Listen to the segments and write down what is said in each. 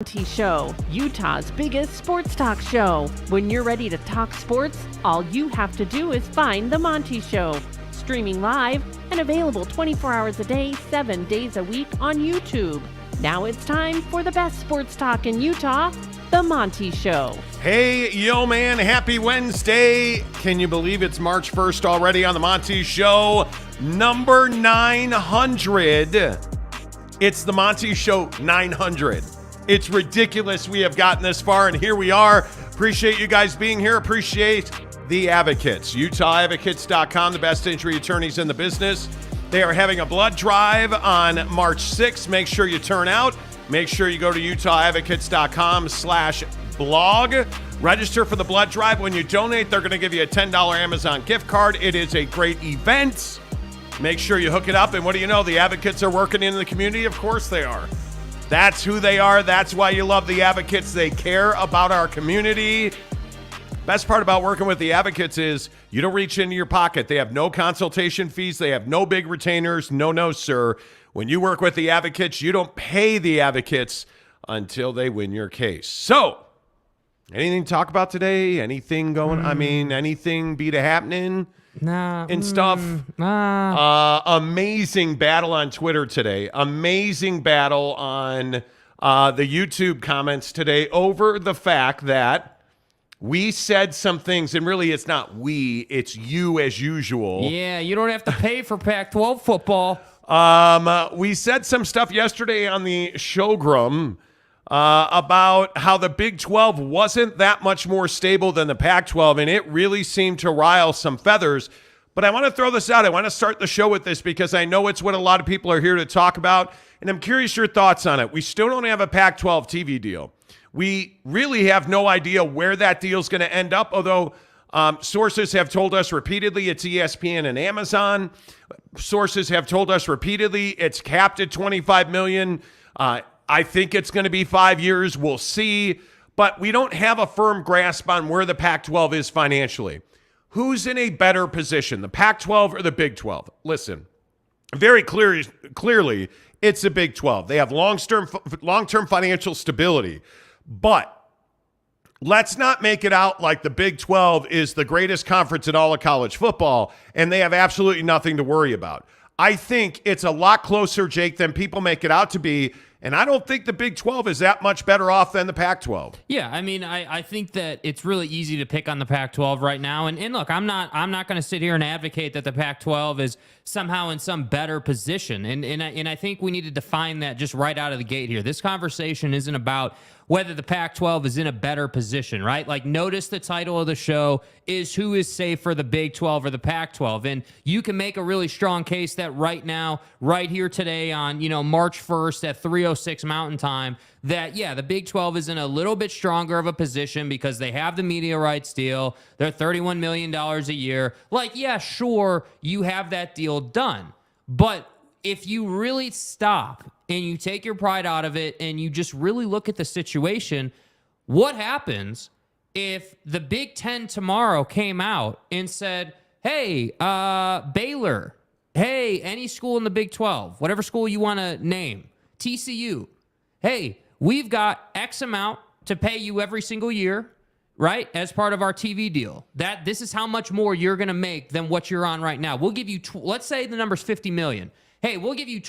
Monty Show, Utah's biggest sports talk show. When you're ready to talk sports, all you have to do is find The Monty Show. Streaming live and available 24 hours a day, 7 days a week on YouTube. Now it's time for the best sports talk in Utah, The Monty Show. Hey, yo, man, happy Wednesday. Can you believe it's March 1st already on The Monty Show? Number 900. It's The Monty Show 900. It's ridiculous we have gotten this far, and here we are. Appreciate you guys being here. Appreciate the advocates. UtahAdvocates.com, the best injury attorneys in the business. They are having a blood drive on March 6th. Make sure you turn out. Make sure you go to UtahAdvocates.com/blog. Register for the blood drive. When you donate, they're going to give you a $10 Amazon gift card. It is a great event. Make sure you hook it up. And what do you know? The advocates are working in the community. Of course they are. That's who they are. That's why you love the advocates. They care about our community. Best part about working with the advocates is you don't reach into your pocket. They have no consultation fees. They have no big retainers. No, sir. When you work with the advocates, you don't pay the advocates until they win your case. So, anything to talk about today? Anything going? Anything be to happening? And stuff. Amazing battle on Twitter today. Amazing battle on the YouTube comments today over the fact that we said some things, and really it's not we, it's you as usual. Yeah, you don't have to pay for Pac-12 football. We said some stuff yesterday on the Showgram about how the Big 12 wasn't that much more stable than the Pac-12, and it really seemed to rile some feathers. But I want to throw this out. I want to start the show with this because I know it's what a lot of people are here to talk about, and I'm curious your thoughts on it. We still don't have a Pac-12 TV deal. We really have no idea where that deal is going to end up, although sources have told us repeatedly it's ESPN and Amazon. Sources have told us repeatedly it's capped at $25 million. I think it's going to be 5 years. We'll see. But we don't have a firm grasp on where the Pac-12 is financially. Who's in a better position, the Pac-12 or the Big 12? Listen, very clearly, it's the Big 12. They have long-term financial stability. But let's not make it out like the Big 12 is the greatest conference in all of college football, and they have absolutely nothing to worry about. I think it's a lot closer, Jake, than people make it out to be. And I don't think the Big 12 is that much better off than the Pac-12. Yeah, I think that it's really easy to pick on the Pac-12 right now. And look, I'm not going to sit here and advocate that the Pac-12 is somehow in some better position. And I think we need to define that just right out of the gate here. This conversation isn't about whether the Pac-12 is in a better position, right? Like, notice the title of the show is who is safer, the Big 12 or the Pac-12. And you can make a really strong case that right now, right here today on, March 1st at 3:06 Mountain Time, that, yeah, the Big 12 is in a little bit stronger of a position because they have the media rights deal. They're $31 million a year. Like, yeah, sure, you have that deal done. But if you really stop and you take your pride out of it and you just really look at the situation, what happens if the Big Ten tomorrow came out and said, hey, Baylor, hey, any school in the Big 12, whatever school you want to name, TCU, hey, we've got X amount to pay you every single year, right, as part of our TV deal. This is how much more you're going to make than what you're on right now. We'll give you, let's say the number's $50 million. Hey, we'll give you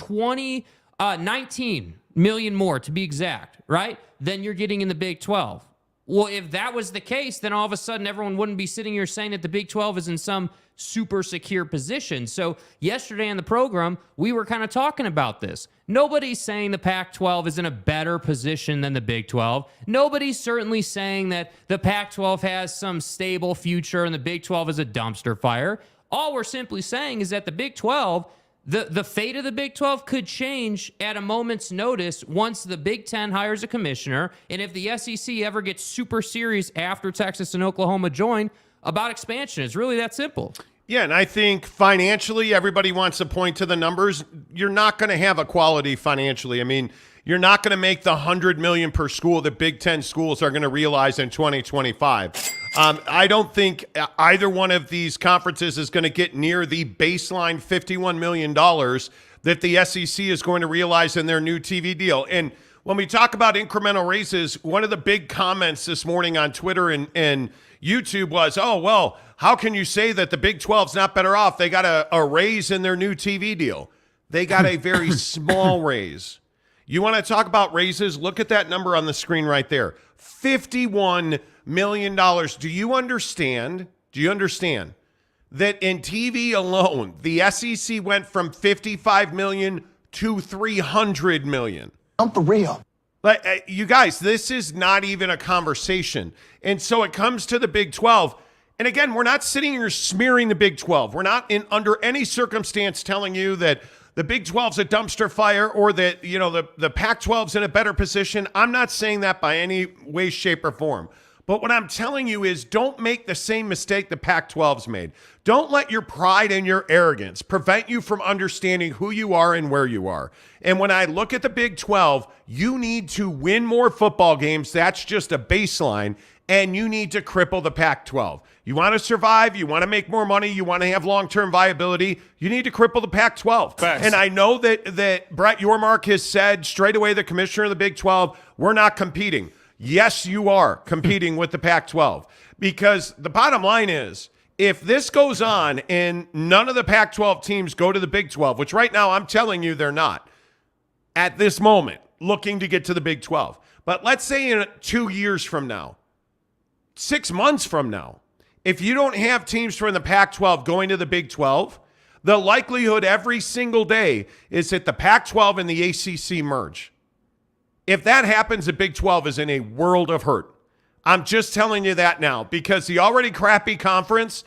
19 million more to be exact, right? Than you're getting in the Big 12. Well, if that was the case, then all of a sudden everyone wouldn't be sitting here saying that the Big 12 is in some super secure position. So yesterday on the program, we were kind of talking about this. Nobody's saying the Pac-12 is in a better position than the Big 12. Nobody's certainly saying that the Pac-12 has some stable future and the Big 12 is a dumpster fire. All we're simply saying is that the Big 12, the fate of the Big 12 could change at a moment's notice once the Big 10 hires a commissioner, and if the SEC ever gets super serious after Texas and Oklahoma join about expansion. It's really that simple. Yeah, and I think financially, everybody wants to point to the numbers. You're not going to have equality financially. I mean, you're not going to make the $100 million per school that Big 10 schools are going to realize in 2025. I don't think either one of these conferences is going to get near the baseline $51 million that the SEC is going to realize in their new TV deal. And when we talk about incremental raises, one of the big comments this morning on Twitter and YouTube was, oh, well, how can you say that the Big 12's not better off? They got a raise in their new TV deal. They got a very small raise. You want to talk about raises? Look at that number on the screen right there. $51 million. Do you understand that in TV alone, the SEC went from $55 million to $300 million? I'm for real. Like, you guys, this is not even a conversation. And so it comes to the Big 12. And again, we're not sitting here smearing the Big 12. We're not under any circumstance telling you that the Big 12's a dumpster fire or that, the Pac-12's in a better position. I'm not saying that by any way, shape, or form. But what I'm telling you is don't make the same mistake the Pac-12's made. Don't let your pride and your arrogance prevent you from understanding who you are and where you are. And when I look at the Big 12, you need to win more football games. That's just a baseline. And you need to cripple the Pac-12. You want to survive, you want to make more money, you want to have long-term viability, you need to cripple the Pac-12. Facts. And I know that Brett Yormark has said straight away, the commissioner of the Big 12, we're not competing. Yes, you are competing with the Pac-12. Because the bottom line is, if this goes on and none of the Pac-12 teams go to the Big 12, which right now I'm telling you they're not, at this moment, looking to get to the Big 12. But let's say in 2 years from now, 6 months from now, if you don't have teams from the Pac-12 going to the Big 12, the likelihood every single day is that the Pac-12 and the ACC merge. If that happens, the Big 12 is in a world of hurt. I'm just telling you that now because the already crappy conference,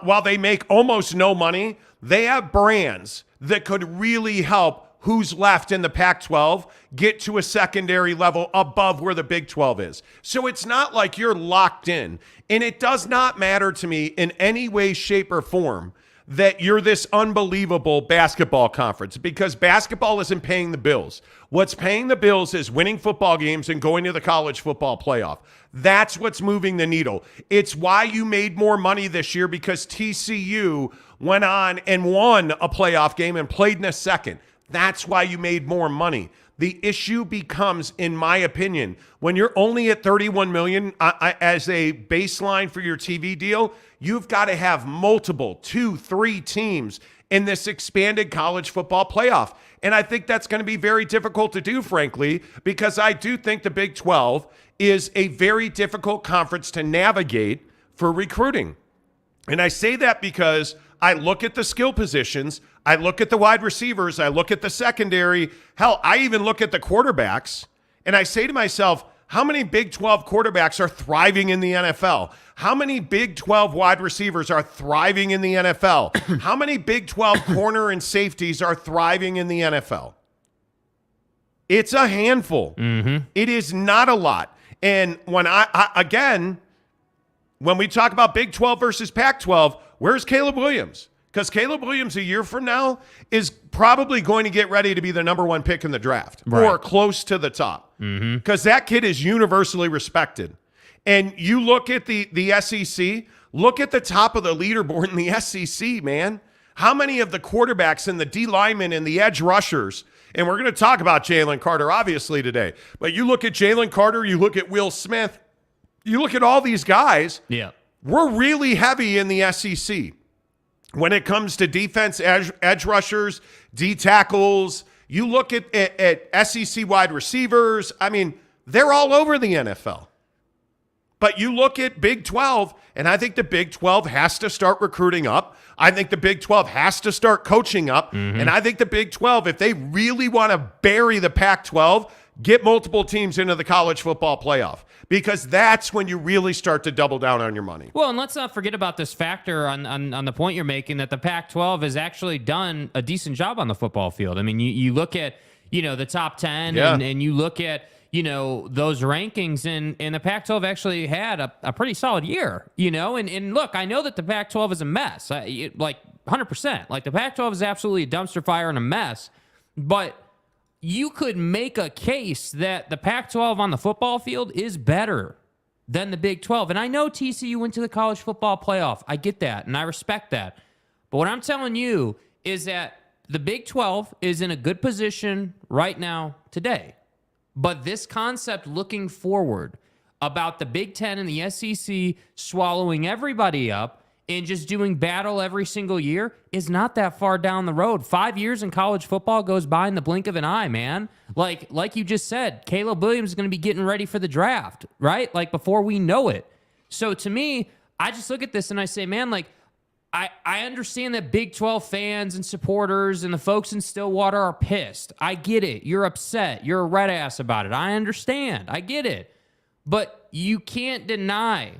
while they make almost no money, they have brands that could really help who's left in the Pac-12 get to a secondary level above where the Big 12 is. So it's not like you're locked in. And it does not matter to me in any way, shape, or form that you're this unbelievable basketball conference because basketball isn't paying the bills. What's paying the bills is winning football games and going to the college football playoff. That's what's moving the needle. It's why you made more money this year because TCU went on and won a playoff game and played in a second. That's why you made more money. The issue becomes, in my opinion, when you're only at $31 million as a baseline for your TV deal, you've got to have multiple 2-3 teams in this expanded college football playoff. And I think that's going to be very difficult to do, frankly, because I do think the Big 12 is a very difficult conference to navigate for recruiting. And I say that because I look at the skill positions, I look at the wide receivers, I look at the secondary, hell, I even look at the quarterbacks, and I say to myself, how many Big 12 quarterbacks are thriving in the NFL? How many Big 12 wide receivers are thriving in the NFL? How many Big 12 corner and safeties are thriving in the NFL? It's a handful. Mm-hmm. It is not a lot. And when when we talk about Big 12 versus Pac-12, where's Caleb Williams? Because Caleb Williams a year from now is probably going to get ready to be the number one pick in the draft or close to the top because that kid is universally respected. And you look at the SEC, look at the top of the leaderboard in the SEC, man. How many of the quarterbacks and the D linemen and the edge rushers, and we're going to talk about Jalen Carter obviously today, but you look at Jalen Carter, you look at Will Smith, you look at all these guys, we're really heavy in the SEC. When it comes to defense, edge rushers, D tackles, you look at SEC wide receivers, I mean, they're all over the NFL. But you look at Big 12, and I think the Big 12 has to start recruiting up. I think the Big 12 has to start coaching up. Mm-hmm. And I think the Big 12, if they really want to bury the Pac-12, get multiple teams into the college football playoff. Because that's when you really start to double down on your money. Well, and let's not forget about this factor on the point you're making that the Pac-12 has actually done a decent job on the football field. I mean, you look at, the top 10 and you look at, those rankings and the Pac-12 actually had a pretty solid year, and look, I know that the Pac-12 is a mess, like 100%. Like the Pac-12 is absolutely a dumpster fire and a mess, but you could make a case that the Pac-12 on the football field is better than the Big 12. And I know TCU went to the college football playoff. I get that, and I respect that. But what I'm telling you is that the Big 12 is in a good position right now today. But this concept looking forward about the Big Ten and the SEC swallowing everybody up and just doing battle every single year is not that far down the road. 5 years in college football goes by in the blink of an eye, man. Like you just said, Caleb Williams is going to be getting ready for the draft, right? Like before we know it. So to me, I just look at this and I say, man, like I understand that Big 12 fans and supporters and the folks in Stillwater are pissed. I get it. You're upset. You're a red ass about it. I understand. I get it. But you can't deny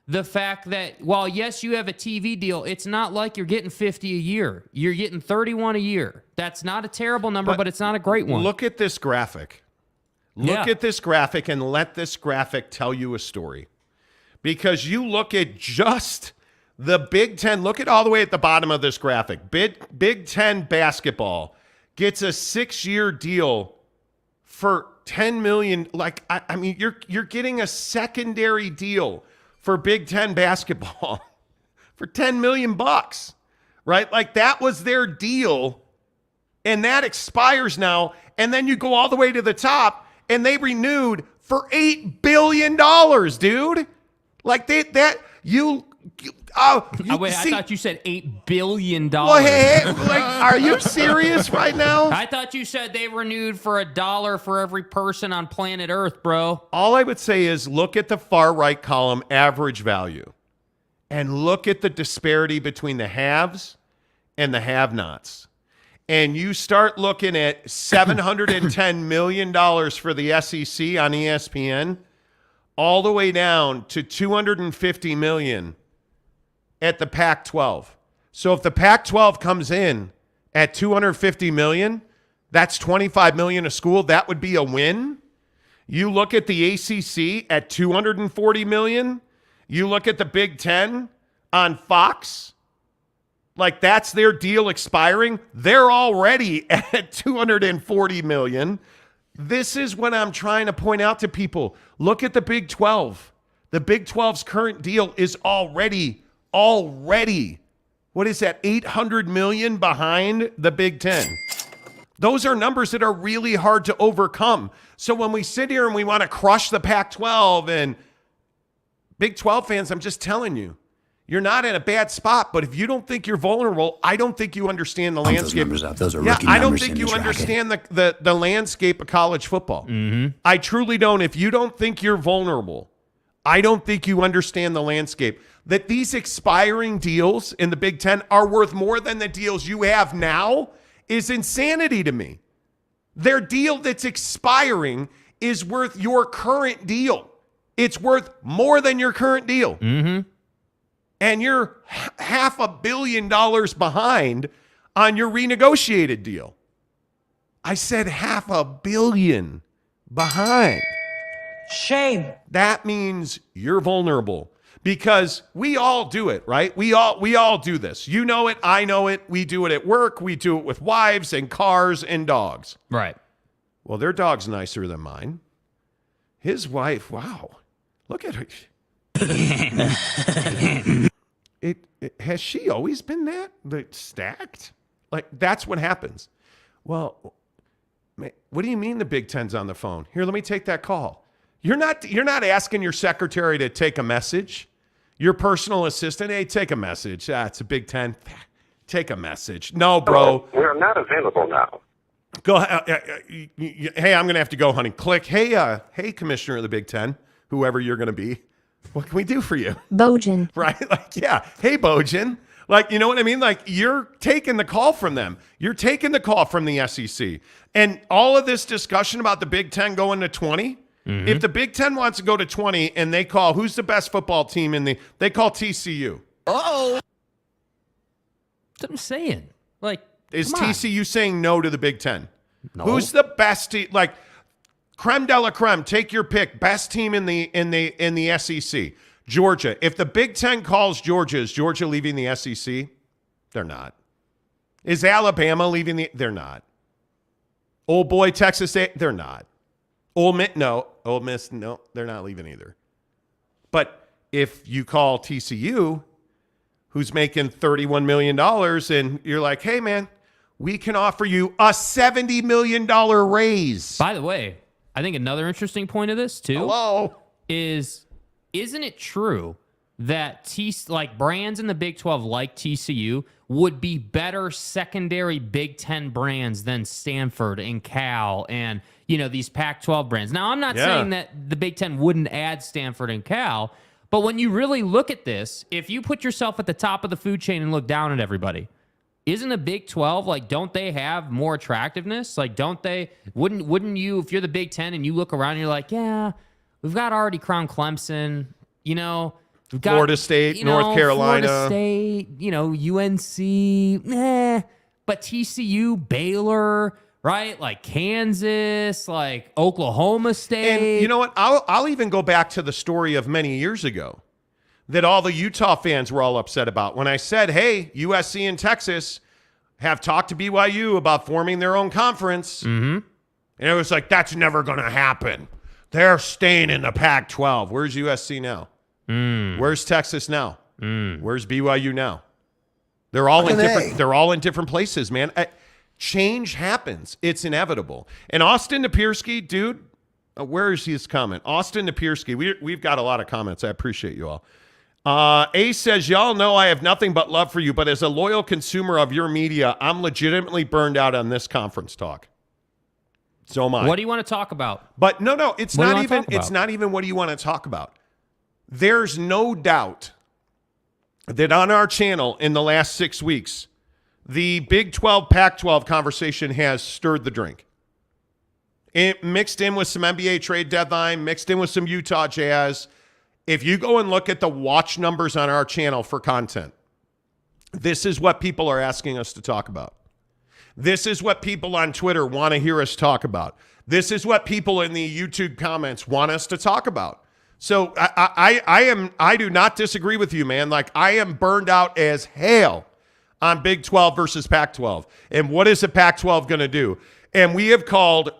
the fact that while, yes, you have a TV deal, it's not like you're getting 50 a year. You're getting 31 a year. That's not a terrible number, but it's not a great one. Look at this graphic. Look at this graphic and let this graphic tell you a story. Because you look at just the Big Ten, look at all the way at the bottom of this graphic. Big Ten basketball gets a 6-year deal for $10 million. Like, I mean, you're getting a secondary deal for Big Ten basketball for $10 million bucks, right? Like that was their deal, and that expires now. And then you go all the way to the top, and they renewed for $8 billion, dude. Like I thought you said $8 billion. Well, hey, like, are you serious right now? I thought you said they renewed for $1 for every person on planet Earth, bro. All I would say is look at the far right column, average value, and look at the disparity between the haves and the have-nots. And you start looking at $710 million for the SEC on ESPN, all the way down to $250 million at the Pac-12. So if the Pac-12 comes in at $250 million, that's $25 million a school. That would be a win. You look at the ACC at $240 million. You look at the Big Ten on Fox. Like that's their deal expiring. They're already at $240 million. This is what I'm trying to point out to people. Look at the Big 12. The Big 12's current deal is already, what is that, $800 million behind the Big Ten. Those are numbers that are really hard to overcome. So when we sit here and we want to crush the Pac-12 and Big 12 fans, I'm just telling you, you're not in a bad spot, but if you don't think you're vulnerable, I don't think you understand the landscape. Those are rookie I don't numbers think in you this racket. understand the landscape of college football. Mm-hmm. I truly don't. If you don't think you're vulnerable, I don't think you understand the landscape. That these expiring deals in the Big Ten are worth more than the deals you have now is insanity to me. Their deal that's expiring is worth your current deal. It's worth more than your current deal. Mm-hmm. And you're $500 million behind on your renegotiated deal. I said $500 million behind. Shame. That means you're vulnerable because we all do it, right? We all do this. You know it. I know it. We do it at work. We do it with wives and cars and dogs. Right. Well, their dog's nicer than mine. His wife, wow. Look at her. Has she always been that stacked? Like, that's what happens. Well, what do you mean the Big Ten's on the phone? Here, let me take that call. You're not asking your secretary to take a message. Your personal assistant, hey, take a message. It's a Big Ten. Take a message. No, bro. We're not available now. Go. Hey, I'm going to have to go, honey. Click. Hey, Commissioner of the Big Ten, whoever you're going to be. What can we do for you? Bojan. Right? Like, yeah. Hey, Bojan. Like, you know what I mean? Like, you're taking the call from them. You're taking the call from the SEC. And all of this discussion about the Big Ten going to 20, if the Big Ten wants to go to 20 and they call, who's the best football team they call TCU. Uh-oh. That's what I'm saying. Like, is come on. TCU saying no to the Big Ten? No. Who's the best team? Like, creme de la creme, take your pick. Best team in the SEC. Georgia. If the Big Ten calls Georgia, is Georgia leaving the SEC? They're not. Is Alabama leaving they're not. Old boy Texas A, they're not. Ole Miss, no, they're not leaving either. But if you call TCU, who's making $31 million, and you're like, hey, man, we can offer you a $70 million raise. By the way, I think another interesting point of this too isn't it true that brands in the Big 12 like TCU would be better secondary Big 10 brands than Stanford and Cal and, these Pac-12 brands. Now, I'm not saying that the Big 10 wouldn't add Stanford and Cal, but when you really look at this, if you put yourself at the top of the food chain and look down at everybody, isn't the Big 12, don't they have more attractiveness? Wouldn't you, if you're the Big 10 and you look around and you're like, yeah, we've got already Crown Clemson, we've got Florida State, North Carolina. Florida State, UNC, but TCU, Baylor, right? Kansas, Oklahoma State. And you know what? I'll even go back to the story of many years ago that all the Utah fans were all upset about when I said, hey, USC and Texas have talked to BYU about forming their own conference. Mm-hmm. And it was like, that's never going to happen. They're staying in the Pac-12. Where's USC now? Where's Texas now? Where's BYU now? They're all in different places, man. Change happens. It's inevitable. And Austin Napierski, dude, where is his comment? Austin Napierski. We've got a lot of comments. I appreciate you all. Ace says, y'all know I have nothing but love for you, but as a loyal consumer of your media, I'm legitimately burned out on this conference talk. So am I. What do you want to talk about? But no, it's not even what do you want to talk about. There's no doubt that on our channel in the last 6 weeks, the Big 12, Pac-12 conversation has stirred the drink. It mixed in with some NBA trade deadline, mixed in with some Utah Jazz. If you go and look at the watch numbers on our channel for content, this is what people are asking us to talk about. This is what people on Twitter want to hear us talk about. This is what people in the YouTube comments want us to talk about. So I do not disagree with you, man. I am burned out as hell on Big 12 versus Pac-12. And what is the Pac-12 going to do? And we have called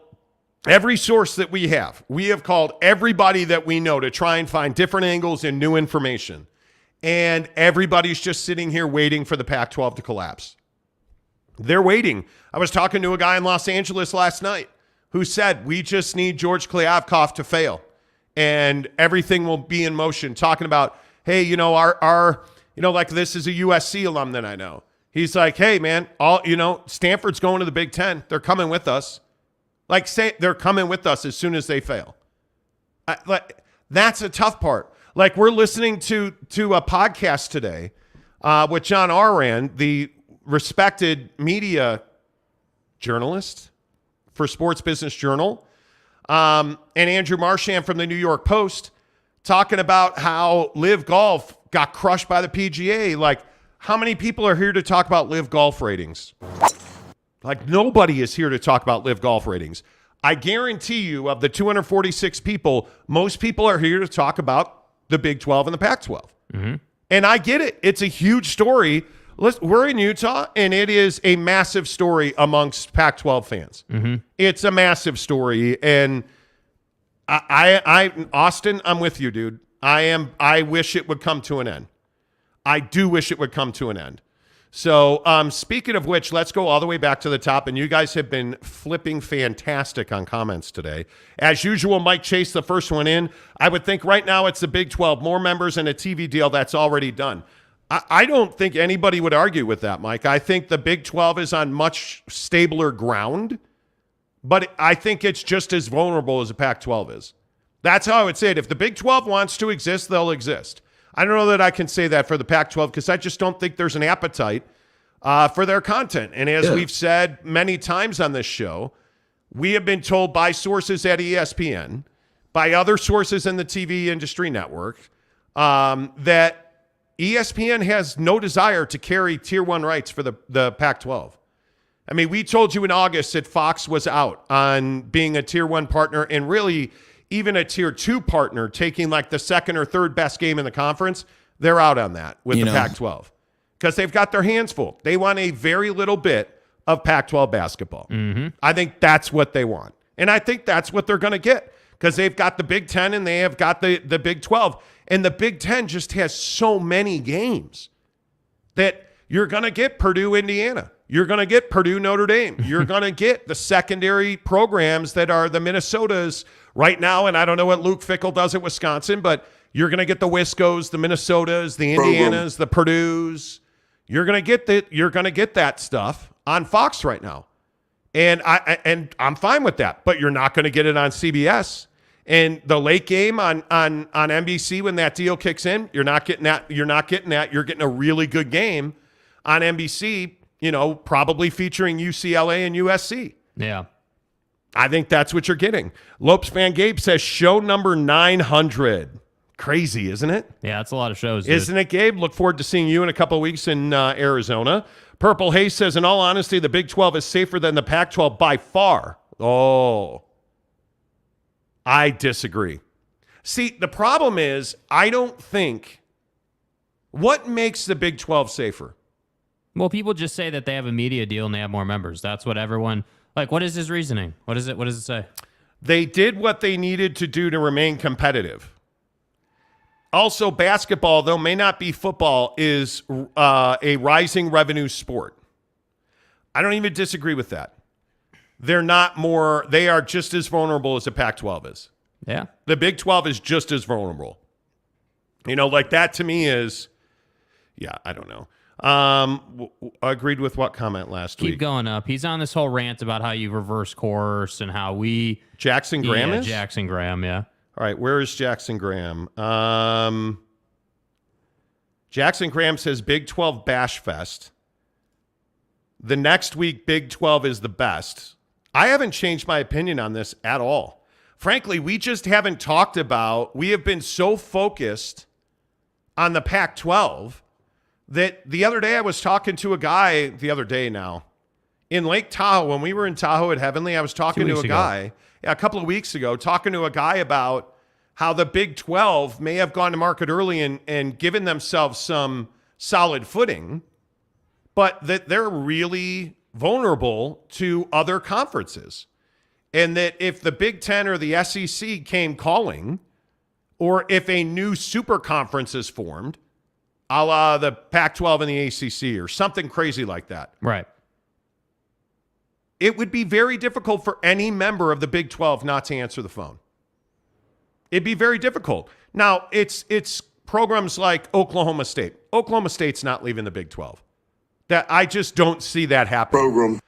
every source that we have. We have called everybody that we know to try and find different angles and new information. And everybody's just sitting here waiting for the Pac-12 to collapse. They're waiting. I was talking to a guy in Los Angeles last night who said, we just need George Kliavkoff to fail and everything will be in motion. Talking about, hey, this is a USC alum that I know. He's like, hey, man, Stanford's going to the Big Ten. They're coming with us. They're coming with us as soon as they fail. That's a tough part. We're listening to a podcast today with John Arand, the respected media journalist for Sports Business Journal, and Andrew Marchand from the New York Post, talking about how Live Golf got crushed by the PGA. How many people are here to talk about Live Golf ratings? Nobody is here to talk about Live Golf ratings. I guarantee you, of the 246 people, most people are here to talk about the Big 12 and the Pac-12. Mm-hmm. And I get it. It's a huge story. We're in Utah, and it is a massive story amongst Pac-12 fans. Mm-hmm. It's a massive story. And Austin, I'm with you, dude. I wish it would come to an end. I do wish it would come to an end. So speaking of which, let's go all the way back to the top. And you guys have been flipping fantastic on comments today. As usual, Mike Chase, the first one in. I would think right now it's the Big 12, more members and a TV deal that's already done. I don't think anybody would argue with that, Mike. I think the Big 12 is on much stabler ground, but I think it's just as vulnerable as the Pac-12 is. That's how I would say it. If the Big 12 wants to exist, they'll exist. I don't know that I can say that for the Pac-12 because I just don't think there's an appetite for their content. And as we've said many times on this show, we have been told by sources at ESPN, by other sources in the TV industry network, that ESPN has no desire to carry Tier 1 rights for the Pac-12. I mean, we told you in August that Fox was out on being a Tier 1 partner and really even a Tier 2 partner taking the second or third best game in the conference. They're out on that with the Pac-12 because they've got their hands full. They want a very little bit of Pac-12 basketball. Mm-hmm. I think that's what they want. And I think that's what they're going to get because they've got the Big 10 and they have got the Big 12. And the Big 10 just has so many games that you're going to get Purdue, Indiana. You're going to get Purdue, Notre Dame. You're going to get the secondary programs that are the Minnesotas right now, and I don't know what Luke Fickell does at Wisconsin, but you're going to get the Wiscos, the Minnesotas, the Indianas, the Purdues. You're going to get that stuff on Fox right now. And I'm fine with that, but you're not going to get it on CBS. And the late game on NBC when that deal kicks in, you're not getting that. You're getting a really good game on NBC, probably featuring UCLA and USC. Yeah. I think that's what you're getting. Lopes Van Gabe says show number 900. Crazy, isn't it? Yeah, that's a lot of shows, dude. Isn't it, Gabe? Look forward to seeing you in a couple of weeks in Arizona. Purple Hayes says, in all honesty, the Big 12 is safer than the Pac-12 by far. Oh, I disagree. See, the problem is I don't think what makes the Big 12 safer? Well, people just say that they have a media deal and they have more members. That's what everyone, what is his reasoning? What does it say? They did what they needed to do to remain competitive. Also, basketball, though may not be football, is a rising revenue sport. I don't even disagree with that. They are just as vulnerable as the Pac-12 is. Yeah. The Big 12 is just as vulnerable. That to me is, I don't know. Agreed with what comment last week? Keep going up. He's on this whole rant about how you reverse course and how we... Jackson Graham is? Jackson Graham, yeah. All right, where is Jackson Graham? Jackson Graham says Big 12 Bash Fest. The next week, Big 12 is the best. I haven't changed my opinion on this at all. Frankly, we just haven't talked about, we have been so focused on the Pac-12 that the other day I was talking to a guy, in Lake Tahoe, when we were in Tahoe at Heavenly, I was talking to a guy a couple of weeks ago, talking to a guy about how the Big 12 may have gone to market early and given themselves some solid footing, but that they're really vulnerable to other conferences. And that if the Big 10 or the SEC came calling, or if a new super conference is formed, a la the Pac-12 and the ACC or something crazy like that. Right. It would be very difficult for any member of the Big 12 not to answer the phone. It'd be very difficult. Now, it's programs like Oklahoma State. Oklahoma State's not leaving the Big 12. That I just don't see that happening.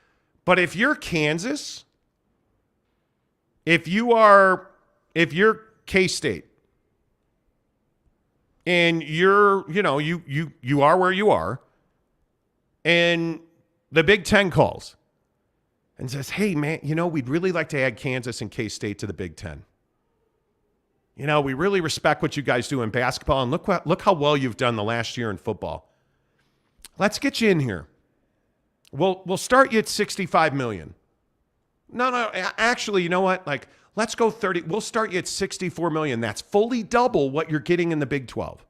But if you're Kansas, if you're K-State, and you are where you are, and the Big 10 calls and says, hey, man, we'd really like to add Kansas and K-State to the Big 10. We really respect what you guys do in basketball, and look how well you've done the last year in football. Let's get you in here. We'll start you at $65 million. No, actually, you know what? Let's go 30. We'll start you at $64 million. That's fully double what you're getting in the Big 12.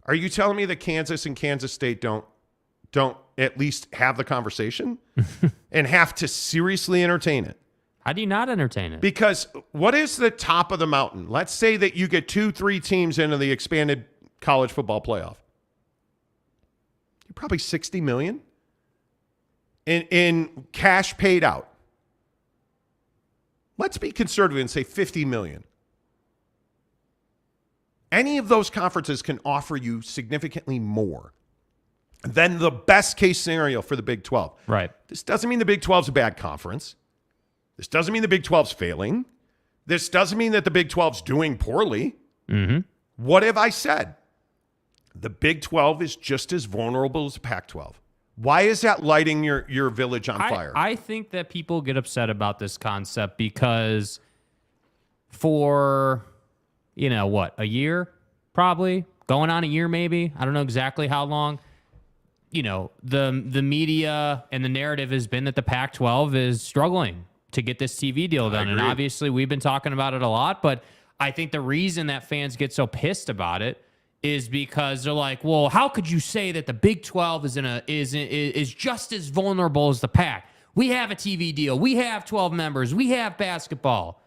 Are you telling me that Kansas and Kansas State don't at least have the conversation and have to seriously entertain it? How do you not entertain it? Because what is the top of the mountain? Let's say that you get 2-3 teams into the expanded college football playoff. You're probably $60 million in cash paid out. Let's be conservative and say $50 million. Any of those conferences can offer you significantly more than the best case scenario for the Big 12. Right. This doesn't mean the Big 12 is a bad conference. This doesn't mean the Big 12 is failing. This doesn't mean that the Big 12 is doing poorly. Mm-hmm. What have I said? The Big 12 is just as vulnerable as the Pac-12. Why is that lighting your village on fire? I think that people get upset about this concept because for, a year, probably, going on a year maybe, I don't know exactly how long, the media and the narrative has been that the Pac-12 is struggling to get this TV deal done. And obviously we've been talking about it a lot, but I think the reason that fans get so pissed about it is because they're like, well, how could you say that the Big 12 is just as vulnerable as the Pac? We have a TV deal. We have 12 members. We have basketball.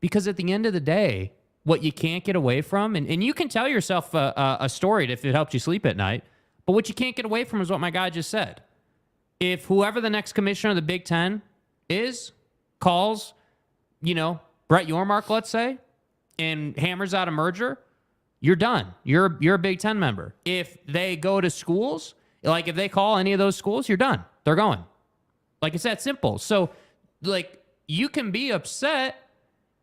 Because at the end of the day, what you can't get away from, and you can tell yourself a story if it helps you sleep at night, but what you can't get away from is what my guy just said. if whoever the next commissioner of the Big Ten is calls, Brett Yormark, let's say, and hammers out a merger, you're done. You're a Big Ten member. If they go to schools, like if they call any of those schools, you're done. They're going. Like, it's that simple. So, like, you can be upset,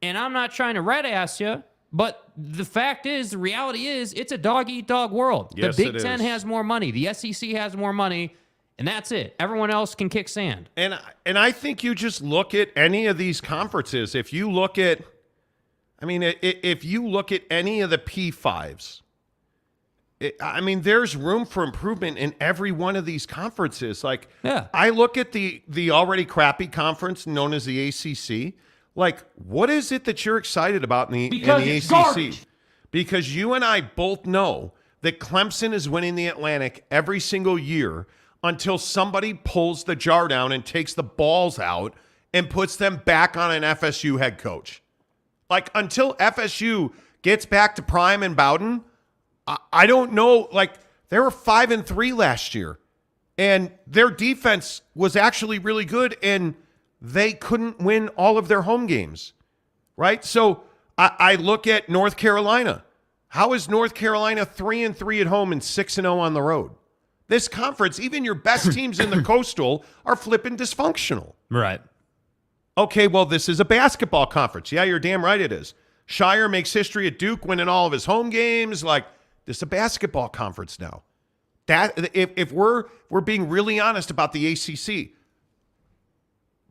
and I'm not trying to red ass you, but the fact is, the reality is, it's a dog-eat-dog world. Yes, the Big it Ten is. has more money. The SEC has more money, and that's it. Everyone else can kick sand. And I think you just look at any of these conferences. If you look at, if you look at any of the P5s, there's room for improvement in every one of these conferences. Like, yeah. I look at the already crappy conference known as the ACC. Like, what is it that you're excited about in the ACC? Garbage. Because you and I both know that Clemson is winning the Atlantic every single year until somebody pulls the jar down and takes the balls out and puts them back on an FSU head coach. Like, until FSU gets back to Prime and Bowden, I don't know. Like, they were 5-3 last year, and their defense was actually really good, and they couldn't win all of their home games, right? So I look at North Carolina. How is North Carolina 3-3 at home and 6-0 on the road? This conference, even your best teams in the Coastal are flipping dysfunctional. Right. Okay, well, this is a basketball conference. Yeah, you're damn right it is. Shire makes history at Duke, winning all of his home games. Like, this is a basketball conference now. That if we're being really honest about the ACC,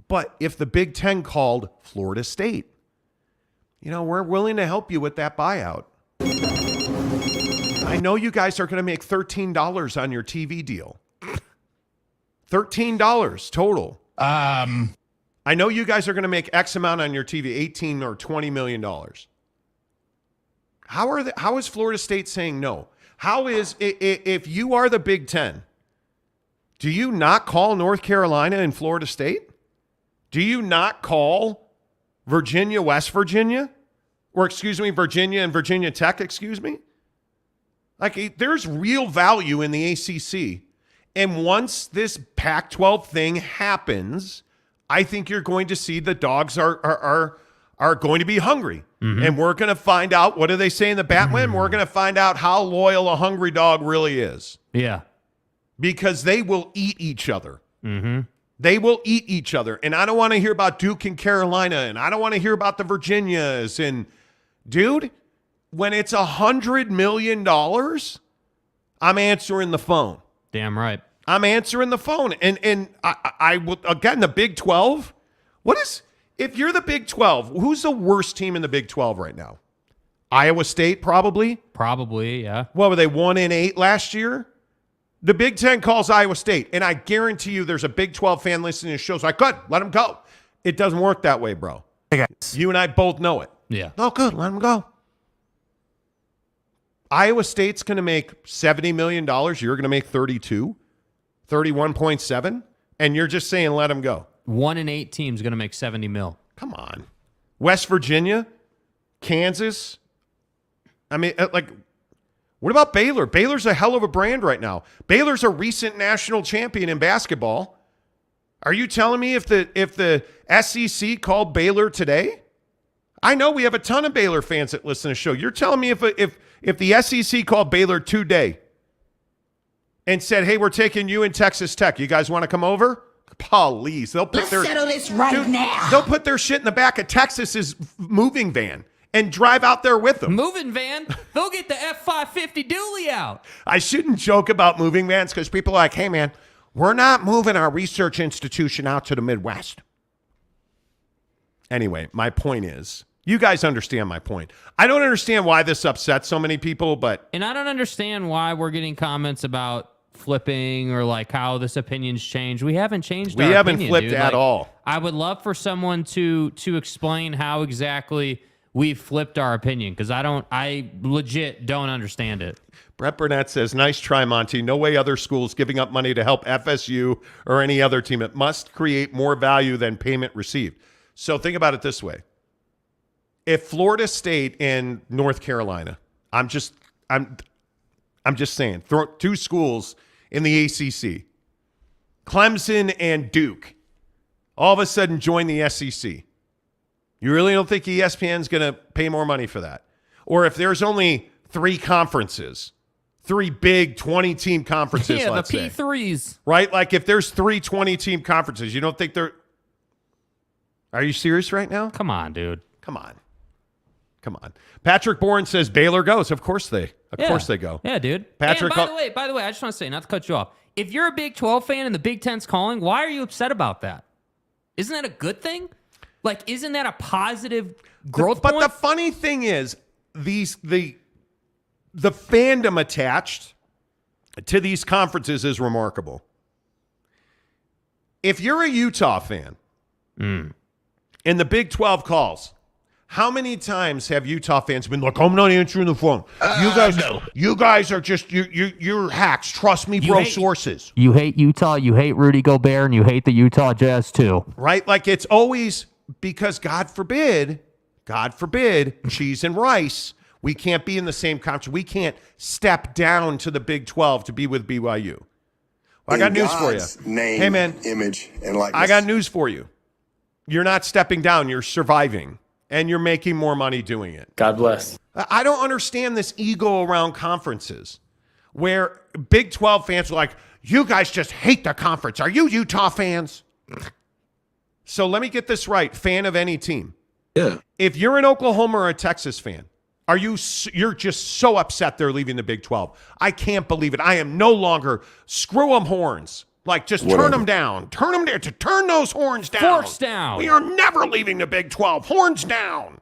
but if the Big Ten called Florida State, we're willing to help you with that buyout. I know you guys are going to make $13 on your TV deal. $13 total. I know you guys are going to make X amount on your TV, $18 or $20 million. How is Florida State saying no? How is, if you are the Big Ten, do you not call North Carolina and Florida State? Do you not call Virginia, West Virginia? Or, Virginia and Virginia Tech, Like, there's real value in the ACC. And once this Pac-12 thing happens, I think you're going to see the dogs are going to be hungry. Mm-hmm. And we're going to find out, what do they say in the Batman? We're going to find out how loyal a hungry dog really is. Yeah. Because they will eat each other. Mm-hmm. They will eat each other. And I don't want to hear about Duke and Carolina, and I don't want to hear about the Virginias. And, dude, when it's $100 million, I'm answering the phone. Damn right. I'm answering the phone. And I will, again, the Big 12, if you're the Big 12, who's the worst team in the Big 12 right now? Iowa State, probably? Probably, yeah. What were they, 1-8 last year? The Big 10 calls Iowa State, and I guarantee you there's a Big 12 fan listening to shows like, good, let them go. It doesn't work that way, bro. Hey guys. You and I both know it. Yeah. Oh, good, let them go. Iowa State's going to make $70 million. You're going to make 31.7, and you're just saying let them go. 1-8 team's going to make 70 mil. Come on. West Virginia, Kansas. What about Baylor? Baylor's a hell of a brand right now. Baylor's a recent national champion in basketball. Are you telling me if the SEC called Baylor today? I know we have a ton of Baylor fans that listen to the show. You're telling me if the SEC called Baylor today and said, "Hey, we're taking you in Texas Tech. You guys want to come over?" Please, they'll pick settle this right now. They'll put their shit in the back of Texas's moving van and drive out there with them. Moving van? They'll get the F-550 dually out. I shouldn't joke about moving vans because people are like, hey, man, we're not moving our research institution out to the Midwest. Anyway, my point is, you guys understand my point. I don't understand why this upsets so many people, but... And I don't understand why we're getting comments about flipping or like how this opinion's changed. We haven't changed our haven't opinion, flipped dude. at all. I would love for someone to explain how exactly we've flipped our opinion, because I legit don't understand it. Brett Burnett says, nice try, Monty. No way other schools giving up money to help FSU or any other team. It must create more value than payment received. So think about it this way. If Florida State and North Carolina, I'm just saying, two schools in the ACC, Clemson and Duke all of a sudden join the SEC. You really don't think ESPN's going to pay more money for that? Or if there's only 3 conferences, 3 big 20-team conferences, yeah, let's the say. P3s. Right? Like if there's 3 20-team conferences, you don't think they're... Are you serious right now? Come on, dude. Come on. Patrick Bourne says Baylor goes. Of course they go. Yeah, dude. Patrick, and by the way, I just want to say, not to cut you off, if you're a Big 12 fan and the Big 10's calling, why are you upset about that? Isn't that a good thing? Like, isn't that a positive growth point? But the funny thing is, the fandom attached to these conferences is remarkable. If you're a Utah fan and the Big 12 calls, how many times have Utah fans been like, I'm not answering the phone. You guys are just, you're hacks. Trust me, bro, sources. You hate Utah, you hate Rudy Gobert, and you hate the Utah Jazz too. Right? Like it's always because God forbid, cheese and rice, we can't be in the same conference. We can't step down to the Big 12 to be with BYU. Well, I got news for you. Name, hey, man, image, and likeness. I got news for you. You're not stepping down. You're surviving. And you're making more money doing it. God bless. I don't understand this ego around conferences where Big 12 fans are like, you guys just hate the conference. Are you Utah fans? So let me get this right. Fan of any team. Yeah. If you're an Oklahoma or a Texas fan, you're just so upset they're leaving the Big 12. I can't believe it. I am no longer screw them horns. Like, just turn them down. Turn them down. To turn those horns down. Forks down. We are never leaving the Big 12. Horns down.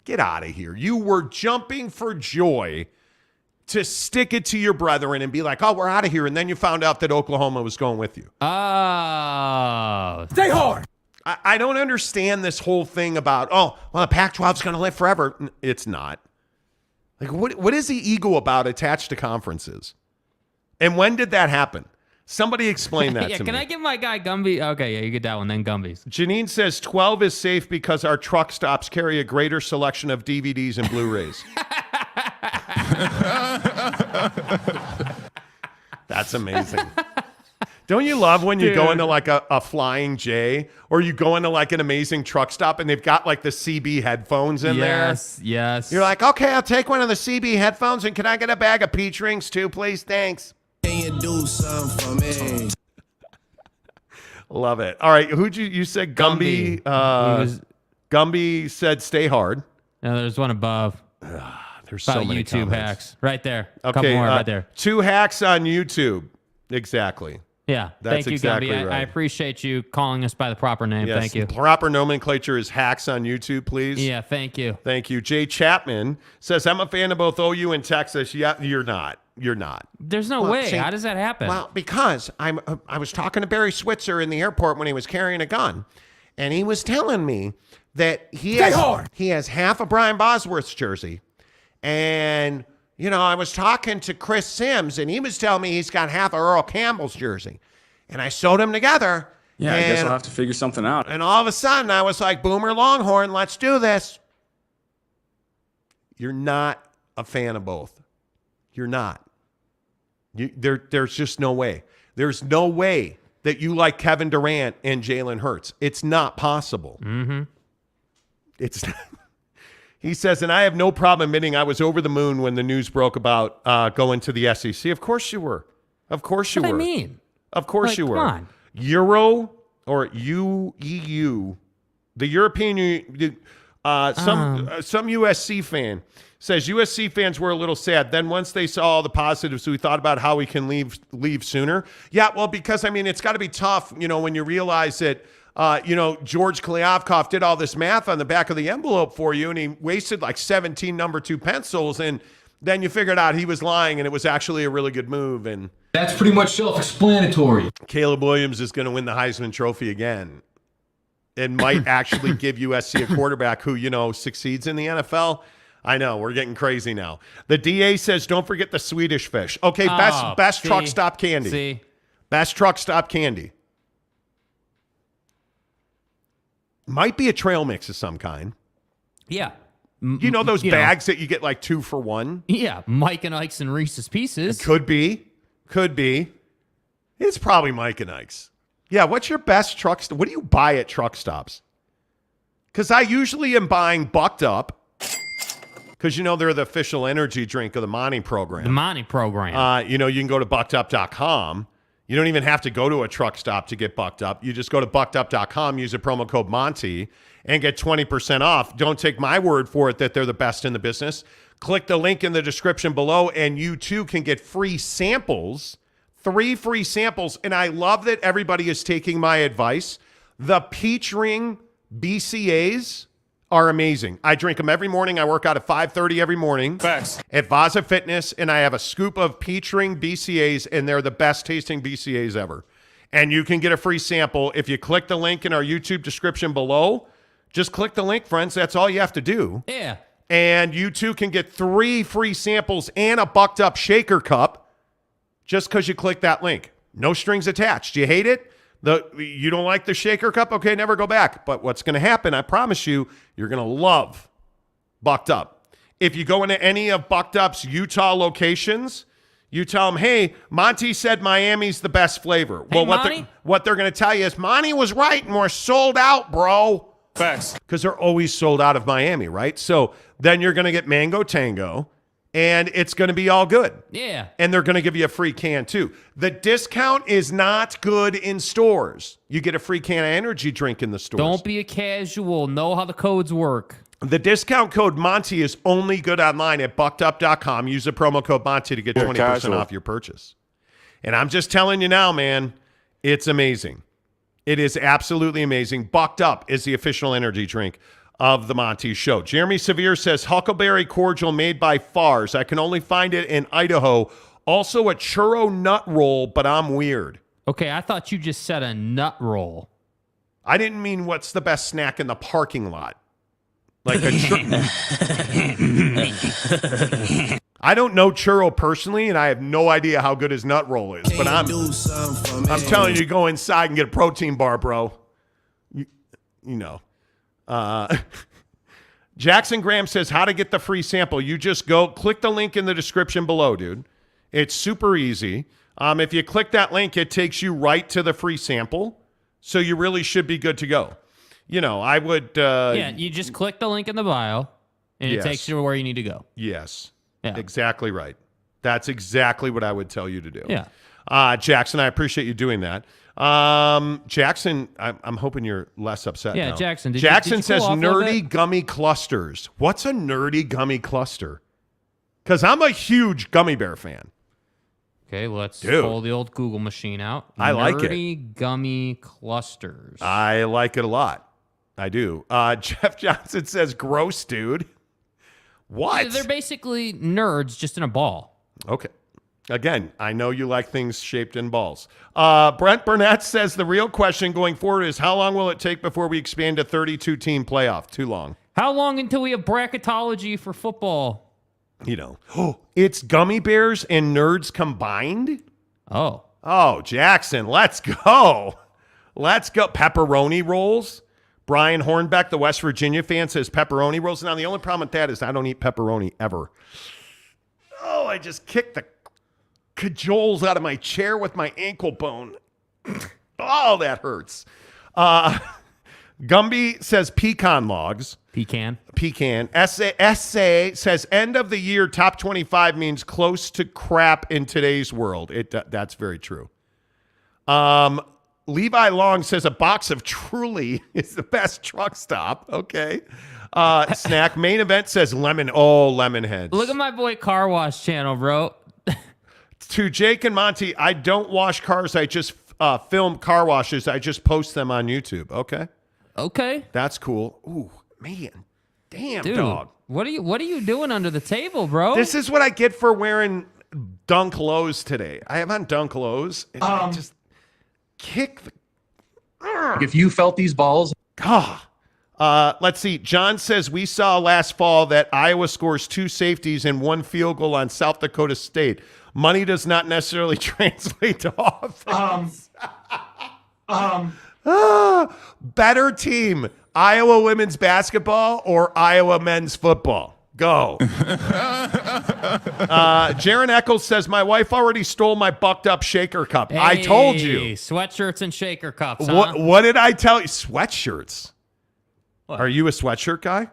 Get out of here. You were jumping for joy to stick it to your brethren and be like, oh, we're out of here. And then you found out that Oklahoma was going with you. Oh. Stay hard. I don't understand this whole thing about, oh, well, the Pac-12 is going to live forever. It's not. Like, what is the ego about attached to conferences? And when did that happen? Somebody explain that to me. Can I give my guy Gumby? Okay, yeah, you get that one, then Gumby's. Janine says 12 is safe because our truck stops carry a greater selection of DVDs and Blu-rays. That's amazing. Don't you love when you go into like a Flying J or you go into like an amazing truck stop and they've got like the CB headphones in there? Yes. You're like, okay, I'll take one of the CB headphones and can I get a bag of peach rings too, please? Thanks. Can you do something for me? Love it. All right, who'd you said Gumby? Gumby said stay hard. No, there's one above. There's About so many YouTube comments. hacks. Right there. Okay, Couple more right there. 2 hacks on YouTube. Exactly. Yeah. That's Thank you, exactly Gumby. right. I appreciate you calling us by the proper name. Yes, Thank you. Proper nomenclature is hacks on YouTube, please. Yeah, thank you. Thank you. Jay Chapman says, I'm a fan of both OU and Texas. Yeah, you're not. You're not. There's no way. see, How does that happen? Well, because I was talking to Barry Switzer in the airport when he was carrying a gun, and he was telling me that he has half a Brian Bosworth's jersey, and I was talking to Chris Sims, and he was telling me he's got half of Earl Campbell's jersey, and I sewed them together. Yeah, I guess I'll have to figure something out. And all of a sudden, I was like, Boomer Longhorn, let's do this. You're not a fan of both. You're not. There's just no way. There's no way that you like Kevin Durant and Jalen Hurts. It's not possible. Mm-hmm. It's. He says, and I have no problem admitting I was over the moon when the news broke about going to the SEC. Of course you were. Of course you were. What do I mean? Of course you were. Come on. Euro or EU, the European Union. Some USC fan says USC fans were a little sad. Then once they saw all the positives, we thought about how we can leave sooner. Yeah, well, because it's got to be tough, when you realize that, George Kliavkoff did all this math on the back of the envelope for you, and he wasted like 17 number 2 pencils, and then you figured out he was lying, and it was actually a really good move. And that's pretty much self-explanatory. Caleb Williams is going to win the Heisman Trophy again. And might actually give USC a quarterback who, succeeds in the NFL. I know, we're getting crazy now. The DA says, don't forget the Swedish fish. Okay, best truck stop candy. See? Best truck stop candy. Might be a trail mix of some kind. Yeah. Those bags that you get like 2 for 1? Yeah, Mike and Ike's and Reese's Pieces. Could be. It's probably Mike and Ike's. Yeah, what's your best truck stop? What do you buy at truck stops? Because I usually am buying Bucked Up. Because, they're the official energy drink of the Monty program. The Monty program. You can go to buckedup.com. You don't even have to go to a truck stop to get Bucked Up. You just go to buckedup.com, use the promo code Monty, and get 20% off. Don't take my word for it that they're the best in the business. Click the link in the description below, and you too can get free samples, 3 free samples. And I love that everybody is taking my advice. The Peach Ring BCAs are amazing. I drink them every morning. I work out at 5:30 every morning. Facts. At Vaza Fitness, and I have a scoop of Peach Ring BCAs, and they're the best tasting BCAs ever. And you can get a free sample if you click the link in our YouTube description below. Just click the link, friends. That's all you have to do. Yeah. And you too can get 3 free samples and a Bucked Up shaker cup just because you click that link. No strings attached. You hate it? You don't like the shaker cup? Okay, never go back. But what's going to happen, I promise you, you're going to love Bucked Up. If you go into any of Bucked Up's Utah locations, you tell them, hey, Monty said Miami's the best flavor. Hey, Well, what they're going to tell you is, Monty was right and we're sold out, bro. Facts. Because they're always sold out of Miami, right? So then you're going to get Mango Tango, and it's going to be all good. Yeah. And they're going to give you a free can, too. The discount is not good in stores. You get a free can of energy drink in the stores. Don't be a casual. Know how the codes work. The discount code Monty is only good online at buckedup.com. Use the promo code Monty to get 20% off your purchase. And I'm just telling you now, man, it's amazing. It is absolutely amazing. Bucked Up is the official energy drink of the Monty Show. Jeremy Severe says, Huckleberry cordial made by Fars. I can only find it in Idaho. Also a churro nut roll, but I'm weird. Okay, I thought you just said a nut roll. I didn't mean what's the best snack in the parking lot. Like a I don't know churro personally, and I have no idea how good his nut roll is. But I'm telling you, go inside and get a protein bar, bro. You know. Jackson Graham says, how to get the free sample. You just go click the link in the description below, dude. It's super easy. If you click that link, it takes you right to the free sample. So you really should be good to go. I would... you just click the link in the bio, and it takes you to where you need to go. Yes. Yeah. Exactly right. That's exactly what I would tell you to do. Yeah. Jackson, I appreciate you doing that. Jackson, I'm hoping you're less upset Yeah, now. Jackson. Jackson did you says cool off a little nerdy bit? gummy clusters. What's a nerdy gummy cluster? Because I'm a huge gummy bear fan. Okay, let's Dude. pull the old Google machine out. I like it. Nerdy gummy clusters. I like it a lot. I do. Jeff Johnson says, gross, dude. What? They're basically nerds just in a ball. Okay. Again, I know you like things shaped in balls. Brent Burnett says the real question going forward is how long will it take before we expand to 32-team playoff? Too long. How long until we have bracketology for football? It's gummy bears and nerds combined? Oh, Jackson, let's go. Let's go. Pepperoni rolls. Brian Hornbeck, the West Virginia fan, says pepperoni rolls. Now, the only problem with that is I don't eat pepperoni ever. Oh, I just kicked the cajoles out of my chair with my ankle bone. Oh, that hurts. Gumby says pecan logs. Pecan. Essay says end of the year top 25 means close to crap in today's world. That's very true. Levi Long says a box of Truly is the best truck stop. Okay. Snack main event says lemon. Oh, lemon heads. Look at my boy Car Wash channel, bro. To Jake and Monty, I don't wash cars. I just film car washes. I just post them on YouTube. Okay. That's cool. Ooh, man. Damn, Dude, dog. What are you doing under the table, bro? This is what I get for wearing Dunk Lows today. I have on Dunk Lows. And I just kick the... If you felt these balls, let's see. John says we saw last fall that Iowa scores 2 safeties and 1 field goal on South Dakota State. Money does not necessarily translate to offense. Better team, Iowa women's basketball or Iowa men's football? Go. Jaron Eccles says, my wife already stole my bucked up shaker cup. I told you. Sweatshirts and shaker cups, huh? What did I tell you? Sweatshirts. What? Are you a sweatshirt guy?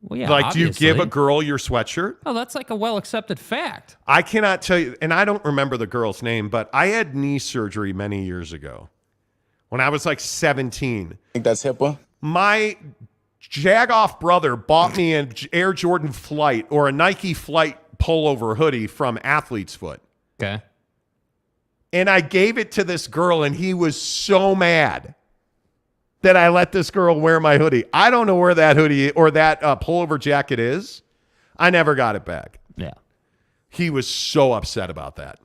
Well, yeah, Like, obviously. do you give a girl your sweatshirt? Oh, that's like a well-accepted fact. I cannot tell you, and I don't remember the girl's name, but I had knee surgery many years ago when I was like 17. Think that's HIPAA? My Jagoff brother bought me an Air Jordan Flight or a Nike Flight pullover hoodie from Athlete's Foot. Okay. And I gave it to this girl, and he was so mad that I let this girl wear my hoodie. I don't know where that hoodie or that pullover jacket is. I never got it back. Yeah. He was so upset about that.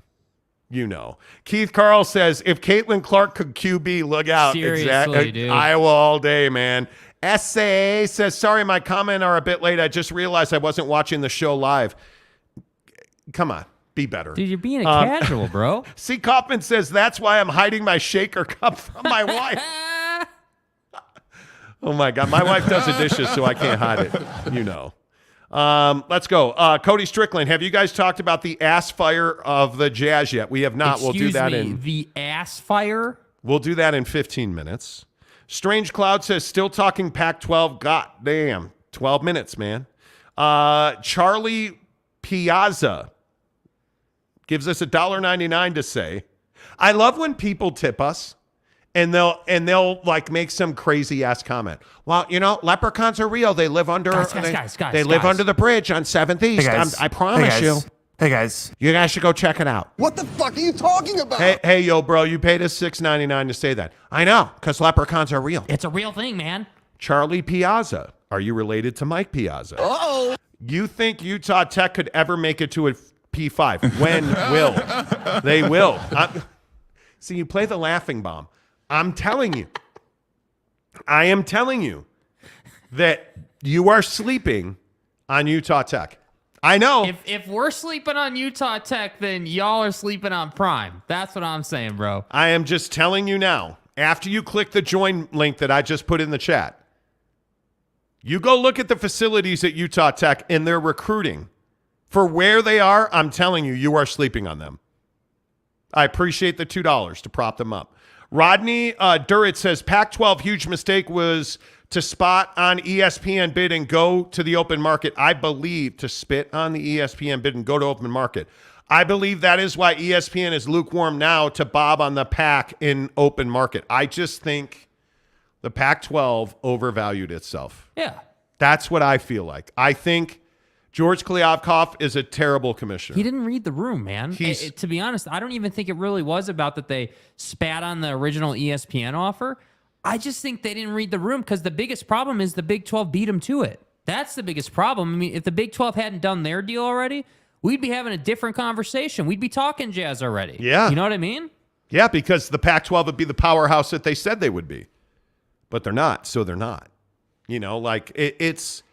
You know. Keith Carl says, if Caitlin Clark could QB, look out. Seriously, dude. Iowa all day, man. SAA says, sorry, my comment are a bit late. I just realized I wasn't watching the show live. Come on. Be better. Dude, you're being a casual, bro. C. Kaufman says, that's why I'm hiding my shaker cup from my wife. Oh, my God. My wife does the dishes, so I can't hide it. You know. Let's go. Cody Strickland, have you guys talked about the ass fire of the Jazz yet? We have not. We'll do that in the ass fire? We'll do that in 15 minutes. Strange Cloud says, still talking Pac-12. God damn. 12 minutes, man. Charlie Piazza gives us $1.99 to say, I love when people tip us. And they'll like make some crazy ass comment. Well, you know, leprechauns are real. They live under they live under the bridge on 7th East. I promise you. Hey guys. You guys should go check it out. What the fuck are you talking about? Hey, yo, bro, you paid us $6.99 to say that. I know, because leprechauns are real. It's a real thing, man. Charlie Piazza. Are you related to Mike Piazza? Uh-oh. You think Utah Tech could ever make it to a P5? When will? They will. See, you play the laughing bomb. I'm telling you. I am telling you that you are sleeping on Utah Tech. I know. If we're sleeping on Utah Tech, then y'all are sleeping on Prime. That's what I'm saying, bro. I am just telling you now. After you click the join link that I just put in the chat, you go look at the facilities at Utah Tech and their recruiting. For where they are, I'm telling you, you are sleeping on them. I appreciate the $2 to prop them up. Rodney Durant says, Pac-12 huge mistake was to spot on ESPN bid and go to the open market. I believe to spit on the ESPN bid and go to open market. I believe that is why ESPN is lukewarm now to bob on the PAC in open market. I just think the Pac-12 overvalued itself. Yeah. That's what I feel like. I think George Kliavkoff is a terrible commissioner. He didn't read the room, man. To be honest, I don't even think it really was about that they spat on the original ESPN offer. I just think they didn't read the room because the biggest problem is the Big 12 beat them to it. That's the biggest problem. I mean, if the Big 12 hadn't done their deal already, we'd be having a different conversation. We'd be talking Jazz already. Yeah. You know what I mean? Yeah, because the Pac-12 would be the powerhouse that they said they would be. But they're not, so they're not. You know, like it's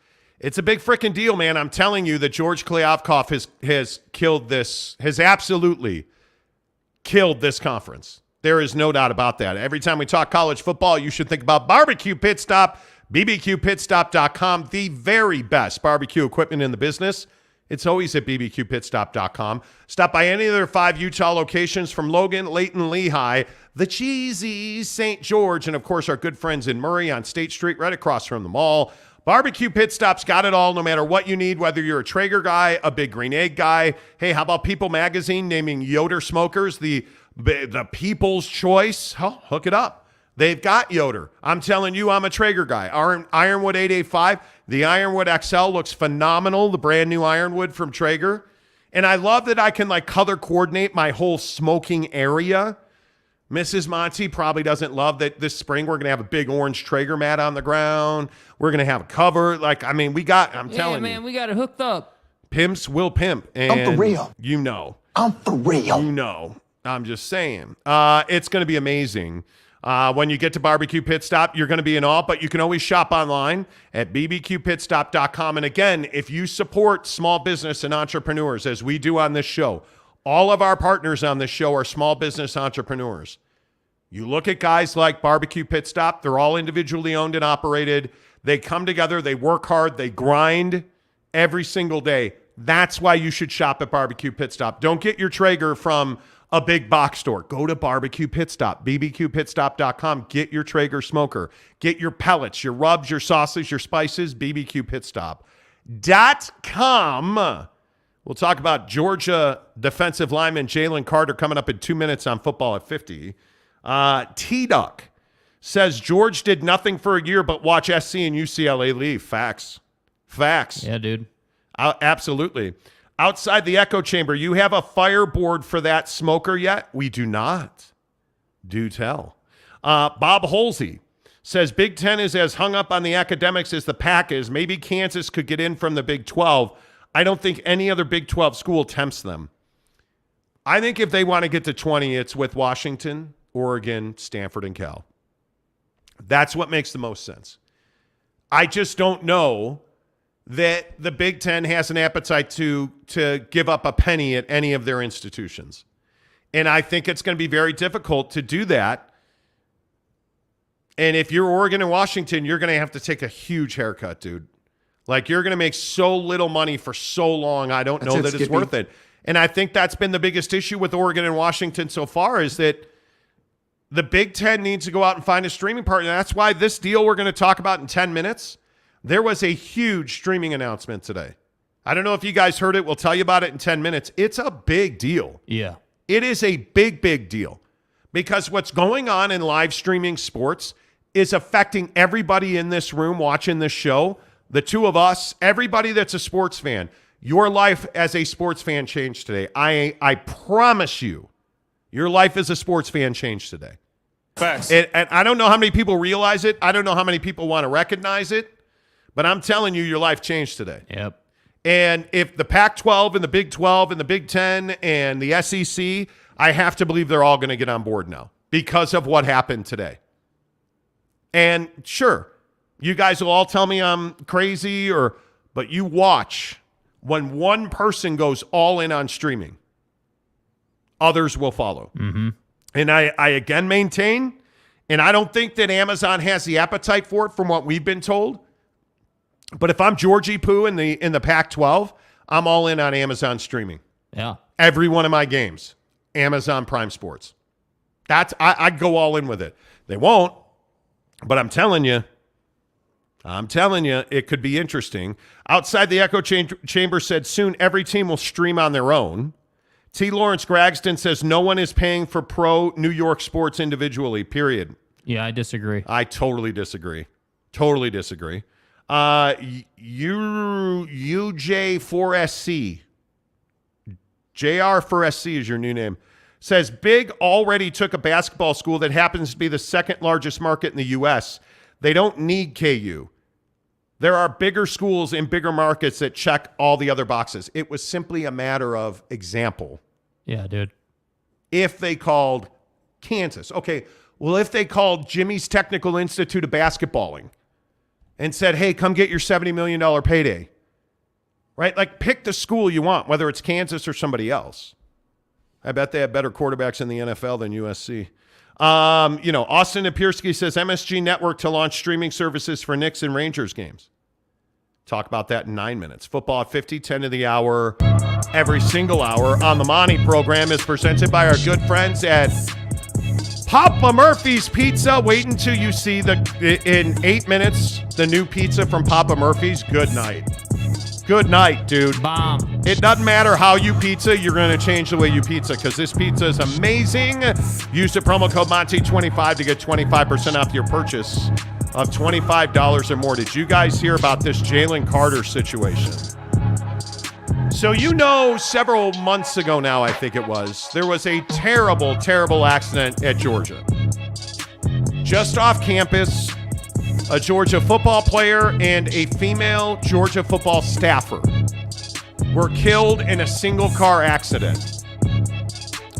a big freaking deal, man. I'm telling you that George Kliavkoff has killed this, has absolutely killed this conference. There is no doubt about that. Every time we talk college football, you should think about Barbecue Pit Stop, bbqpitstop.com, the very best barbecue equipment in the business. It's always at bbqpitstop.com. Stop by any of their 5 Utah locations from Logan, Layton, Lehigh, the Cheesy, St. George, and of course our good friends in Murray on State Street, right across from the mall. Barbecue Pit Stop's got it all, no matter what you need, whether you're a Traeger guy, a Big Green Egg guy. Hey, how about People Magazine naming Yoder Smokers the people's choice? Oh, hook it up. They've got Yoder. I'm telling you, I'm a Traeger guy. Ironwood 885. The Ironwood XL looks phenomenal, the brand new Ironwood from Traeger. And I love that I can like color coordinate my whole smoking area. Mrs. Monty probably doesn't love that this spring we're going to have a big orange Traeger mat on the ground. We're going to have a cover. Like, I mean, I'm telling you. We got it hooked up. Pimps will pimp. And I'm for real. You know. I'm for real. You know. I'm just saying. It's going to be amazing. When you get to Barbecue Pit Stop, you're going to be in awe, but you can always shop online at bbqpitstop.com. And again, if you support small business and entrepreneurs, as we do on this show, all of our partners on this show are small business entrepreneurs. You look at guys like Barbecue Pit Stop, they're all individually owned and operated. They come together, they work hard, they grind, every single day. That's why you should shop at Barbecue Pit Stop. Don't get your Traeger from a big box store. Go to Barbecue Pit Stop, bbqpitstop.com. Get your Traeger smoker. Get your pellets, your rubs, your sauces, your spices, bbqpitstop.com. We'll talk about Georgia defensive lineman Jalen Carter coming up in 2 minutes on Football at 50. T-Duck says George did nothing for a year but watch SC and UCLA leave. Facts. Yeah, dude. Absolutely. Outside the echo chamber, you have a fireboard for that smoker yet? We do not. Do tell. Bob Holsey says Big Ten is as hung up on the academics as the PAC is. Maybe Kansas could get in from the Big 12. I don't think any other Big 12 school tempts them. I think if they want to get to 20, it's with Washington, Oregon, Stanford, and Cal. That's what makes the most sense. I just don't know that the Big Ten has an appetite to give up a penny at any of their institutions. And I think it's going to be very difficult to do that. And if you're Oregon and Washington, you're going to have to take a huge haircut, dude. Like, you're going to make so little money for so long, I don't know that it's worth it. And I think that's been the biggest issue with Oregon and Washington so far, is that the Big Ten needs to go out and find a streaming partner. That's why this deal we're going to talk about in 10 minutes, there was a huge streaming announcement today. I don't know if you guys heard it. We'll tell you about it in 10 minutes. It's a big deal. Yeah. It is a big, big deal. Because what's going on in live streaming sports is affecting everybody in this room watching this show, the two of us, everybody that's a sports fan. Your life as a sports fan changed today. I promise you, your life as a sports fan changed today. Facts. And I don't know how many people realize it. I don't know how many people want to recognize it. But I'm telling you, your life changed today. Yep. And if the Pac-12 and the Big 12 and the Big 10 and the SEC, I have to believe they're all going to get on board now because of what happened today. And sure, you guys will all tell me I'm crazy, but you watch when one person goes all in on streaming, others will follow. Mm-hmm. And I again maintain, and I don't think that Amazon has the appetite for it from what we've been told. But if I'm Georgie Poo in the Pac-12, I'm all in on Amazon streaming. Yeah. Every one of my games, Amazon Prime Sports. I'd go all in with it. They won't, but I'm telling you, it could be interesting. Outside the echo chamber said soon every team will stream on their own. T. Lawrence Gragston says no one is paying for pro New York sports individually, period. Yeah, I disagrg. I totally disagree. Totally disagree. UJ4SC. JR4SC is your new name. Says Big already took a basketball school that happens to be the second largest market in the U.S. They don't need KU. There are bigger schools in bigger markets that check all the other boxes. It was simply a matter of example. Yeah, dude. If they called Kansas. Okay, well, if they called Jimmy's Technical Institute of Basketballing and said, hey, come get your $70 million payday, right? Like, pick the school you want, whether it's Kansas or somebody else. I bet they have better quarterbacks in the NFL than USC. Austin Apiersky says MSG Network to launch streaming services for Knicks and Rangers games. Talk about that in 9 minutes. Football at 50, 10 to the hour, every single hour on the Monty program is presented by our good friends at Papa Murphy's Pizza. Wait until you see in 8 minutes the new pizza from Papa Murphy's. Good night. Good night, dude. Bomb. It doesn't matter how you pizza, you're going to change the way you pizza because this pizza is amazing. Use the promo code Monty25 to get 25% off your purchase of $25 or more. Did you guys hear about this Jalen Carter situation? So several months ago now, I think it was, there was a terrible, terrible accident at Georgia. Just off campus, a Georgia football player and a female Georgia football staffer were killed in a single car accident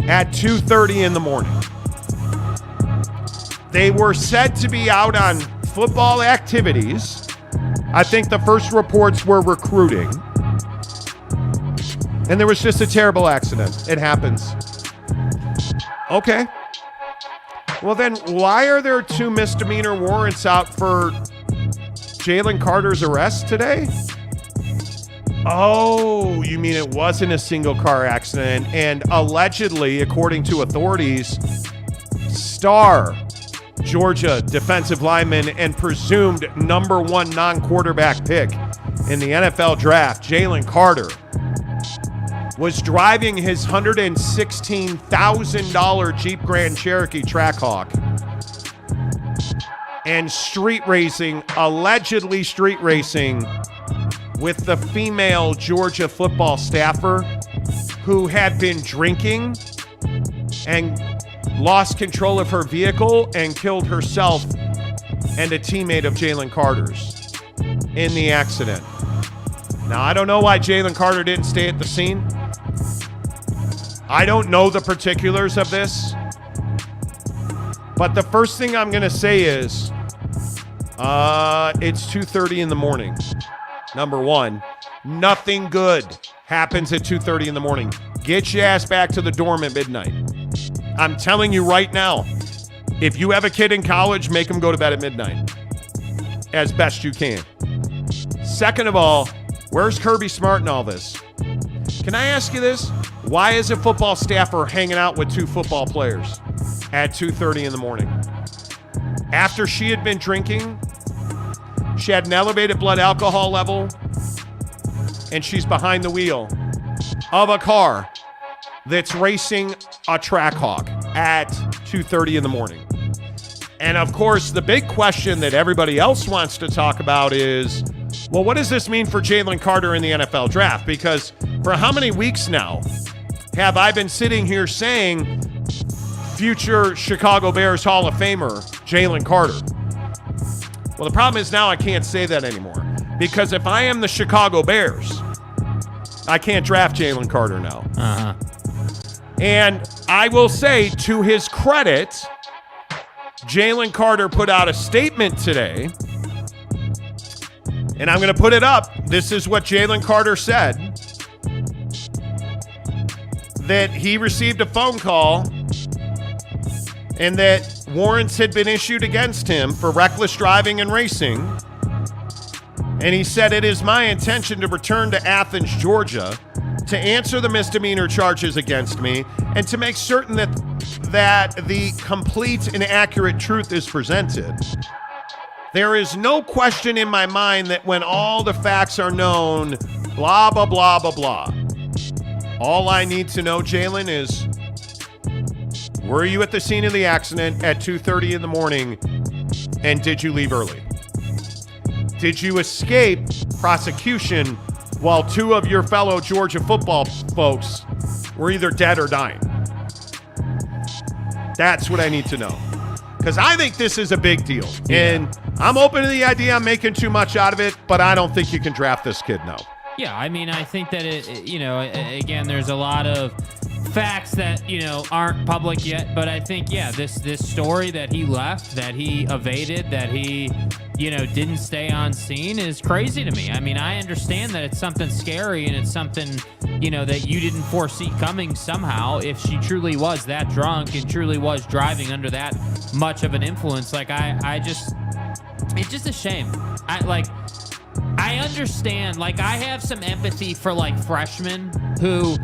at 2:30 in the morning. They were said to be out on football activities. I think the first reports were recruiting. And there was just a terrible accident. It happens. Okay. Well, then why are there 2 misdemeanor warrants out for Jalen Carter's arrest today? Oh, you mean it wasn't a single car accident? And allegedly, according to authorities, star Georgia defensive lineman and presumed number 1 non-quarterback pick in the NFL draft, Jalen Carter, was driving his $116,000 Jeep Grand Cherokee Trackhawk and allegedly street racing with the female Georgia football staffer who had been drinking and lost control of her vehicle and killed herself and a teammate of Jalen Carter's in the accident. Now, I don't know why Jalen Carter didn't stay at the scene. I don't know the particulars of this. But the first thing I'm going to say is it's 2:30 in the morning. Number one, nothing good happens at 2:30 in the morning. Get your ass back to the dorm at midnight. I'm telling you right now, if you have a kid in college, make them go to bed at midnight as best you can. Second of all, where's Kirby Smart in all this? Can I ask you this? Why is a football staffer hanging out with 2 football players at 2:30 in the morning? After she had been drinking, she had an elevated blood alcohol level, and she's behind the wheel of a car that's racing a Trackhawk at 2:30 in the morning. And of course, the big question that everybody else wants to talk about is, well, what does this mean for Jalen Carter in the NFL draft? Because for how many weeks now have I been sitting here saying future Chicago Bears Hall of Famer Jalen Carter? Well, the problem is now I can't say that anymore, because if I am the Chicago Bears, I can't draft Jalen Carter now. And I will say, to his credit, Jalen Carter put out a statement today, and I'm going to put it up. This is what Jalen Carter said, that he received a phone call and that warrants had been issued against him for reckless driving and racing. And he said, "It is my intention to return to Athens, Georgia, to answer the misdemeanor charges against me and to make certain that the complete and accurate truth is presented. There is no question in my mind that when all the facts are known, blah, blah, blah, blah, blah. All I need to know, Jalen, is were you at the scene of the accident at 2:30 in the morning, and did you leave early? Did you escape prosecution while 2 of your fellow Georgia football folks were either dead or dying?" That's what I need to know, because I think this is a big deal. And I'm open to the idea. I'm making too much out of it, but I don't think you can draft this kid now. Yeah, I mean, I think that again, there's a lot of facts that, aren't public yet, but I think, this story that he left, that he evaded, that he, didn't stay on scene is crazy to me. I mean, I understand that it's something scary and it's something, that you didn't foresee coming somehow. If she truly was that drunk and truly was driving under that much of an influence, it's just a shame. I understand, I have some empathy for freshmen who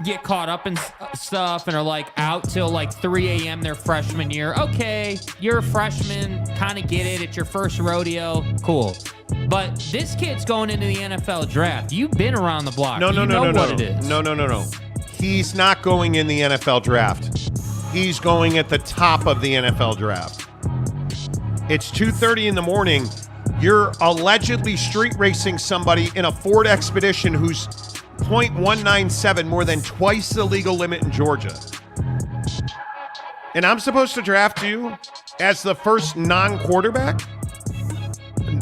get caught up in stuff and are out till 3 a.m. their freshman year. Okay, you're a freshman, kind of get it. It's your first rodeo, cool. But this kid's going into the NFL draft. You've been around the block. No. What it is. No. He's not going in the NFL draft. He's going at the top of the NFL draft. It's 2:30 in the morning. You're allegedly street racing somebody in a Ford Expedition who's .197, more than twice the legal limit in Georgia. And I'm supposed to draft you as the first non-quarterback?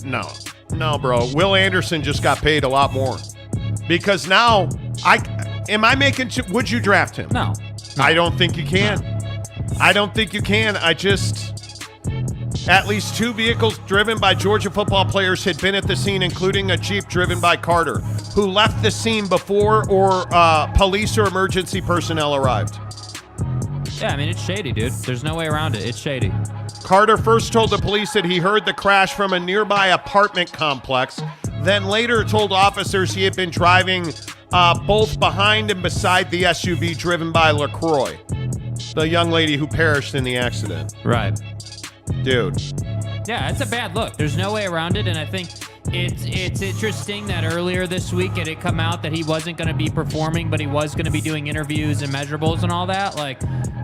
No, bro. Will Anderson just got paid a lot more. Because now, would you draft him? No. I don't think you can. I don't think you can. At least 2 vehicles driven by Georgia football players had been at the scene, including a Jeep driven by Carter, who left the scene before police or emergency personnel arrived. Yeah, I mean, it's shady, dude. There's no way around it. It's shady. Carter first told the police that he heard the crash from a nearby apartment complex, then later told officers he had been driving both behind and beside the SUV driven by LaCroix, the young lady who perished in the accident. Right. Dude. Yeah, it's a bad look. There's no way around it, and I think it's interesting that earlier this week it had come out that he wasn't going to be performing, but he was going to be doing interviews and measurables and all that. Like,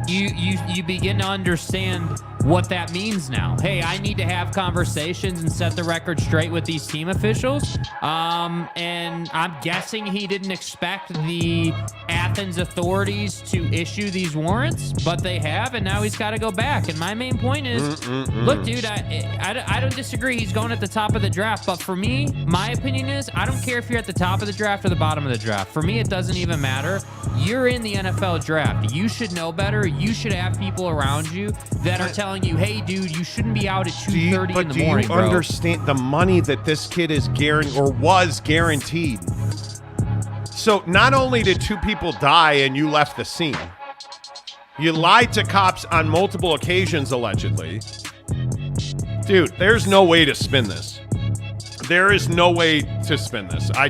you begin to understand what that means now. Hey, I need to have conversations and set the record straight with these team officials. And I'm guessing he didn't expect the Athens authorities to issue these warrants, but they have, and now he's got to go back. And my main point is, look, dude, I don't disagree. He's going at the top of the draft, but for me, my opinion is, I don't care if you're at the top of the draft or the bottom of the draft. For me, it doesn't even matter. You're in the NFL draft. You should know better. You should have people around you that are telling you, hey, dude, you shouldn't be out at 2:30 in the morning, do you understand the money that this kid is was guaranteed? So not only did 2 people die and you left the scene, you lied to cops on multiple occasions, allegedly. Dude, there's no way to spin this. There is no way to spin this. I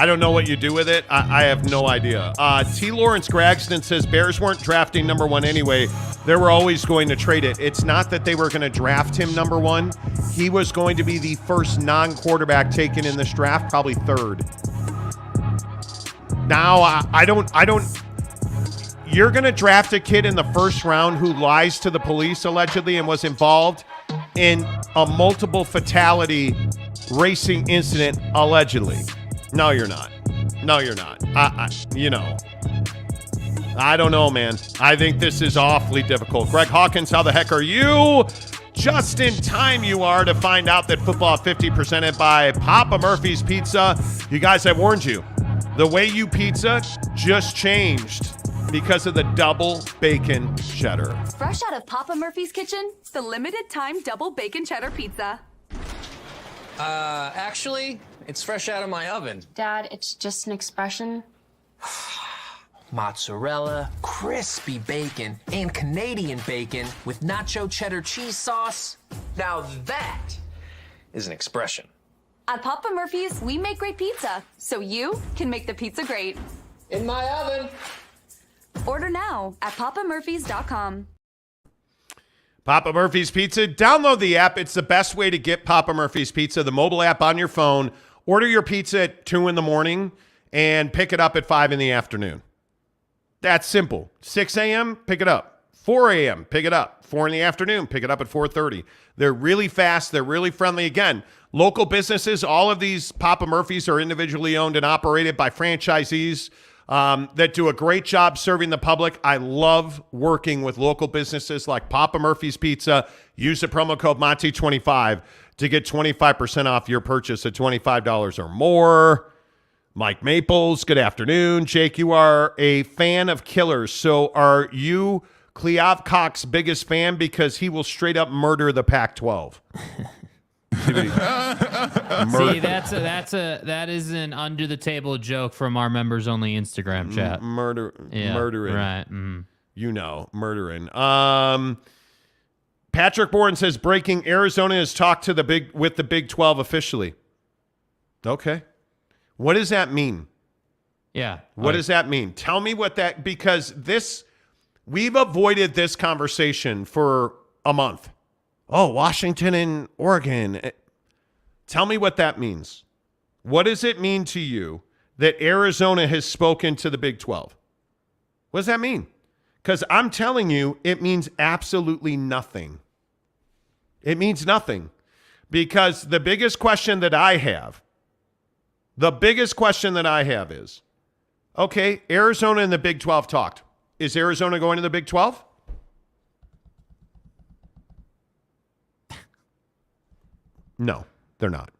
don't know what you do with it. I have no idea. T. Lawrence Gragston says Bears weren't drafting number 1 anyway. They were always going to trade it. It's not that they were going to draft him number 1. He was going to be the first non-quarterback taken in this draft, probably 3rd. Now, I don't. You're going to draft a kid in the first round who lies to the police allegedly and was involved in a multiple fatality racing incident allegedly. No, you're not. No, you're not. I don't know, man. I think this is awfully difficult. Greg Hawkins, how the heck are you? Just in time you are to find out that Football 50 presented by Papa Murphy's Pizza. You guys, I warned you. The way you pizza just changed because of the double bacon cheddar. Fresh out of Papa Murphy's kitchen, the limited time double bacon cheddar pizza. Actually, it's fresh out of my oven. Dad, it's just an expression. Mozzarella, crispy bacon, and Canadian bacon with nacho cheddar cheese sauce. Now that is an expression. At Papa Murphy's, we make great pizza, so you can make the pizza great. In my oven. Order now at papamurphys.com. Papa Murphy's Pizza. Download the app. It's the best way to get Papa Murphy's Pizza, the mobile app on your phone. Order your pizza at 2 in the morning and pick it up at 5 in the afternoon. That's simple. 6 a.m., pick it up. 4 a.m., pick it up. 4 in the afternoon, pick it up at 4:30. They're really fast. They're really friendly. Again, local businesses, all of these Papa Murphys are individually owned and operated by franchisees that do a great job serving the public. I love working with local businesses like Papa Murphy's Pizza. Use the promo code Monty25 to get 25% off your purchase at $25 or more. Mike Maples, good afternoon. Jake, you are a fan of killers. So are you Kliavkoff's biggest fan? Because he will straight up murder the Pac-12. See, that is an under the table joke from our members only Instagram chat. Murdering. Right. You know, murdering. Patrick Bourne says breaking: Arizona has talked to the Big 12 officially. Okay. What does that mean? Yeah. What does that mean? Tell me what that, because we've avoided this conversation for a month. Oh, Washington and Oregon. Tell me what that means. What does it mean to you that Arizona has spoken to the Big 12? What does that mean? Because I'm telling you, it means absolutely nothing. It means nothing. Because the biggest question that I have is, okay, Arizona and the Big 12 talked. Is Arizona going to the Big 12? No, they're not.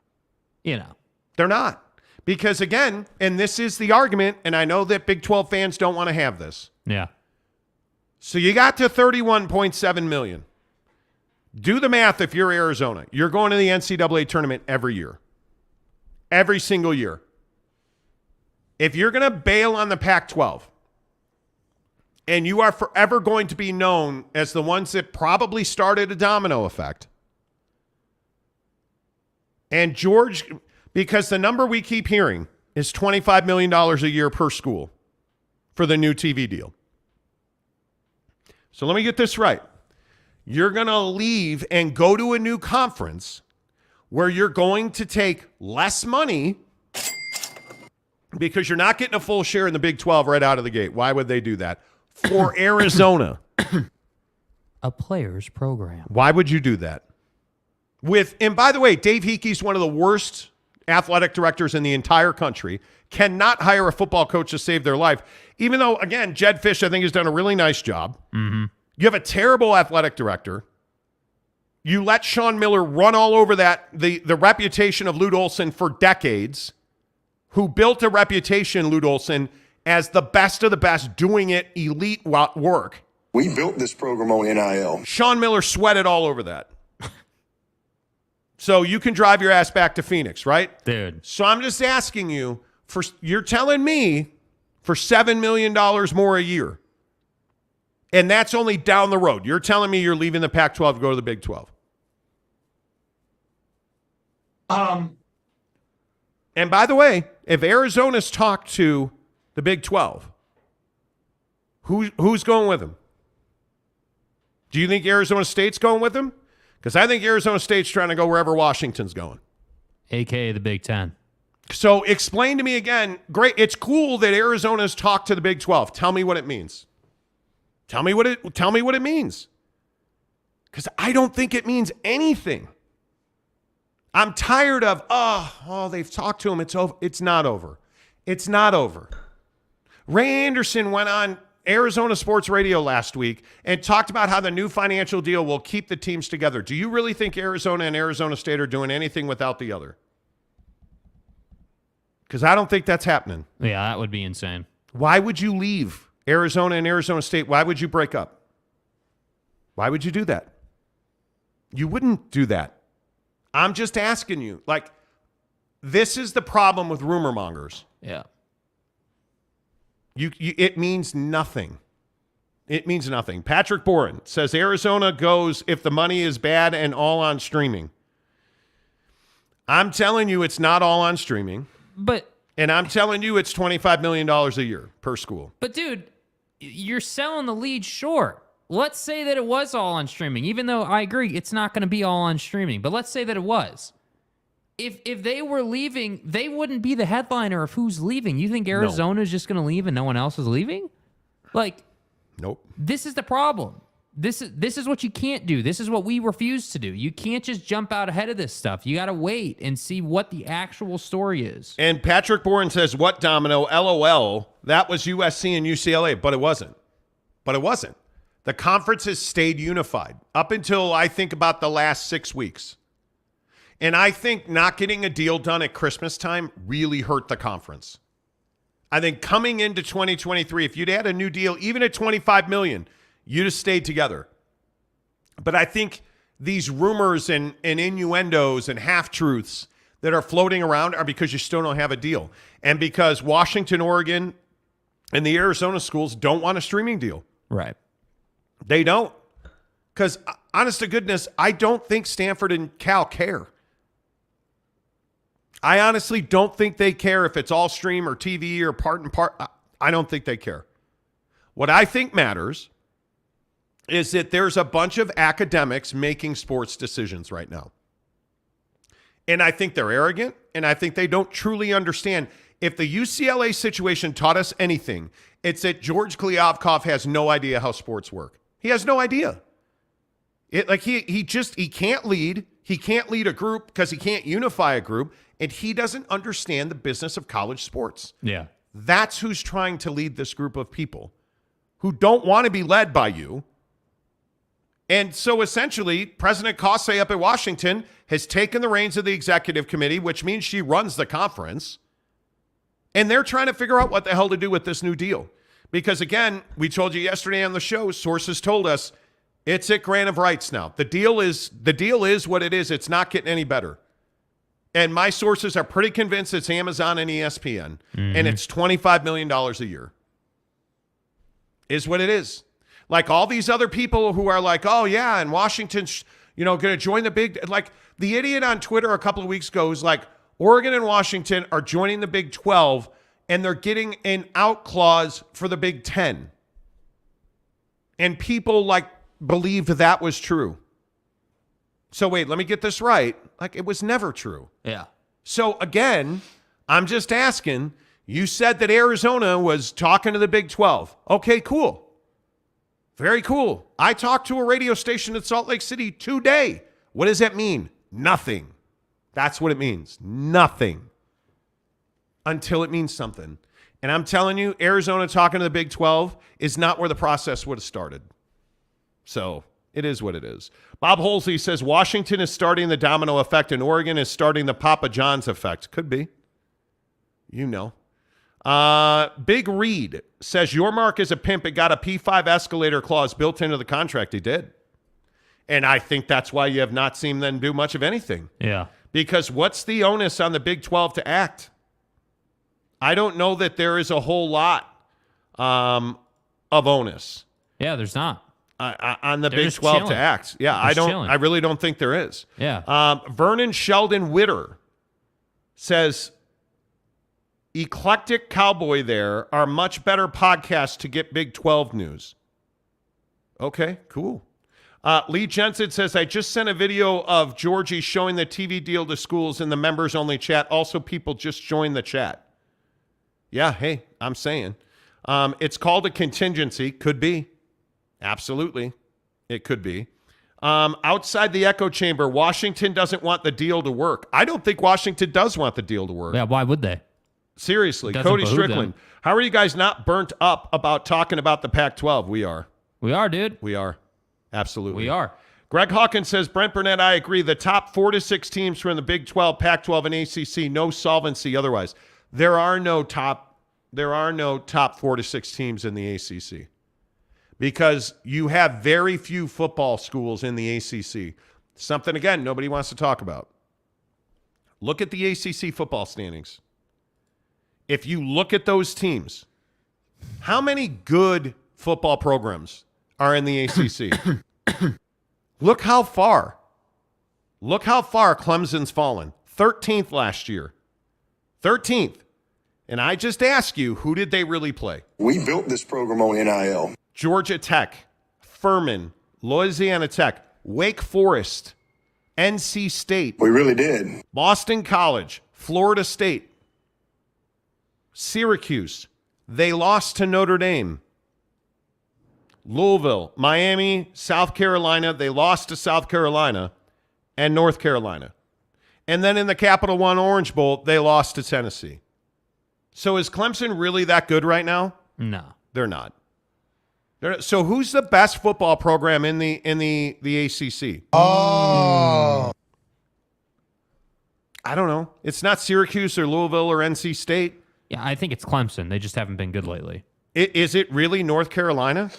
They're not. Because again, and this is the argument, and I know that Big 12 fans don't want to have this. Yeah. So you got to 31.7 million. Do the math if you're Arizona. You're going to the NCAA tournament every year. Every single year. If you're going to bail on the Pac-12, and you are forever going to be known as the ones that probably started a domino effect, and George, Because the number we keep hearing is $25 million a year per school for the new TV deal. So let me get this right. You're going to leave and go to a new conference where you're going to take less money because you're not getting a full share in the Big 12 right out of the gate. Why would they do that? For Arizona. A player's program. Why would you do that? And by the way, Dave Hickey's one of the worst athletic directors in the entire country. Cannot hire a football coach to save their life. Even though, again, Jed Fish, I think, has done a really nice job. Mm-hmm. You have a terrible athletic director. You let Sean Miller run all over the reputation of Lute Olson for decades, who built a reputation, Lute Olson, as the best of the best, doing it elite work. We built this program on NIL. Sean Miller sweated all over that. So you can drive your ass back to Phoenix, right? Dude. So I'm just asking you, you're telling me for $7 million more a year, and that's only down the road. You're telling me you're leaving the Pac-12 to go to the Big 12. And by the way, if Arizona's talked to the Big 12, who's going with them? Do you think Arizona State's going with them? Because I think Arizona State's trying to go wherever Washington's going. AKA the Big 10. So explain to me again. Great. It's cool that Arizona's talked to the Big 12. Tell me what it means. Tell me what it means. Because I don't think it means anything. I'm tired of, they've talked to him. It's over. It's not over. It's not over. Ray Anderson went on Arizona Sports Radio last week and talked about how the new financial deal will keep the teams together. Do you really think Arizona and Arizona State are doing anything without the other? Because I don't think that's happening. Yeah, that would be insane. Why would you leave Arizona and Arizona State? Why would you break up? Why would you do that? You wouldn't do that. I'm just asking you. Like, this is the problem with rumor mongers. Yeah. It means nothing. It means nothing. Patrick Boren says Arizona goes if the money is bad and all on streaming. I'm telling you it's not all on streaming. And I'm telling you it's $25 million a year per school. But, dude, you're selling the lead short. Let's say that it was all on streaming, even though I agree it's not going to be all on streaming. But let's say that it was. If they were leaving, they wouldn't be the headliner of who's leaving. You think Arizona is just going to leave and no one else is leaving? Like, nope. This is the problem. This is what you can't do. This is what we refuse to do. You can't just jump out ahead of this stuff. You got to wait and see what the actual story is. And Patrick Boren says, what, Domino? LOL. That was USC and UCLA, but it wasn't. The conferences stayed unified up until I think about the last 6 weeks. And I think not getting a deal done at Christmas time really hurt the conference. I think coming into 2023, if you'd had a new deal, even at $25 million, you'd have stayed together. But I think these rumors and innuendos and half-truths that are floating around are because you still don't have a deal. And because Washington, Oregon, and the Arizona schools don't want a streaming deal. Right. They don't. Because, honest to goodness, I don't think Stanford and Cal care. I honestly don't think they care if it's all stream or TV or part and part. I don't think they care. What I think matters is that there's a bunch of academics making sports decisions right now. And I think they're arrogant, and I think they don't truly understand. If the UCLA situation taught us anything, it's that George Kliavkoff has no idea how sports work. He has no idea. He can't lead. He can't lead a group because he can't unify a group, and he doesn't understand the business of college sports. Yeah. That's who's trying to lead this group of people who don't want to be led by you. And so essentially, President Kosei up at Washington has taken the reins of the executive committee, which means she runs the conference. And they're trying to figure out what the hell to do with this new deal. Because again, we told you yesterday on the show, sources told us it's at grant of rights now. The deal is what it is. It's not getting any better. And my sources are pretty convinced it's Amazon and ESPN. Mm-hmm. And it's $25 million a year. Is what it is. Like all these other people who are like, oh yeah, and Washington's, going to join the big, like the idiot on Twitter a couple of weeks ago was like, Oregon and Washington are joining the Big 12, and they're getting an out clause for the Big 10. And people believed that was true. So wait, let me get this right. It was never true. Yeah. So again, I'm just asking, you said that Arizona was talking to the Big 12. Okay, cool. Very cool. I talked to a radio station in Salt Lake City today. What does that mean? Nothing. That's what it means. Nothing. Until it means something. And I'm telling you, Arizona talking to the Big 12 is not where the process would have started. So it is what it is. Bob Holsey says Washington is starting the domino effect and Oregon is starting the Papa John's effect. Could be. You know. Big Reed says your mark is a pimp. It got a P5 escalator clause built into the contract. He did. And I think that's why you have not seen them do much of anything. Yeah. Because what's the onus on the Big 12 to act? I don't know that there is a whole lot of onus. Yeah, there's not. On the They're Big just 12 chilling. to act. Yeah, Chilling. I really don't think there is. Yeah. Vernon Sheldon Witter says, Eclectic Cowboy there are much better podcasts to get Big 12 news. Okay, cool. Lee Jensen says, I just sent a video of Georgie showing the TV deal to schools in the members-only chat. Also, people just joined the chat. Yeah, hey, I'm saying. It's called a contingency. Could be. Absolutely. It could be. Outside the echo chamber, Washington doesn't want the deal to work. I don't think Washington does want the deal to work. Yeah, why would they? Seriously. Doesn't Cody behoove Strickland. them. How are you guys not burnt up about talking about the Pac-12? We are. We are, dude. We are. Absolutely. We are. Greg Hawkins says, Brent Burnett, I agree. The top 4 to 6 teams from the Big 12, Pac-12, and ACC, no solvency otherwise. There are no top 4 to 6 teams in the ACC because you have very few football schools in the ACC. Something, again, nobody wants to talk about. Look at the ACC football standings. If you look at those teams, how many good football programs are in the ACC? Look how far. Look how far Clemson's fallen. 13th last year. 13th. And I just ask you, who did they really play? We built this program on NIL. Georgia Tech, Furman, Louisiana Tech, Wake Forest, NC State. We really did. Boston College, Florida State, Syracuse. They lost to Notre Dame. Louisville, Miami, South Carolina. They lost to South Carolina and North Carolina. And then in the Capital One Orange Bowl, they lost to Tennessee. So is Clemson really that good right now? No. They're not. So who's the best football program in the ACC? Oh. I don't know. It's not Syracuse or Louisville or NC State. Yeah, I think it's Clemson. They just haven't been good lately. Is it really North Carolina?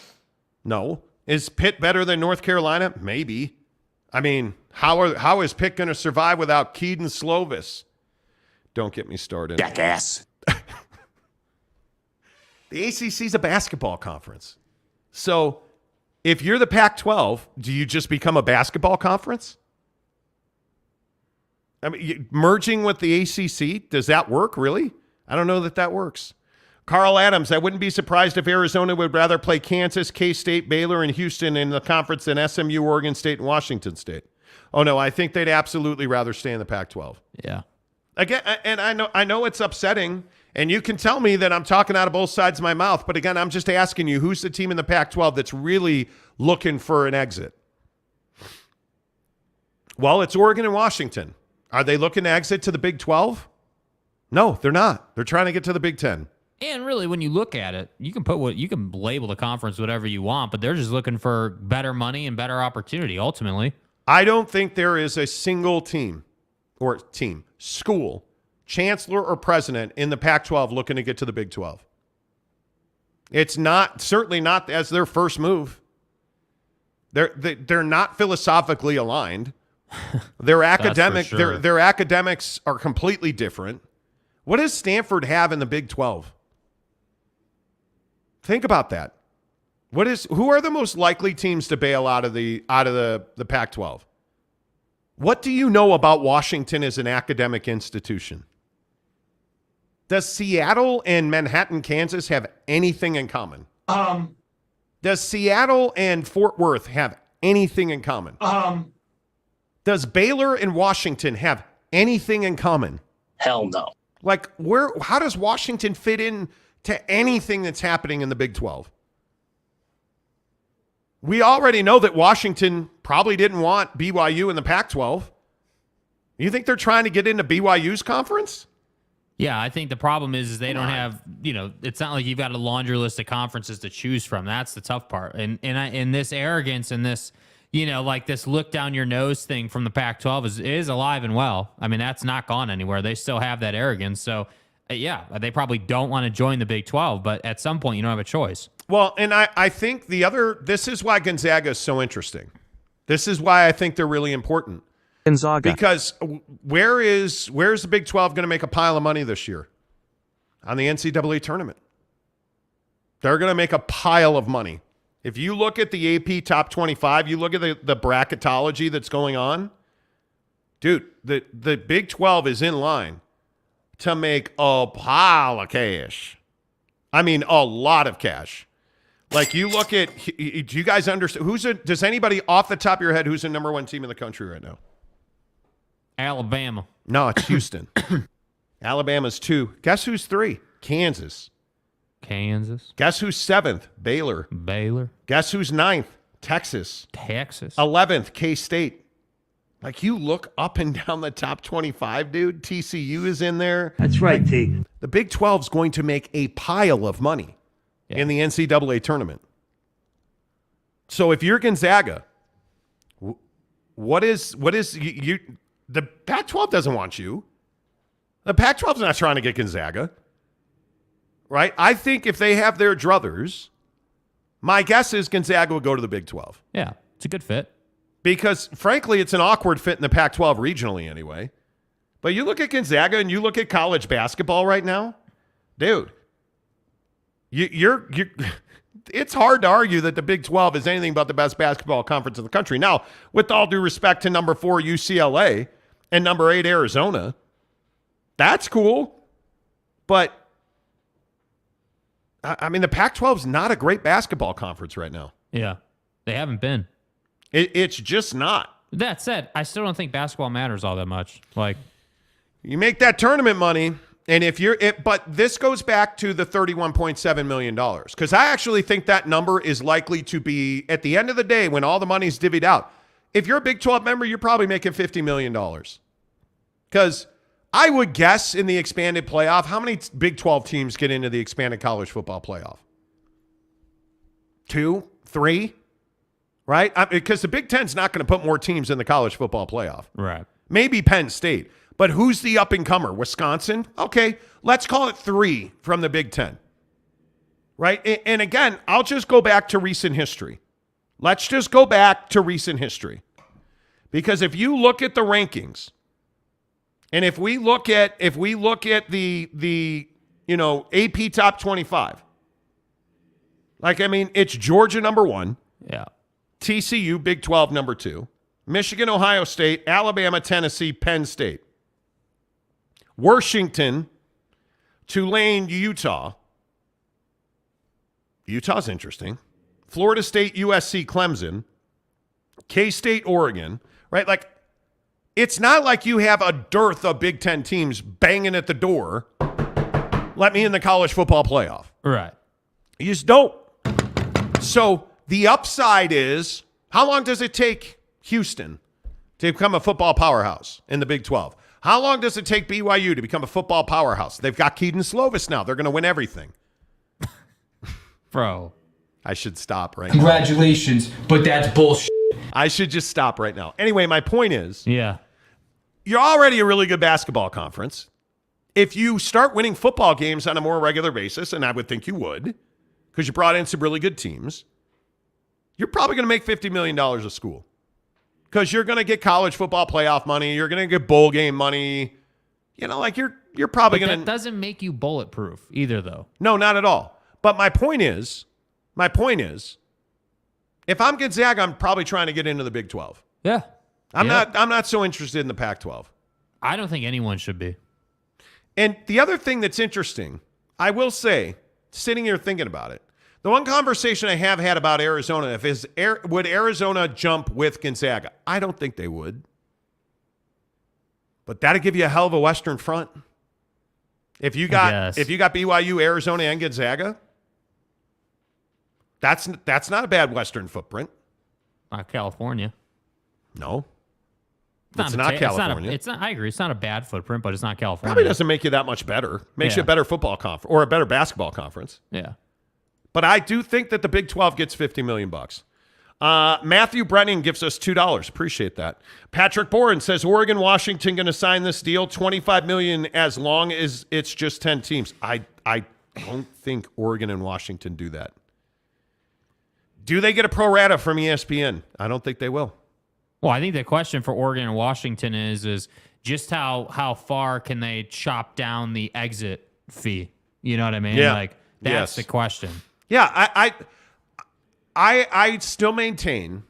No. Is Pitt better than North Carolina? Maybe. I mean, how is Pitt going to survive without Keaton Slovis? Don't get me started. Jackass. The ACC is a basketball conference. So if you're the Pac-12, do you just become a basketball conference? I mean, merging with the ACC, does that work, really? I don't know that works. Carl Adams, I wouldn't be surprised if Arizona would rather play Kansas, K-State, Baylor, and Houston in the conference than SMU, Oregon State, and Washington State. Oh, no, I think they'd absolutely rather stay in the Pac-12. Yeah. Again, and I know it's upsetting, and you can tell me that I'm talking out of both sides of my mouth, but again, I'm just asking you, who's the team in the Pac-12 that's really looking for an exit? Well, it's Oregon and Washington. Are they looking to exit to the Big 12? No, they're not. They're trying to get to the Big 10. And really, when you look at it, you can label the conference whatever you want, but they're just looking for better money and better opportunity, ultimately. I don't think there is a single team, school, chancellor or president in the Pac-12 looking to get to the Big 12. It's certainly not as their first move. They're not philosophically aligned. Their academics are completely different. What does Stanford have in the Big 12? Think about that. Who are the most likely teams to bail out of the Pac-12? What do you know about Washington as an academic institution? Does Seattle and Manhattan, Kansas have anything in common? Does Seattle and Fort Worth have anything in common? Does Baylor and Washington have anything in common? Hell no. Like, how does Washington fit in to anything that's happening in the Big 12? We already know that Washington probably didn't want BYU in the Pac-12. You think they're trying to get into BYU's conference? Yeah, I think the problem is they don't have, it's not like you've got a laundry list of conferences to choose from. That's the tough part. And this arrogance and this, like this look down your nose thing from the Pac-12 is alive and well. I mean, that's not gone anywhere. They still have that arrogance. So, yeah, they probably don't want to join the Big 12, but at some point you don't have a choice. Well, and I think this is why Gonzaga is so interesting. This is why I think they're really important. Gonzaga. Because where's the Big 12 going to make a pile of money this year? On the NCAA tournament. They're going to make a pile of money. If you look at the AP top 25, you look at the bracketology that's going on, dude, the Big 12 is in line to make a pile of cash. I mean, a lot of cash. Like, you look at, do you guys understand, does anybody off the top of your head, who's the number one team in the country right now? Alabama. No, it's Houston. Alabama's 2. Guess who's 3? Kansas. Guess who's 7th? Baylor. Guess who's 9th? Texas. 11th, K-State. Like, you look up and down the top 25, dude. TCU is in there. That's right, T. The Big 12 is going to make a pile of money in the NCAA tournament. So if you're Gonzaga, what is you? The Pac-12 doesn't want you. The Pac-12 is not trying to get Gonzaga, right? I think if they have their druthers, my guess is Gonzaga will go to the Big 12. Yeah, it's a good fit. Because, frankly, it's an awkward fit in the Pac-12 regionally anyway. But you look at Gonzaga and you look at college basketball right now, dude, you're it's hard to argue that the Big 12 is anything but the best basketball conference in the country. Now, with all due respect to number 4 UCLA and number 8 Arizona, that's cool. But, I mean, the Pac-12 is not a great basketball conference right now. Yeah, they haven't been. It's just not. That said, I still don't think basketball matters all that much. Like, you make that tournament money, and but this goes back to the $31.7 million, because I actually think that number is likely to be, at the end of the day, when all the money's divvied out, if you're a Big 12 member, you're probably making $50 million. Because I would guess in the expanded playoff, how many Big 12 teams get into the expanded college football playoff? 2, 3? Right? Because the Big Ten's not going to put more teams in the college football playoff. Right. Maybe Penn State. But who's the up-and-comer? Wisconsin? Okay, let's call it 3 from the Big Ten. Right? And again, I'll just go back to recent history. Let's just go back to recent history. Because if you look at the rankings, and if we look at the AP top 25, like, I mean, it's Georgia number 1. Yeah. TCU, Big 12, number 2. Michigan, Ohio State, Alabama, Tennessee, Penn State. Washington, Tulane, Utah. Utah's interesting. Florida State, USC, Clemson. K-State, Oregon. Right? Like, it's not like you have a dearth of Big Ten teams banging at the door. Let me in the college football playoff. Right. You just don't. So the upside is, how long does it take Houston to become a football powerhouse in the Big 12? How long does it take BYU to become a football powerhouse? They've got Keaton Slovis now. They're going to win everything. Bro. I should stop right Congratulations, but that's bullshit. I should just stop right now. Anyway, my point is, yeah, you're already a really good basketball conference. If you start winning football games on a more regular basis, and I would think you would, because you brought in some really good teams, you're probably going to make $50 million a school. Because you're going to get college football playoff money. You're going to get bowl game money. You know, like you're probably going to. That doesn't make you bulletproof either, though. No, not at all. But my point is, if I'm Gonzaga, I'm probably trying to get into the Big 12. Yeah. I'm not so interested in the Pac-12. I don't think anyone should be. And the other thing that's interesting, I will say, sitting here thinking about it, the one conversation I have had about Arizona, would Arizona jump with Gonzaga? I don't think they would. But that'd give you a hell of a Western front. If you got BYU, Arizona, and Gonzaga, that's not a bad Western footprint. Not California. No. It's not California. I agree. It's not a bad footprint, but it's not California. Probably doesn't make you that much better. Makes you a better football conference or a better basketball conference. Yeah. But I do think that the Big 12 gets $50 million. Matthew Brennan gives us $2. Appreciate that. Patrick Boren says Oregon, Washington going to sign this deal, $25 million as long as it's just 10 teams. I don't think Oregon and Washington do that. Do they get a pro rata from ESPN? I don't think they will. Well, I think the question for Oregon and Washington is just how far can they chop down the exit fee? You know what I mean? Yeah. Like that's the question. Yeah, I still maintain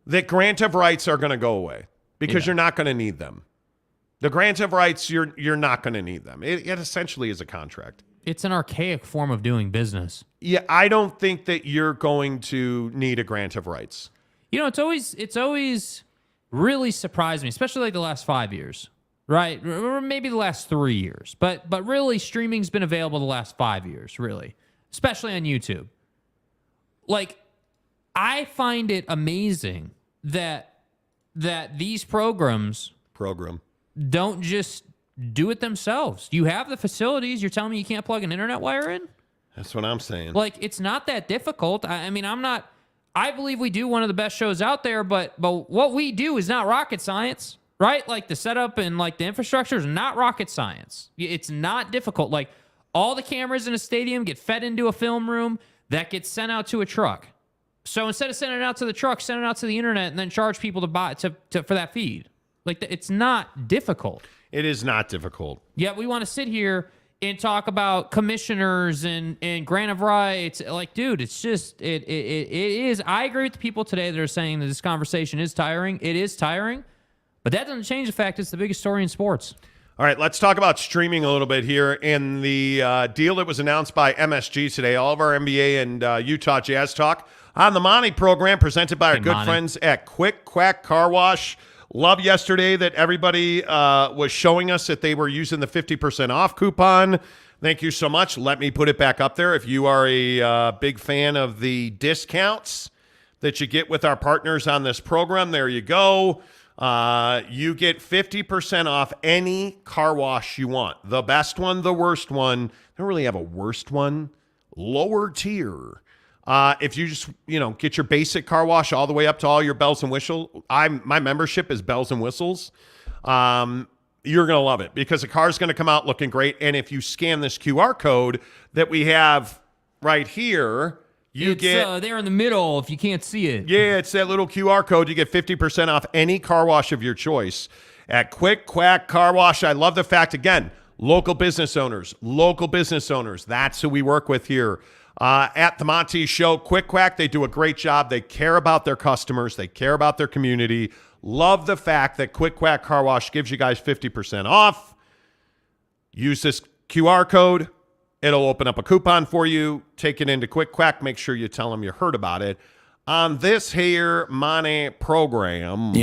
that grant of rights are going to go away because you're not going to need them. The grant of rights, you're not going to need them. It essentially is a contract. It's an archaic form of doing business. Yeah, I don't think that you're going to need a grant of rights. You know, it's always really surprised me, especially like the last 5 years, right? Or maybe the last 3 years. But really, streaming's been available the last 5 years, really, especially on YouTube. Like, I find it amazing that these programs don't just do it themselves. You have the facilities. You're telling me you can't plug an internet wire in? That's what I'm saying. Like, it's not that difficult. I mean, I believe we do one of the best shows out there, but what we do is not rocket science, right? Like the setup and like the infrastructure is not rocket science. It's not difficult. Like all the cameras in a stadium get fed into a film room that gets sent out to a truck. So instead of sending it out to the truck, send it out to the internet and then charge people to buy for that feed. Like it's not difficult. It is not difficult. Yet we want to sit here and talk about commissioners and grant of rights. Like, dude, it's just, it is. I agree with the people today that are saying that this conversation is tiring. It is tiring, but that doesn't change the fact it's the biggest story in sports. All right, let's talk about streaming a little bit here. And the deal that was announced by MSG today, all of our NBA and Utah Jazz talk on the Monty program presented by our good friends at Quick Quack Car Wash. Love yesterday that everybody was showing us that they were using the 50% off coupon. Thank you so much. Let me put it back up there. If you are a big fan of the discounts that you get with our partners on this program, there you go. You get 50% off any car wash you want. The best one, the worst one. I don't really have a worst one. Lower tier. If you just, get your basic car wash all the way up to all your bells and whistles, my membership is bells and whistles. You're going to love it because the car's going to come out looking great. And if you scan this QR code that we have right here, it's there in the middle if you can't see it. Yeah, it's that little QR code. You get 50% off any car wash of your choice at Quick Quack Car Wash. I love the fact, again, local business owners. That's who we work with here. At the Monty Show, Quick Quack, they do a great job. They care about their customers. They care about their community. Love the fact that Quick Quack Car Wash gives you guys 50% off. Use this QR code. It'll open up a coupon for you. Take it into Quick Quack. Make sure you tell them you heard about it on this here Monty program.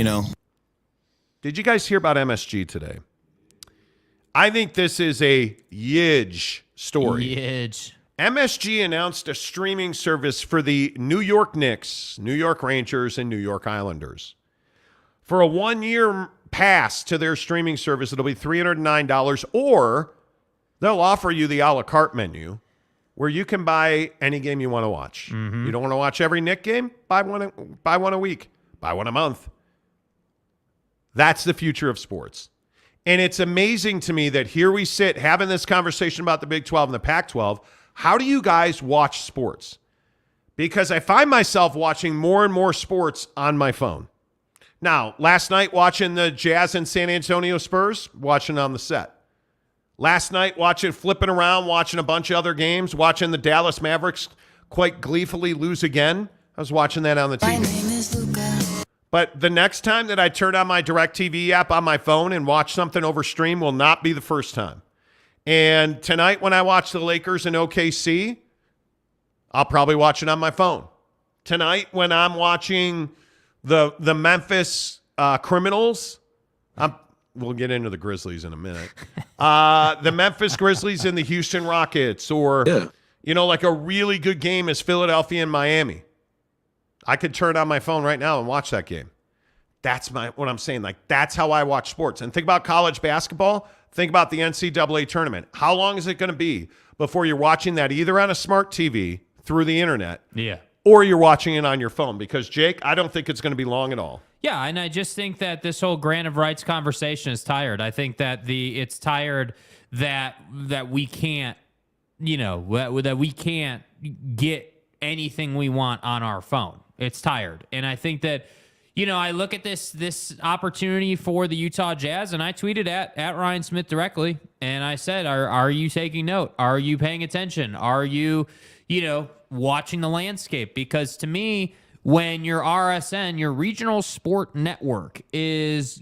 Did you guys hear about MSG today? I think this is a huge story. MSG announced a streaming service for the New York Knicks, New York Rangers, and New York Islanders. For a 1-year pass to their streaming service, it'll be $309, or they'll offer you the a la carte menu where you can buy any game you want to watch. You don't want to watch every Knick game? Buy one a week. Buy one a month. That's the future of sports. And it's amazing to me that here we sit having this conversation about the Big 12 and the Pac-12. How do you guys watch sports? Because I find myself watching more and more sports on my phone. Now, last night watching the Jazz and San Antonio Spurs, watching on the set. Last night flipping around, watching a bunch of other games, watching the Dallas Mavericks quite gleefully lose again. I was watching that on the TV. But the next time that I turn on my DirecTV app on my phone and watch something over stream will not be the first time. And tonight when I watch the Lakers and OKC, I'll probably watch it on my phone. Tonight when I'm watching the Memphis Criminals, we'll get into the Grizzlies in a minute. The Memphis Grizzlies and the Houston Rockets, or like a really good game is Philadelphia and Miami. I could turn on my phone right now and watch that game. That's what I'm saying. Like, that's how I watch sports. And think about college basketball. Think about the NCAA tournament. How long is it going to be before you're watching that either on a smart TV through the internet, or you're watching it on your phone? Because, Jake, I don't think it's going to be long at all. Yeah, and I just think that this whole grant of rights conversation is tired. I think that it's tired that we can't, that we can't get anything we want on our phone. It's tired. And I think that, I look at this opportunity for the Utah Jazz, and I tweeted at Ryan Smith directly, and I said, are you taking note? Are you paying attention? Are you, watching the landscape? Because to me, when your RSN, your regional sport network, is,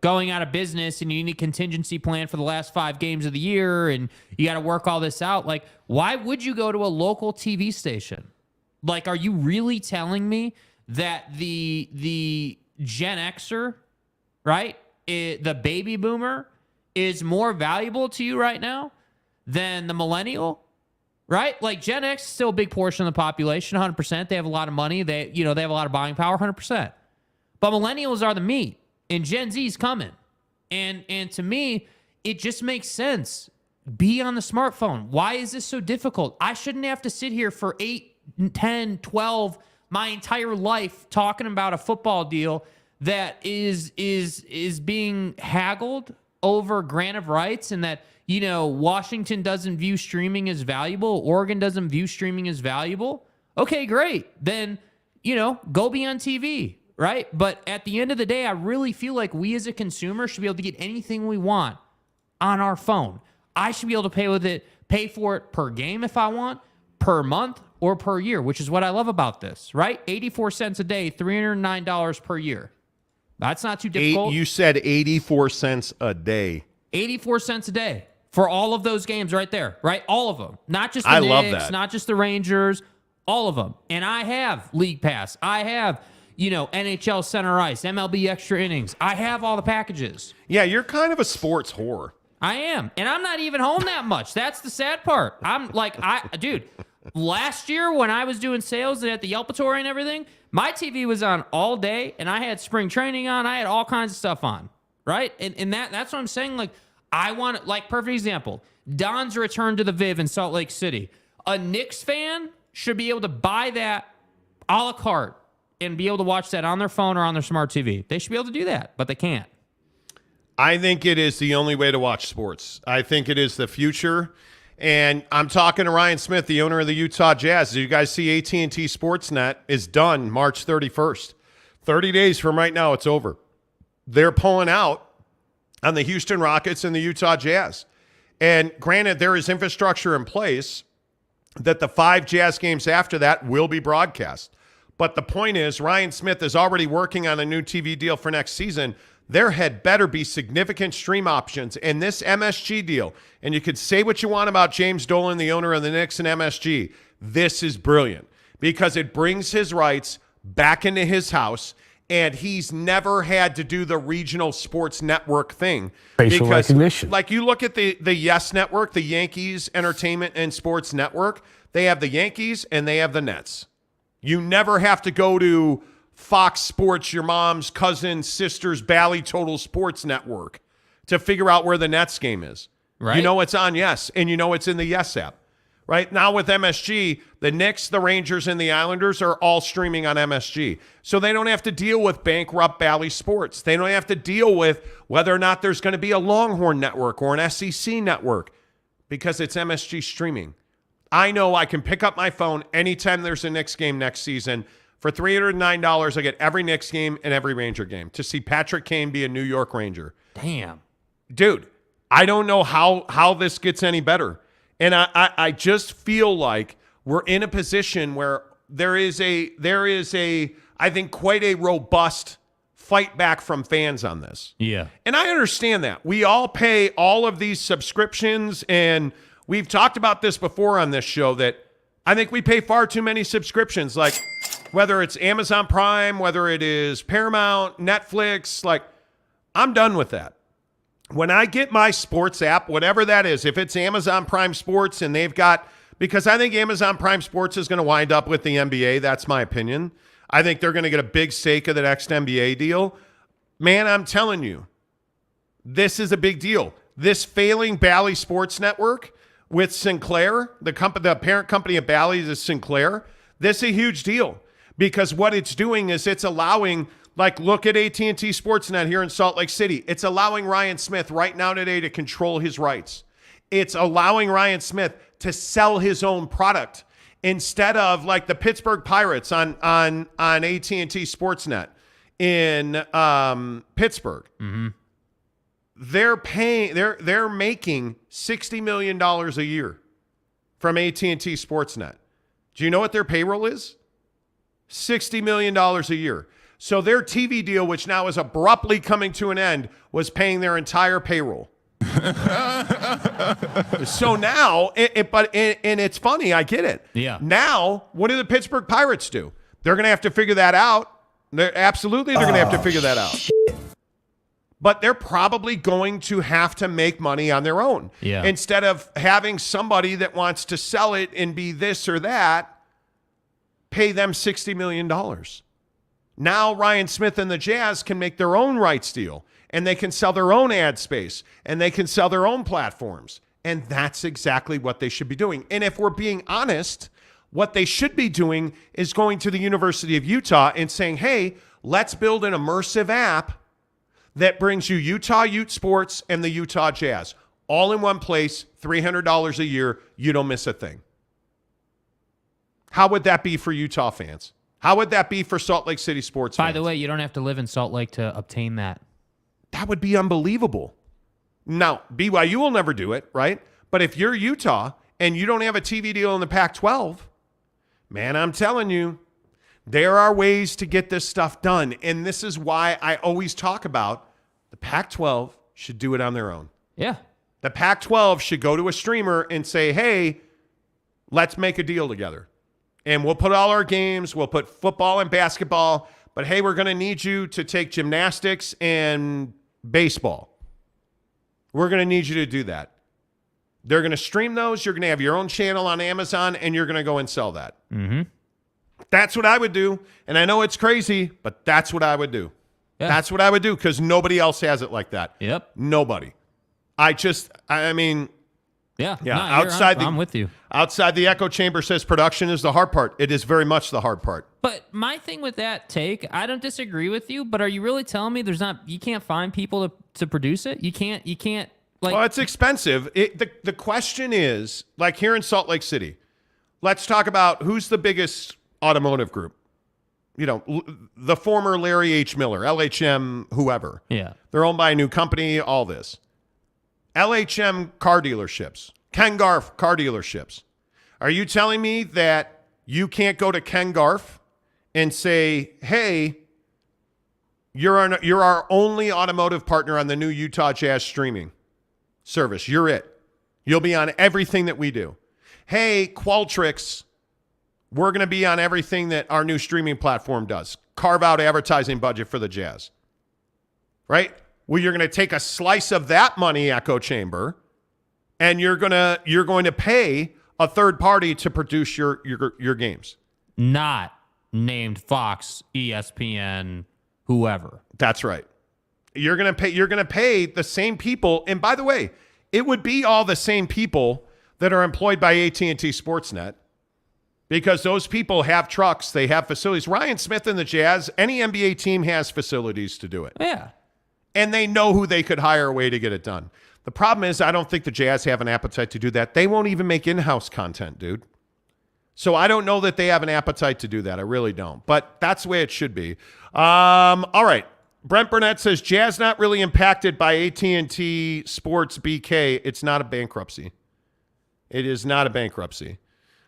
going out of business and you need a contingency plan for the last 5 games of the year and you got to work all this out, like, why would you go to a local TV station? Like, are you really telling me that the Gen Xer, right, the baby boomer, is more valuable to you right now than the millennial? Right? Like, Gen X is still a big portion of the population, 100%. They have a lot of money. They have a lot of buying power, 100%. But millennials are the meat, and Gen Z is coming. And to me, it just makes sense. Be on the smartphone. Why is this so difficult? I shouldn't have to sit here for 8, 10, 12, my entire life talking about a football deal that is being haggled over grant of rights, and that Washington doesn't view streaming as valuable. Oregon doesn't view streaming as valuable. Okay, great. Then, go be on TV, right? But at the end of the day, I really feel like we as a consumer should be able to get anything we want on our phone. I should be able to pay for it per game if I want, per month, or per year, which is what I love about this, right? 84 cents a day, $309 per year. That's not too difficult. You said 84 cents a day. 84 cents a day. For all of those games right there, right? All of them. Not just the Knicks, love that. Not just the Rangers, all of them. And I have League Pass. I have, NHL Center Ice, MLB Extra Innings. I have all the packages. Yeah, you're kind of a sports whore. I am. And I'm not even home that much. That's the sad part. I'm like, dude, last year when I was doing sales at the Yelpatory and everything, my TV was on all day, and I had spring training on. I had all kinds of stuff on, right? And that's what I'm saying. Like, I want, like, perfect example, Don's return to the Viv in Salt Lake City. A Knicks fan should be able to buy that a la carte and be able to watch that on their phone or on their smart TV. They should be able to do that, but they can't. I think it is the only way to watch sports. I think it is the future. And I'm talking to Ryan Smith, the owner of the Utah Jazz. Did you guys see AT&T Sportsnet is done March 31st? 30 days from right now, it's over. They're pulling out on the Houston Rockets and the Utah Jazz. And granted, there is infrastructure in place that the 5 Jazz games after that will be broadcast. But the point is, Ryan Smith is already working on a new TV deal for next season. There had better be significant stream options in this MSG deal. And you could say what you want about James Dolan, the owner of the Knicks and MSG. This is brilliant because it brings his rights back into his house. And he's never had to do the regional sports network thing. Facial recognition. Like, you look at the Yes Network, the Yankees Entertainment and Sports Network, they have the Yankees and they have the Nets. You never have to go to Fox Sports, your mom's cousin's sister's Bally Total Sports Network to figure out where the Nets game is. Right. You know it's on Yes, and you know it's in the Yes app. Right now with MSG, the Knicks, the Rangers, and the Islanders are all streaming on MSG. So they don't have to deal with bankrupt Bally Sports. They don't have to deal with whether or not there's going to be a Longhorn network or an SEC network because it's MSG streaming. I know I can pick up my phone anytime there's a Knicks game next season. For $309, I get every Knicks game and every Ranger game to see Patrick Kane be a New York Ranger. Damn. Dude, I don't know how this gets any better. And I just feel like we're in a position where there is a I think quite a robust fight back from fans on this. Yeah. And I understand that. We all pay all of these subscriptions, and we've talked about this before on this show that I think we pay far too many subscriptions, like whether it's Amazon Prime, whether it is Paramount, Netflix, like I'm done with that. When I get my sports app, whatever that is, if it's Amazon Prime Sports and they've got, because I think Amazon Prime Sports is going to wind up with the NBA. That's my opinion. I think they're going to get a big stake of the next NBA deal. Man, I'm telling you, this is a big deal. This failing Bally Sports Network with Sinclair, the parent company of Bally's is Sinclair. This is a huge deal because what it's doing is it's allowing, like, look at AT&T Sportsnet here in Salt Lake City. It's allowing Ryan Smith right now today to control his rights. It's allowing Ryan Smith to sell his own product instead of like the Pittsburgh Pirates on AT&T Sportsnet in Pittsburgh. Mm-hmm. They're making $60 million a year from AT&T Sportsnet. Do you know what their payroll is? $60 million a year. So their TV deal, which now is abruptly coming to an end, was paying their entire payroll. So now, and it's funny, I get it. Yeah. Now, what do the Pittsburgh Pirates do? They're going to have to figure that out. They're going to have to figure that out. But they're probably going to have to make money on their own. Yeah. Instead of having somebody that wants to sell it and be this or that, pay them $60 million. Now Ryan Smith and the Jazz can make their own rights deal, and they can sell their own ad space, and they can sell their own platforms. And that's exactly what they should be doing. And if we're being honest, what they should be doing is going to the University of Utah and saying, hey, let's build an immersive app that brings you Utah Ute Sports and the Utah Jazz all in one place, $300 a year. You don't miss a thing. How would that be for Utah fans? How would that be for Salt Lake City sports fans? By the way, you don't have to live in Salt Lake to obtain that. That would be unbelievable. Now, BYU will never do it, right? But if you're Utah and you don't have a TV deal in the Pac-12, man, I'm telling you, there are ways to get this stuff done. And this is why I always talk about the Pac-12 should do it on their own. Yeah. The Pac-12 should go to a streamer and say, hey, let's make a deal together. And we'll put all our games, we'll put football and basketball, but hey, we're going to need you to take gymnastics and baseball. We're going to need you to do that. They're going to stream those. You're going to have your own channel on Amazon, and you're going to go and sell that. Mm-hmm. That's what I would do. And I know it's crazy, but that's what I would do. Yeah. That's what I would do because nobody else has it like that. Yep. Nobody. I mean... Yeah. Yeah. No, I'm with you. Outside the echo chamber says production is the hard part. It is very much the hard part. But my thing with that take, I don't disagree with you, but are you really telling me you can't find people to produce it? You can't like. Well, it's expensive. The question is, like here in Salt Lake City, let's talk about who's the biggest automotive group. You know, the former Larry H. Miller, LHM, whoever. Yeah. They're owned by a new company, all this. LHM car dealerships, Ken Garff car dealerships. Are you telling me that you can't go to Ken Garff and say, hey, you're our only automotive partner on the new Utah Jazz streaming service. You're it. You'll be on everything that we do. Hey, Qualtrics, we're going to be on everything that our new streaming platform does. Carve out advertising budget for the Jazz. Right? Well, you're going to take a slice of that money, echo chamber, and you're going to pay a third party to produce your games. Not named Fox, ESPN, whoever. That's right. You're going to pay the same people. And by the way, it would be all the same people that are employed by AT&T Sportsnet because those people have trucks, they have facilities. Ryan Smith and the Jazz, any NBA team has facilities to do it. Yeah. And they know who they could hire a way to get it done. The problem is I don't think the Jazz have an appetite to do that. They won't even make in-house content, dude. So I don't know that they have an appetite to do that. I really don't. But that's the way it should be. All right. Brent Burnett says, Jazz not really impacted by AT&T Sports BK. It's not a bankruptcy. It is not a bankruptcy.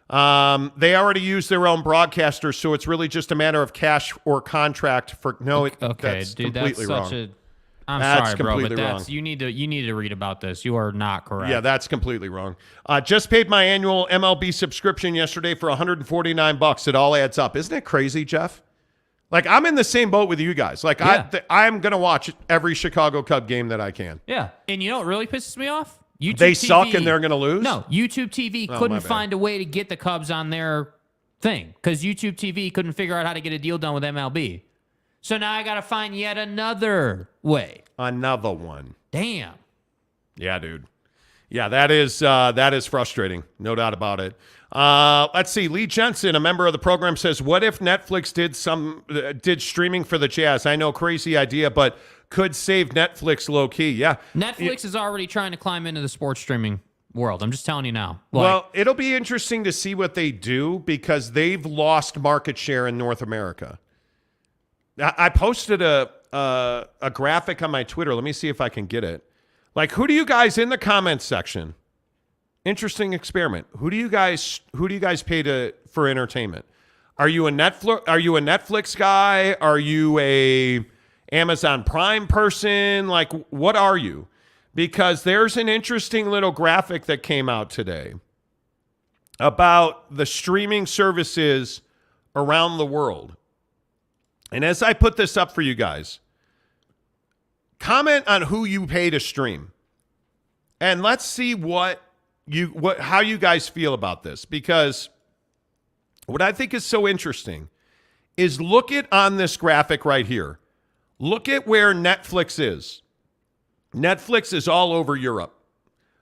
They already use their own broadcasters, so it's really just a matter of cash or contract for. No, that's dude, completely that's wrong. That's sorry, bro, but completely wrong. you need to read about this. You are not correct. Yeah, that's completely wrong. Just paid my annual MLB subscription yesterday for $149. It all adds up. Isn't it crazy, Jeff? Like, I'm in the same boat with you guys. Like, Yeah. I'm going to watch every Chicago Cub game that I can. Yeah, and you know what really pisses me off? YouTube They TV, suck and they're going to lose? No, YouTube TV Oh, couldn't my bad. find a way to get the Cubs on their thing because YouTube TV couldn't figure out how to get a deal done with MLB. So now I got to find yet another way. Another one. Damn. Yeah, dude. Yeah, that is frustrating. No doubt about it. Let's see. Lee Jensen, a member of the program, says, what if Netflix did streaming for the Jazz? I know, crazy idea, but could save Netflix low key. Yeah. Netflix is already trying to climb into the sports streaming world. I'm just telling you now. Well, it'll be interesting to see what they do because they've lost market share in North America. I posted a graphic on my Twitter. Let me see if I can get it. Like, who do you guys in the comments section? Interesting experiment. Who do you guys pay for entertainment? Are you a Netflix guy? Are you a Amazon Prime person? Like, what are you? Because there's an interesting little graphic that came out today about the streaming services around the world. And as I put this up for you guys, comment on who you pay to stream. And let's see how you guys feel about this. Because what I think is so interesting is look at on this graphic right here. Look at where Netflix is. Netflix is all over Europe.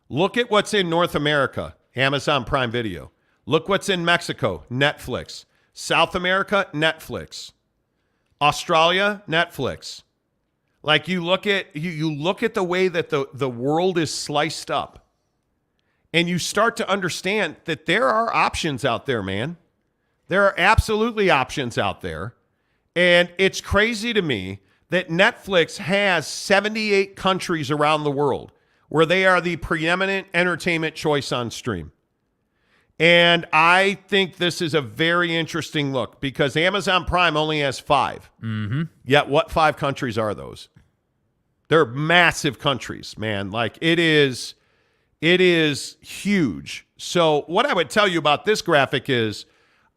Look at what's in North America, Amazon Prime Video. Look what's in Mexico, Netflix. South America, Netflix. Australia, Netflix. Like you look at the way that the world is sliced up, and you start to understand that there are options out there, man. There are absolutely options out there. And it's crazy to me that Netflix has 78 countries around the world where they are the preeminent entertainment choice on stream. And I think this is a very interesting look because Amazon Prime only has 5. Mm-hmm. Yet what 5 countries are those? They're massive countries, man. Like it is huge. So what I would tell you about this graphic is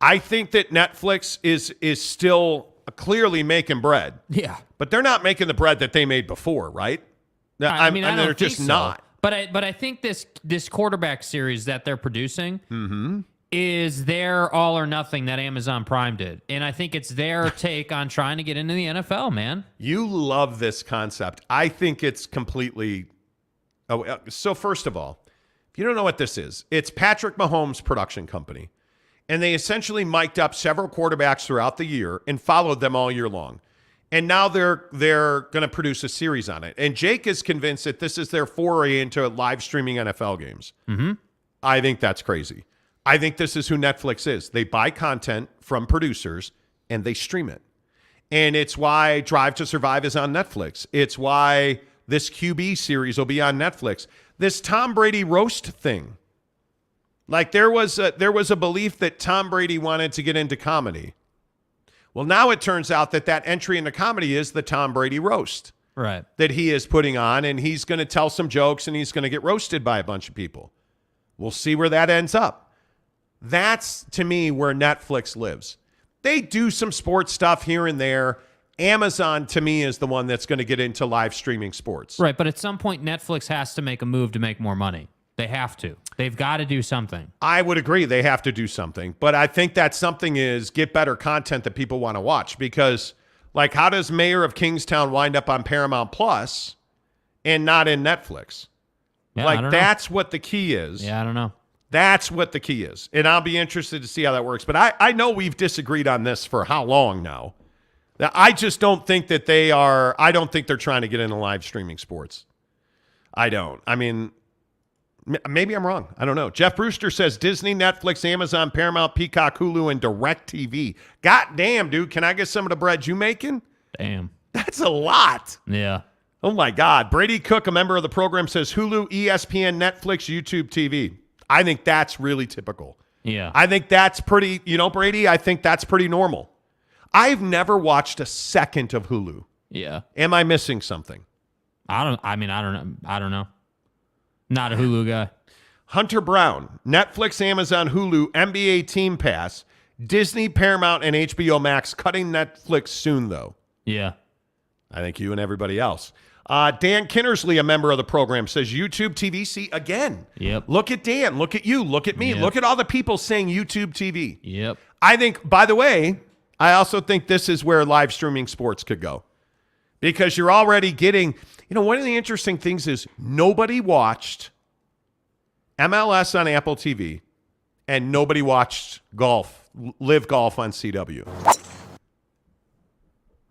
I think that Netflix is still clearly making bread. Yeah. But they're not making the bread that they made before, right? I mean, they're don't just think so. not. But I think this quarterback series that they're producing Mm-hmm. is their all or nothing that Amazon Prime did. And I think it's their take on trying to get into the NFL, man. You love this concept. I think it's completely... Oh, so first of all, if you don't know what this is, it's Patrick Mahomes' production company. And they essentially mic'd up several quarterbacks throughout the year and followed them all year long. And now they're going to produce a series on it. And Jake is convinced that this is their foray into live streaming NFL games. Mm-hmm. I think that's crazy. I think this is who Netflix is. They buy content from producers and they stream it. And it's why Drive to Survive is on Netflix. It's why this QB series will be on Netflix. This Tom Brady roast thing. Like there was a belief that Tom Brady wanted to get into comedy. Well, now it turns out that entry into comedy is the Tom Brady roast. Right. That he is putting on, and he's going to tell some jokes, and he's going to get roasted by a bunch of people. We'll see where that ends up. That's, to me, where Netflix lives. They do some sports stuff here and there. Amazon, to me, is the one that's going to get into live streaming sports. Right, but at some point, Netflix has to make a move to make more money. They have to. They've got to do something. I would agree. They have to do something. But I think that something is get better content that people want to watch. Because, like, how does Mayor of Kingstown wind up on Paramount Plus and not in Netflix? Yeah, like, that's what the key is. Yeah, I don't know. That's what the key is. And I'll be interested to see how that works. But I know we've disagreed on this for how long now. I just don't think that I don't think they're trying to get into live streaming sports. I don't. I mean... Maybe I'm wrong. I don't know. Jeff Brewster says Disney, Netflix, Amazon, Paramount, Peacock, Hulu, and DirecTV. God damn, dude. Can I get some of the bread you making? Damn. That's a lot. Yeah. Oh, my God. Brady Cook, a member of the program, says Hulu, ESPN, Netflix, YouTube TV. I think that's really typical. Yeah. I think that's pretty, Brady, I think that's pretty normal. I've never watched a second of Hulu. Yeah. Am I missing something? I don't know. Not a Hulu guy. Hunter Brown, Netflix, Amazon, Hulu, NBA Team Pass, Disney, Paramount, and HBO Max cutting Netflix soon, though. Yeah. I think you and everybody else. Dan Kinnersley, a member of the program, says YouTube TV. See, again, Yep. Look at Dan. Look at you. Look at me. Yep. Look at all the people saying YouTube TV. Yep. I think, by the way, I also think this is where live streaming sports could go. Because you're already getting, one of the interesting things is nobody watched MLS on Apple TV and nobody watched live golf on CW.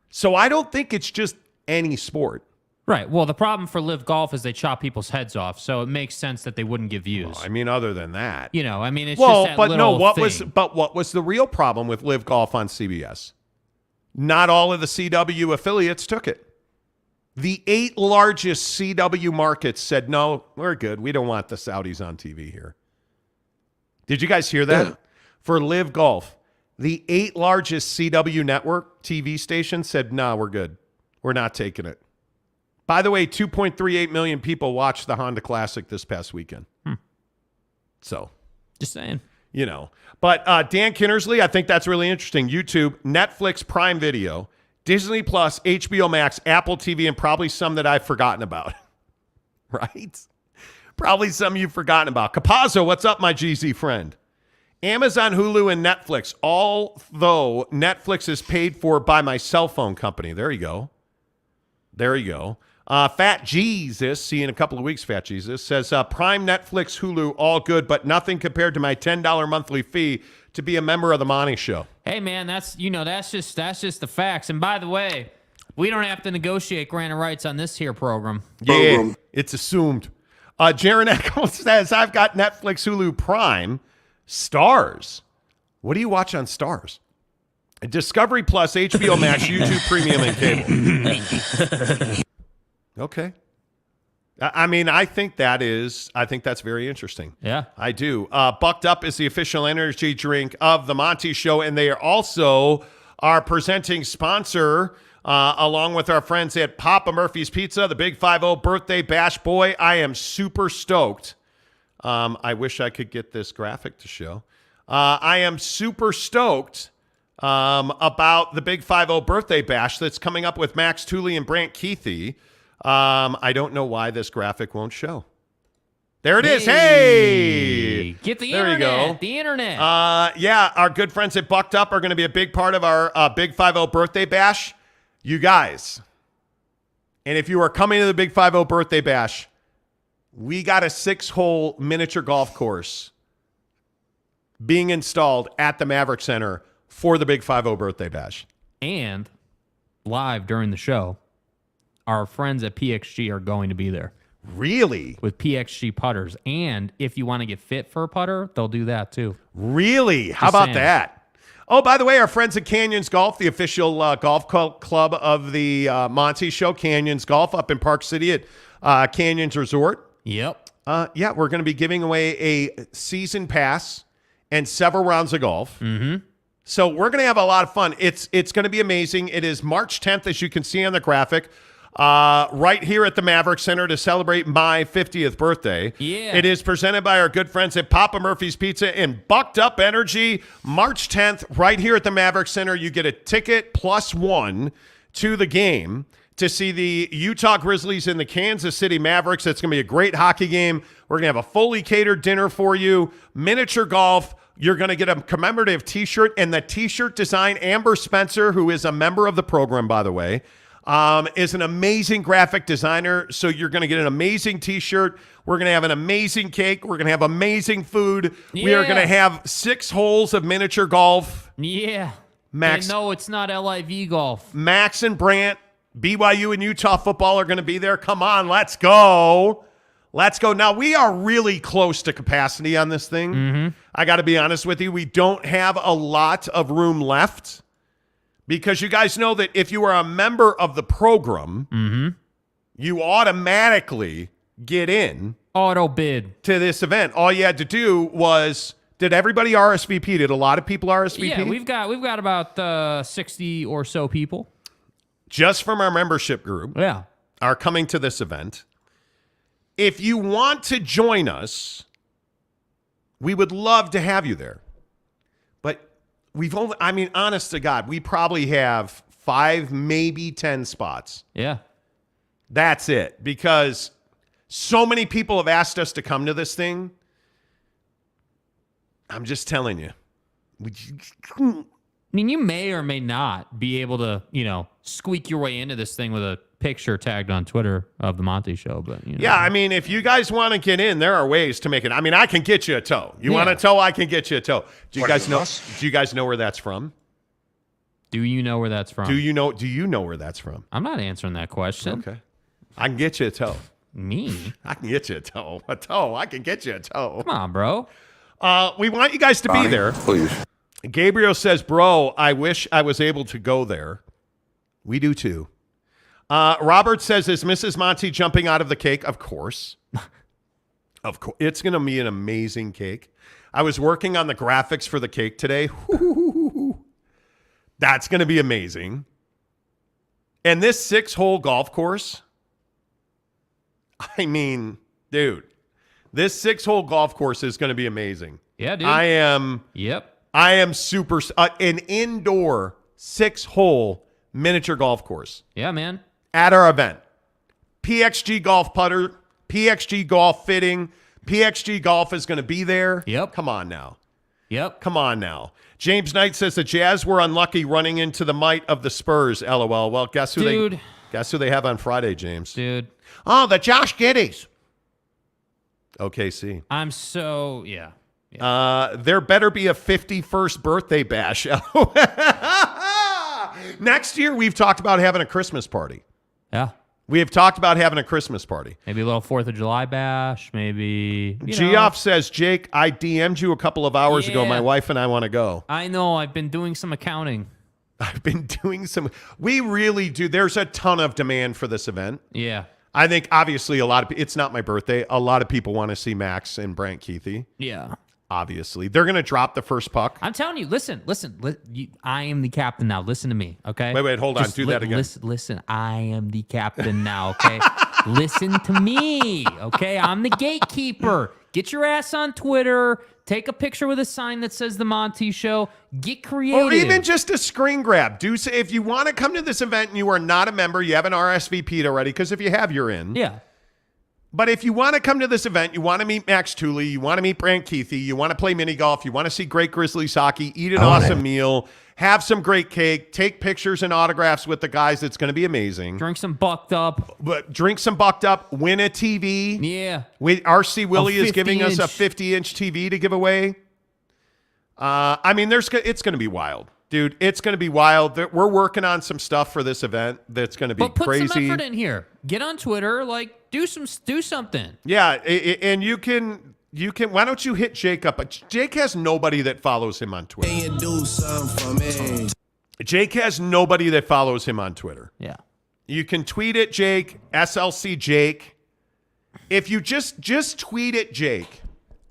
So I don't think it's just any sport. Right. Well, the problem for live golf is they chop people's heads off, so it makes sense that they wouldn't give views. Well, I mean, other than that, it's just that little thing. What was the real problem with live golf on CBS? Not all of the CW affiliates took it. The 8 largest CW markets said, no, we're good. We don't want the Saudis on TV here. Did you guys hear that? Yeah. For live golf, the 8 largest CW network TV stations said, no, we're good. We're not taking it. By the way, 2.38 million people watched the Honda Classic this past weekend. So, just saying. But Dan Kinnersley, I think that's really interesting. YouTube, Netflix, Prime Video, Disney Plus, HBO Max, Apple TV, and probably some that I've forgotten about. Right? Probably some you've forgotten about. Capazzo, what's up, my GZ friend? Amazon, Hulu, and Netflix, although Netflix is paid for by my cell phone company. There you go. Fat Jesus, see you in a couple of weeks, Fat Jesus, says Prime, Netflix, Hulu, all good, but nothing compared to my $10 monthly fee to be a member of the Monty Show. Hey, man, that's just the facts. And by the way, we don't have to negotiate grant rights on this here program. Yeah, it's assumed. Jaron Echo says, I've got Netflix, Hulu, Prime, Stars. What do you watch on Stars? Discovery Plus, HBO Max, YouTube Premium, and cable. Okay. I mean, I think that's very interesting. Yeah. I do. Bucked Up is the official energy drink of the Monty Show, and they are also our presenting sponsor, along with our friends at Papa Murphy's Pizza, the Big 5-0 birthday bash. Boy, I am super stoked. I wish I could get this graphic to show. I am super stoked about the Big 5-0 birthday bash that's coming up with Max Tooley and Brant Keithy. I don't know why this graphic won't show. There it is. Hey! Get the there internet. You go. The internet. Yeah, our good friends at Bucked Up are going to be a big part of our Big 5-0 birthday bash. You guys, and if you are coming to the Big 5-0 birthday bash, we got a 6-hole miniature golf course being installed at the Maverick Center for the Big 5-0 birthday bash. And live during the show, our friends at PXG are going to be there. Really? With PXG putters. And if you want to get fit for a putter, they'll do that too. Really? How about that? Oh, by the way, our friends at Canyons Golf, the official golf club of the Monty Show, Canyons Golf up in Park City at Canyons Resort. Yep. Yeah, we're going to be giving away a season pass and several rounds of golf. Mm-hmm. So we're going to have a lot of fun. It's going to be amazing. It is March 10th, as you can see on the graphic, right here at the Maverick Center to celebrate my 50th birthday. Yeah. It is presented by our good friends at Papa Murphy's Pizza and Bucked Up Energy. March 10th, right here at the Maverick Center, you get a ticket +1 to the game to see the Utah Grizzlies and the Kansas City Mavericks. It's going to be a great hockey game. We're going to have a fully catered dinner for you, miniature golf. You're going to get a commemorative T-shirt, and the T-shirt design, Amber Spencer, who is a member of the program, by the way, is an amazing graphic designer. So you're going to get an amazing T-shirt. We're going to have an amazing cake. We're going to have amazing food. Yeah. We are going to have 6 holes of miniature golf. Yeah. Max. And no, it's not LIV golf. Max and Brant, BYU and Utah football are going to be there. Come on, let's go. Let's go. Now, we are really close to capacity on this thing. Mm-hmm. I got to be honest with you. We don't have a lot of room left because you guys know that if you are a member of the program, mm-hmm. you automatically get in. Auto bid. To this event. All you had to do was Did everybody RSVP? Did a lot of people RSVP? Yeah, we've got about 60 or so people just from our membership group. Yeah, are coming to this event. If you want to join us, we would love to have you there. But honest to God, we probably have 5, maybe 10 spots. Yeah. That's it. Because so many people have asked us to come to this thing. I'm just telling you. I mean, you may or may not be able to, squeak your way into this thing with a picture tagged on Twitter of the Monty Show. But yeah, I mean, if you guys want to get in, there are ways to make it. I mean, I can get you a toe. You want a toe? I can get you a toe. Do you guys know where that's from? Do you know where that's from? Do you know where that's from? I'm not answering that question. Okay. I can get you a toe. Me? I can get you a toe. A toe. I can get you a toe. Come on, bro. We want you guys to be there. Please. Gabriel says, bro, I wish I was able to go there. We do too. Robert says, is Mrs. Monty jumping out of the cake? Of course. Of course. It's going to be an amazing cake. I was working on the graphics for the cake today. That's going to be amazing. And this 6-hole golf course, I mean, dude, this 6-hole golf course is going to be amazing. Yeah, dude. I am super, an indoor 6-hole miniature golf course. Yeah, man. At our event. PXG golf putter, PXG golf fitting, PXG golf is going to be there. Yep. Come on now. Yep. Come on now. James Knight says the Jazz were unlucky running into the might of the Spurs. LOL. Well, guess who they have on Friday, James? Dude. Oh, the Josh Giddies. OKC. I'm so, yeah. There better be a 51st birthday bash. Next year, we've talked about having a Christmas party. Yeah. We have talked about having a Christmas party. Maybe a little 4th of July bash. Maybe. Geoff says, Jake, I DM'd you a couple of hours ago. My wife and I want to go. I know. I've been doing some accounting. We really do. There's a ton of demand for this event. Yeah. I think, obviously, it's not my birthday. A lot of people want to see Max and Brant Keithy. Yeah. Obviously. They're going to drop the first puck. I'm telling you, listen. I am the captain now. Listen to me, okay? Wait, hold on. Do that again. Listen, I am the captain now, okay? Listen to me, okay? I'm the gatekeeper. Get your ass on Twitter. Take a picture with a sign that says The Monty Show. Get creative. Or even just a screen grab. If you want to come to this event and you are not a member, you haven't RSVP'd already, because if you have, you're in. Yeah. But if you want to come to this event, you want to meet Max Tooley, you want to meet Brant Keithy, you want to play mini golf, you want to see great Grizzlies hockey, eat an awesome meal, have some great cake, take pictures and autographs with the guys. It's going to be amazing. Drink some bucked up. Win a TV. Yeah. RC Willie is giving us a 50-inch TV to give away. It's going to be wild. Dude, it's going to be wild. We're working on some stuff for this event that's going to be crazy. Put some effort in here. Get on Twitter. Do something. Yeah, and you can. Why don't you hit Jake up? Jake has nobody that follows him on Twitter. Can you do something for me? Jake has nobody that follows him on Twitter. Yeah. You can tweet at Jake, SLC Jake. If you just tweet at Jake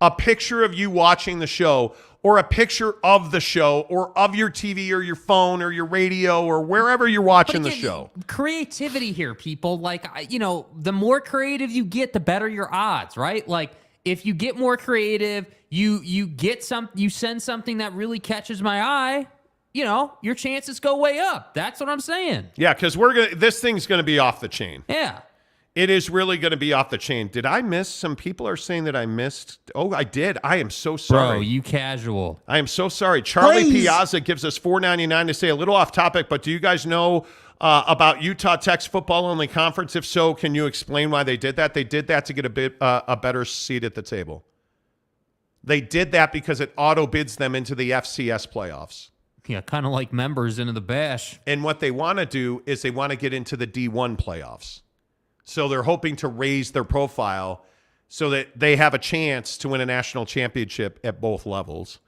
a picture of you watching the show, or a picture of the show, or of your TV or your phone or your radio or wherever you're watching the show. Creativity here, people. The more creative you get, the better your odds, right? If you get more creative, you send something that really catches my eye, your chances go way up. That's what I'm saying. Yeah, because this thing's gonna be off the chain. Yeah. It is really going to be off the chain. Did I miss? Some people are saying that I missed. Oh, I did. I am so sorry. Bro, you casual. I am so sorry. Charlie Piazza gives us $4.99 to say a little off topic, but do you guys know about Utah Tech's football-only conference? If so, can you explain why they did that? They did that to get a better seat at the table. They did that because it auto-bids them into the FCS playoffs. Yeah, kind of like members into the bash. And what they want to do is they want to get into the D1 playoffs. So they're hoping to raise their profile so that they have a chance to win a national championship at both levels.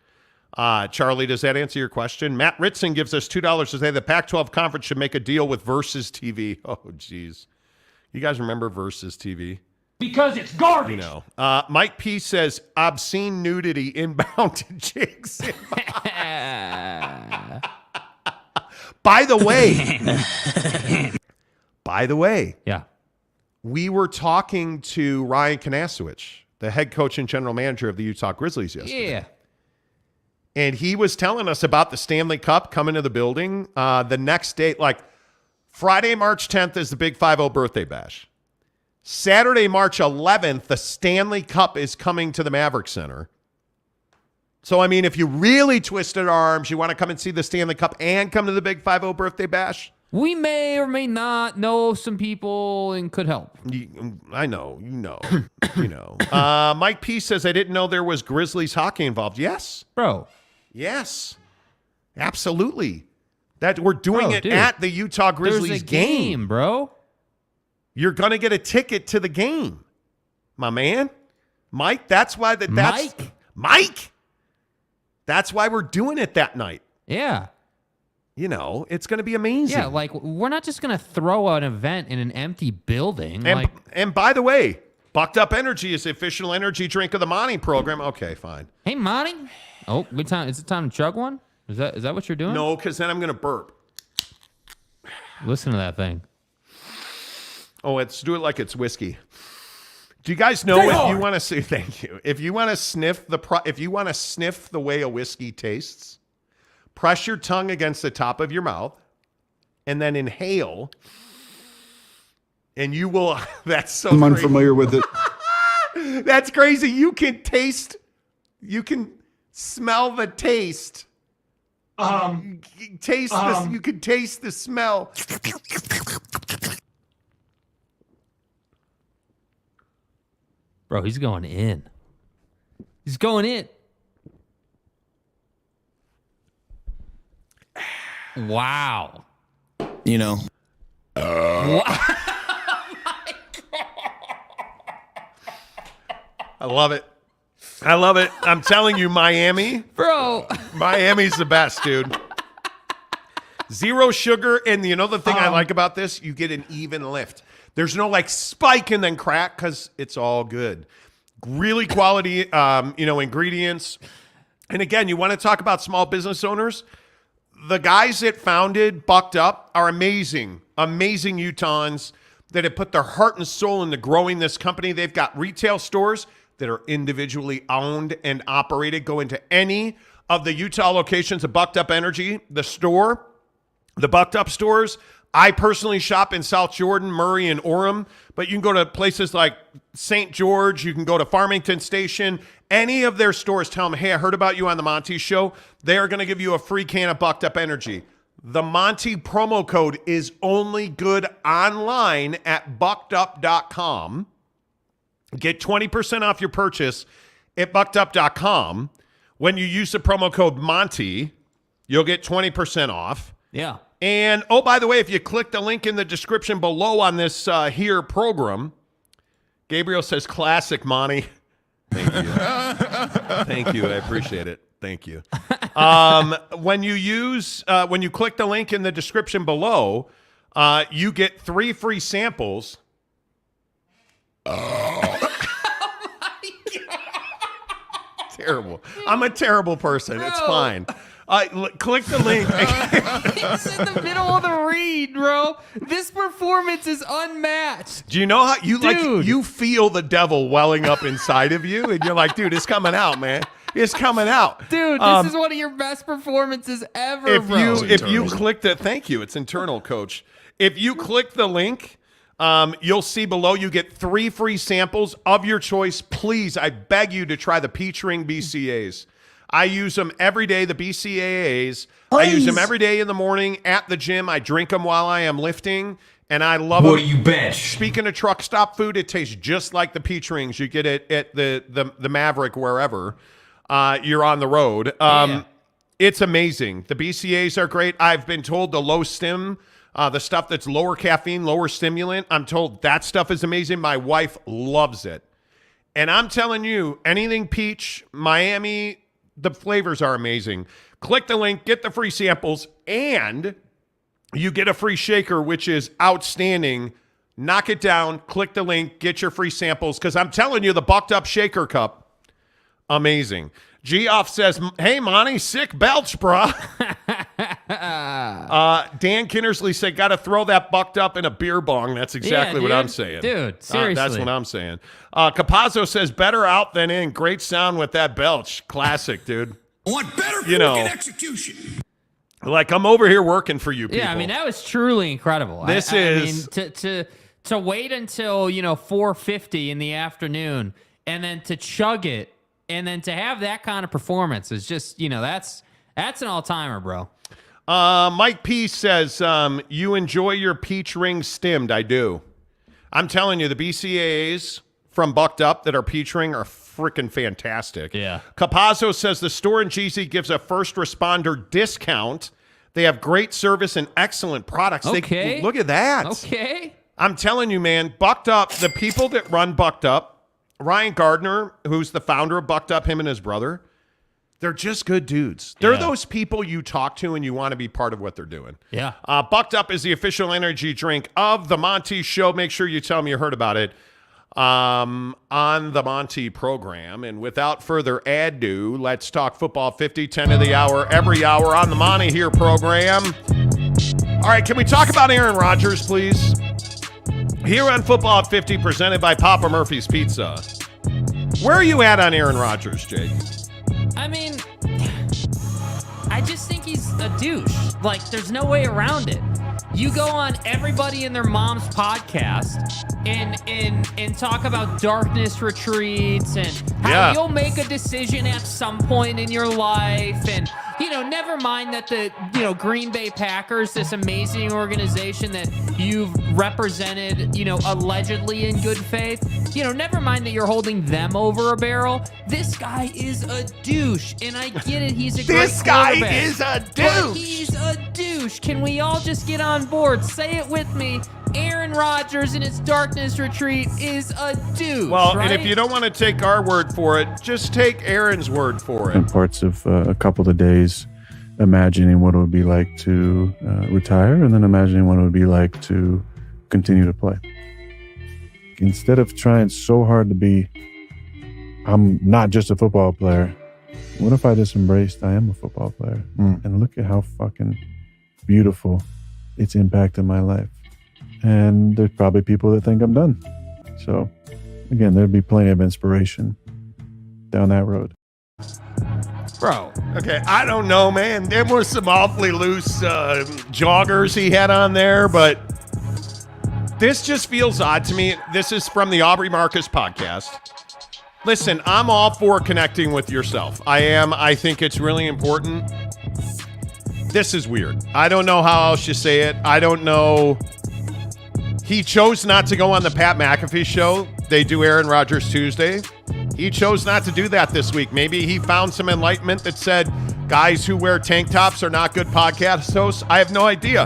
Charlie, does that answer your question? Matt Ritson gives us $2 to say the Pac-12 conference should make a deal with Versus TV. Oh, geez. You guys remember Versus TV? Because it's garbage. You know, Mike P says obscene nudity inbound to Jake's. By the way, yeah, we were talking to Ryan Kanasowicz, the head coach and general manager of the Utah Grizzlies yesterday. Yeah. And he was telling us about the Stanley Cup coming to the building the next day. Like Friday, March 10th is the Big 5-0 birthday bash. Saturday, March 11th, the Stanley Cup is coming to the Maverick Center. So, I mean, if you really twisted arms, you want to come and see the Stanley Cup and come to the Big 5-0 birthday bash? We may or may not know some people and could help. I know, you know. Mike P says, I didn't know there was Grizzlies hockey involved. Yes. Bro. Yes. Absolutely. That we're doing it dude. at the Utah Grizzlies There's a game, bro. You're going to get a ticket to the game, my man. Mike, that's why Mike. That's why we're doing it that night. Yeah. You know, it's going to be amazing. Yeah, like we're not just going to throw an event in an empty building. And by the way, Bucked Up Energy is the official energy drink of the Monty program. Okay, fine. Hey, Monty. Oh, good time. Is it time to chug one? Is that what you're doing? No, because then I'm going to burp. Listen to that thing. Oh, let's do it like it's whiskey. Do you guys know if you want to say thank you? If you want to sniff the way a whiskey tastes, press your tongue against the top of your mouth and then inhale. And you will that's so I'm crazy. unfamiliar with it. That's crazy. You can smell the taste. You can taste the smell. Bro, he's going in. He's going in. Wow. You know. I love it. I'm telling you, Miami. Bro. Miami's the best, dude. Zero sugar. And you know the thing I like about this? You get an even lift. There's no like spike and then crack because it's all good. Really quality, ingredients. And again, you want to talk about small business owners? The guys that founded Bucked Up are amazing, amazing Utahns that have put their heart and soul into growing this company. They've got retail stores that are individually owned and operated. Go into any of the Utah locations of Bucked Up Energy, the store, the Bucked Up stores. I personally shop in South Jordan, Murray, and Orem, but you can go to places like St. George. You can go to Farmington Station. Any of their stores, tell them, hey, I heard about you on the Monty Show. They are going to give you a free can of Bucked Up Energy. The Monty promo code is only good online at buckedup.com. Get 20% off your purchase at buckedup.com. When you use the promo code Monty, you'll get 20% off. Yeah. And, oh, by the way, if you click the link in the description below on this here program, Gabriel says, classic, Monty. Thank you. Thank you. I appreciate it. Thank you. When you click the link in the description below, you get 3 free samples. Oh my God. Terrible. I'm a terrible person. It's fine. Click the link. It's in the middle of the read, bro. This performance is unmatched. Do you know how you feel the devil welling up inside of you, and you're like, dude, it's coming out, man. It's coming out, dude. This is one of your best performances ever, bro. If you click the thank you, it's internal, coach. If you click the link, you'll see below you get 3 free samples of your choice. Please, I beg you to try the Peach Ring BCAAs. I use them every day, the BCAAs. Please. I use them every day in the morning at the gym. I drink them while I am lifting, and I love them. What do you bench? Speaking of truck stop food, it tastes just like the Peach Rings. You get it at the Maverick, wherever you're on the road. It's amazing. The BCAAs are great. I've been told the low stim, the stuff that's lower caffeine, lower stimulant, I'm told that stuff is amazing. My wife loves it. And I'm telling you, anything peach, Miami, the flavors are amazing. Click the link, get the free samples, and you get a free shaker, which is outstanding. Knock it down. Click the link. Get your free samples. Because I'm telling you, the Bucked Up Shaker Cup, amazing. Geoff says, hey, Monty, sick belch, bruh. Dan Kinnersley said, got to throw that Bucked Up in a beer bong. That's exactly what I'm saying. Dude, seriously. That's what I'm saying. Capazzo says, better out than in. Great sound with that belch. Classic, dude. Want better execution. Like, I'm over here working for you people. Yeah, I mean, that was truly incredible. This is... I mean, to wait until, 4:50 in the afternoon and then to chug it and then to have that kind of performance is just, that's an all-timer, bro. Mike P says, you enjoy your peach ring stimmed. I do. I'm telling you, the BCAAs from Bucked Up that are peach ring are freaking fantastic. Yeah. Capazzo says the store in GC gives a first responder discount. They have great service and excellent products. Okay. Look at that. Okay. I'm telling you, man, Bucked Up, the people that run Bucked Up, Ryan Gardner, who's the founder of Bucked Up, him and his brother, they're just good dudes. They're those people you talk to and you want to be part of what they're doing. Yeah. Bucked Up is the official energy drink of the Monty Show. Make sure you tell me you heard about it on the Monty program. And without further ado, let's talk football. 50, 10 of the hour, every hour on the Monty here program. All right, can we talk about Aaron Rodgers, please? Here on Football at 50, presented by Papa Murphy's Pizza. Where are you at on Aaron Rodgers, Jake? I mean, I just think he's a douche. Like, there's no way around it. You go on everybody and their mom's podcast and talk about darkness retreats and how you'll make a decision at some point in your life. And, never mind that the, Green Bay Packers, this amazing organization that you've represented, allegedly in good faith, never mind that you're holding them over a barrel. This guy is a douche. And I get it. He's a great quarterback. This guy is a douche. But he's a douche. Can we all just get on board? Say it with me. Aaron Rodgers in his darkness retreat is a douche. Well, right? and if you don't want to take our word for it, just take Aaron's word for it. In parts of a couple of days, imagining what it would be like to retire and then imagining what it would be like to continue to play. Instead of trying so hard to be, I'm not just a football player, what if I just embraced I am a football player? And look at how fucking beautiful it's impacted my life. And there's probably people that think I'm done. So, again, there'd be plenty of inspiration down that road. Bro, okay, I don't know, man. There were some awfully loose joggers he had on there, but this just feels odd to me. This is from the Aubrey Marcus podcast. Listen, I'm all for connecting with yourself. I am. I think it's really important. This is weird. I don't know how else you say it. I don't know. He chose not to go on the Pat McAfee show. They do Aaron Rodgers Tuesday. He chose not to do that this week. Maybe he found some enlightenment that said guys who wear tank tops are not good podcast hosts. I have no idea.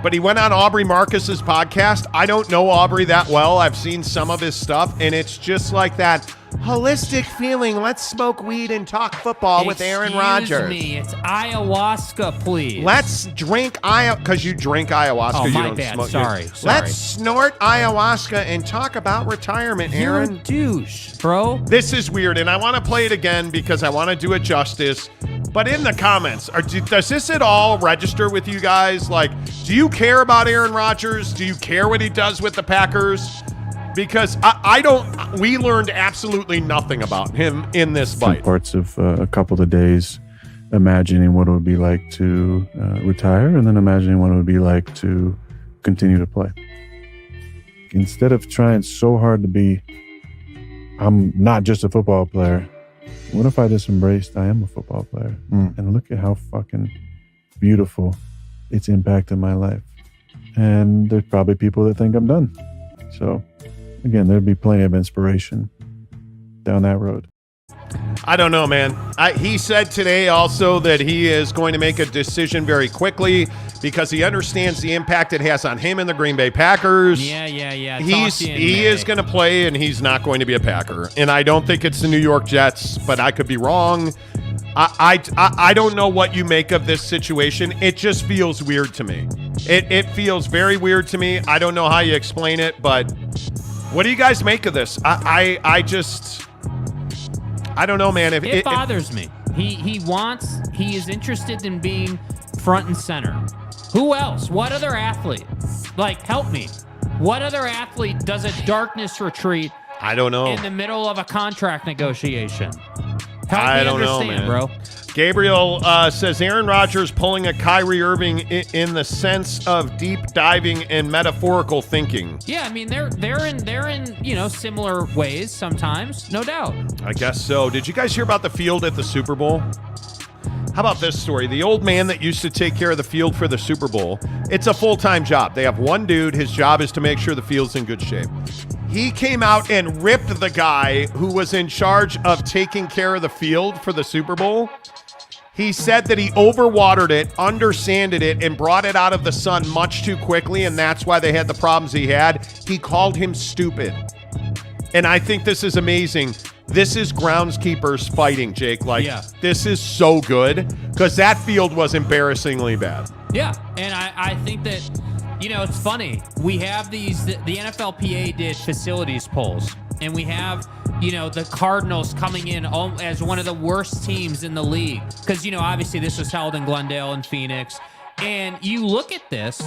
But he went on Aubrey Marcus's podcast. I don't know Aubrey that well. I've seen some of his stuff, and it's just like that holistic feeling. Let's smoke weed and talk football with Aaron Rodgers. Excuse me, it's ayahuasca, please. Let's drink because you drink ayahuasca. Oh, you my don't bad. smoke. Sorry. Let's snort ayahuasca and talk about retirement, Aaron. You're a douche, bro. This is weird, and I want to play it again because I want to do it justice. But in the comments, does this at all register with you guys? Like, do you care about Aaron Rodgers? Do you care what he does with the Packers? Because I don't. We learned absolutely nothing about him in this bite. In parts of a couple of days, imagining what it would be like to retire and then imagining what it would be like to continue to play. Instead of trying so hard to be, I'm not just a football player. What if I just embraced I am a football player? And look at how fucking beautiful it's impacted my life. And there's probably people that think I'm done. So, again, there'd be plenty of inspiration down that road. I don't know, man. He said today also that he is going to make a decision very quickly because he understands the impact it has on him and the Green Bay Packers. Yeah. He is going to play, and he's not going to be a Packer. And I don't think it's the New York Jets, but I could be wrong. I don't know what you make of this situation. It just feels weird to me. It feels very weird to me. I don't know how you explain it, but what do you guys make of this? I don't know, man. It bothers me. He is interested in being front and center. Who else? What other athlete? Like, help me. What other athlete does a darkness retreat? I don't know. In the middle of a contract negotiation. Help I me don't know, understand, man. bro. Gabriel says Aaron Rodgers pulling a Kyrie Irving in the sense of deep diving and metaphorical thinking. Yeah, I mean they're in similar ways sometimes, no doubt. I guess so. Did you guys hear about the field at the Super Bowl? How about this story? The old man that used to take care of the field for the Super Bowl, it's a full-time job. They have one dude. His job is to make sure the field's in good shape. He came out and ripped the guy who was in charge of taking care of the field for the Super Bowl. He said that he overwatered it, undersanded it, and brought it out of the sun much too quickly, and that's why they had the problems he had. He called him stupid. And I think this is amazing. This is groundskeepers fighting, Jake. This is so good because that field was embarrassingly bad. Yeah, and I think that, it's funny. We have the NFLPA did facilities polls, and we have, the Cardinals coming in as one of the worst teams in the league because, obviously this was held in Glendale and Phoenix. And you look at this,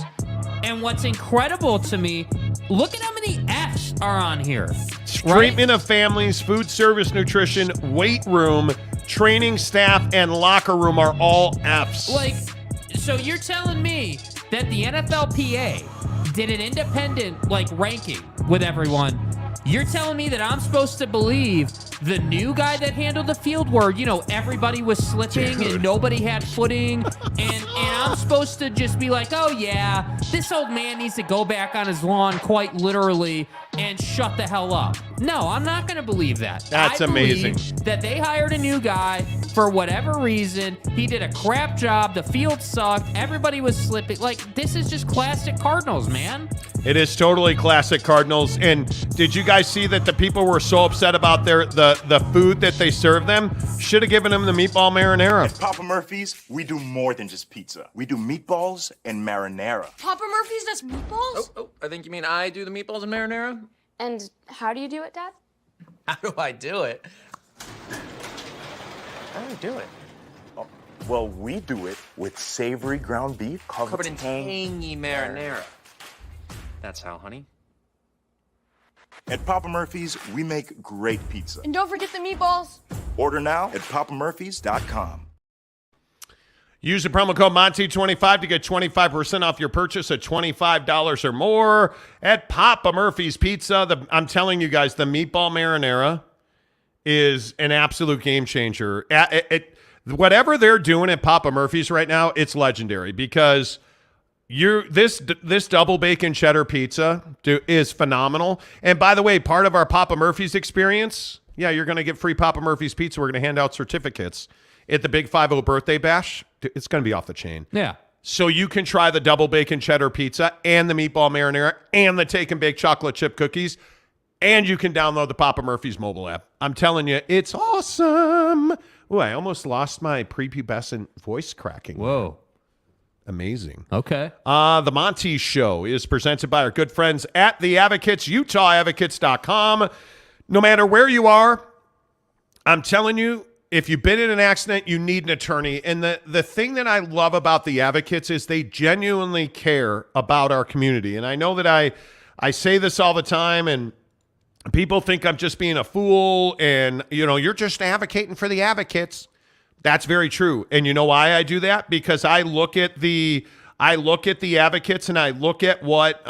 and what's incredible to me, look at how many F's are on here. Treatment of families, food service, nutrition, weight room, training staff, and locker room are all F's. So you're telling me that the NFLPA did an independent, ranking with everyone. You're telling me that I'm supposed to believe the new guy that handled the field where, everybody was slipping and nobody had footing, and I'm supposed to just be like, oh yeah, this old man needs to go back on his lawn quite literally and shut the hell up. No, I'm not going to believe that. That's amazing. That they hired a new guy for whatever reason. He did a crap job. The field sucked. Everybody was slipping. This is just classic Cardinals, man. It is totally classic Cardinals. And did you guys see that the people were so upset about the food that they served them? Should have given them the meatball marinara. At Papa Murphy's, we do more than just pizza. We do meatballs and marinara. Papa Murphy's does meatballs? Oh, I think you mean I do the meatballs and marinara? And how do you do it, Dad? How do I do it? How do I do it? Oh, well, we do it with savory ground beef covered in tangy marinara. That's how, honey. At Papa Murphy's, we make great pizza. And don't forget the meatballs. Order now at papamurphys.com. Use the promo code Monty25 to get 25% off your purchase at $25 or more at Papa Murphy's Pizza. I'm telling you guys, the meatball marinara is an absolute game changer. Whatever they're doing at Papa Murphy's right now, it's legendary because this double bacon cheddar pizza is phenomenal. And by the way, part of our Papa Murphy's experience, you're going to get free Papa Murphy's pizza. We're going to hand out certificates at the Big 5-0 birthday bash. It's going to be off the chain. Yeah. So you can try the double bacon cheddar pizza and the meatball marinara and the take and bake chocolate chip cookies. And you can download the Papa Murphy's mobile app. I'm telling you, it's awesome. Ooh, I almost lost my prepubescent voice cracking. Whoa. Amazing. Okay. The Monty Show is presented by our good friends at The Advocates, UtahAdvocates.com. No matter where you are, I'm telling you, if you've been in an accident, you need an attorney. And the thing that I love about The Advocates is they genuinely care about our community. And I know that I say this all the time, and people think I'm just being a fool and, you're just advocating for the advocates. That's very true. And you know why I do that? Because I look at the advocates and I look at what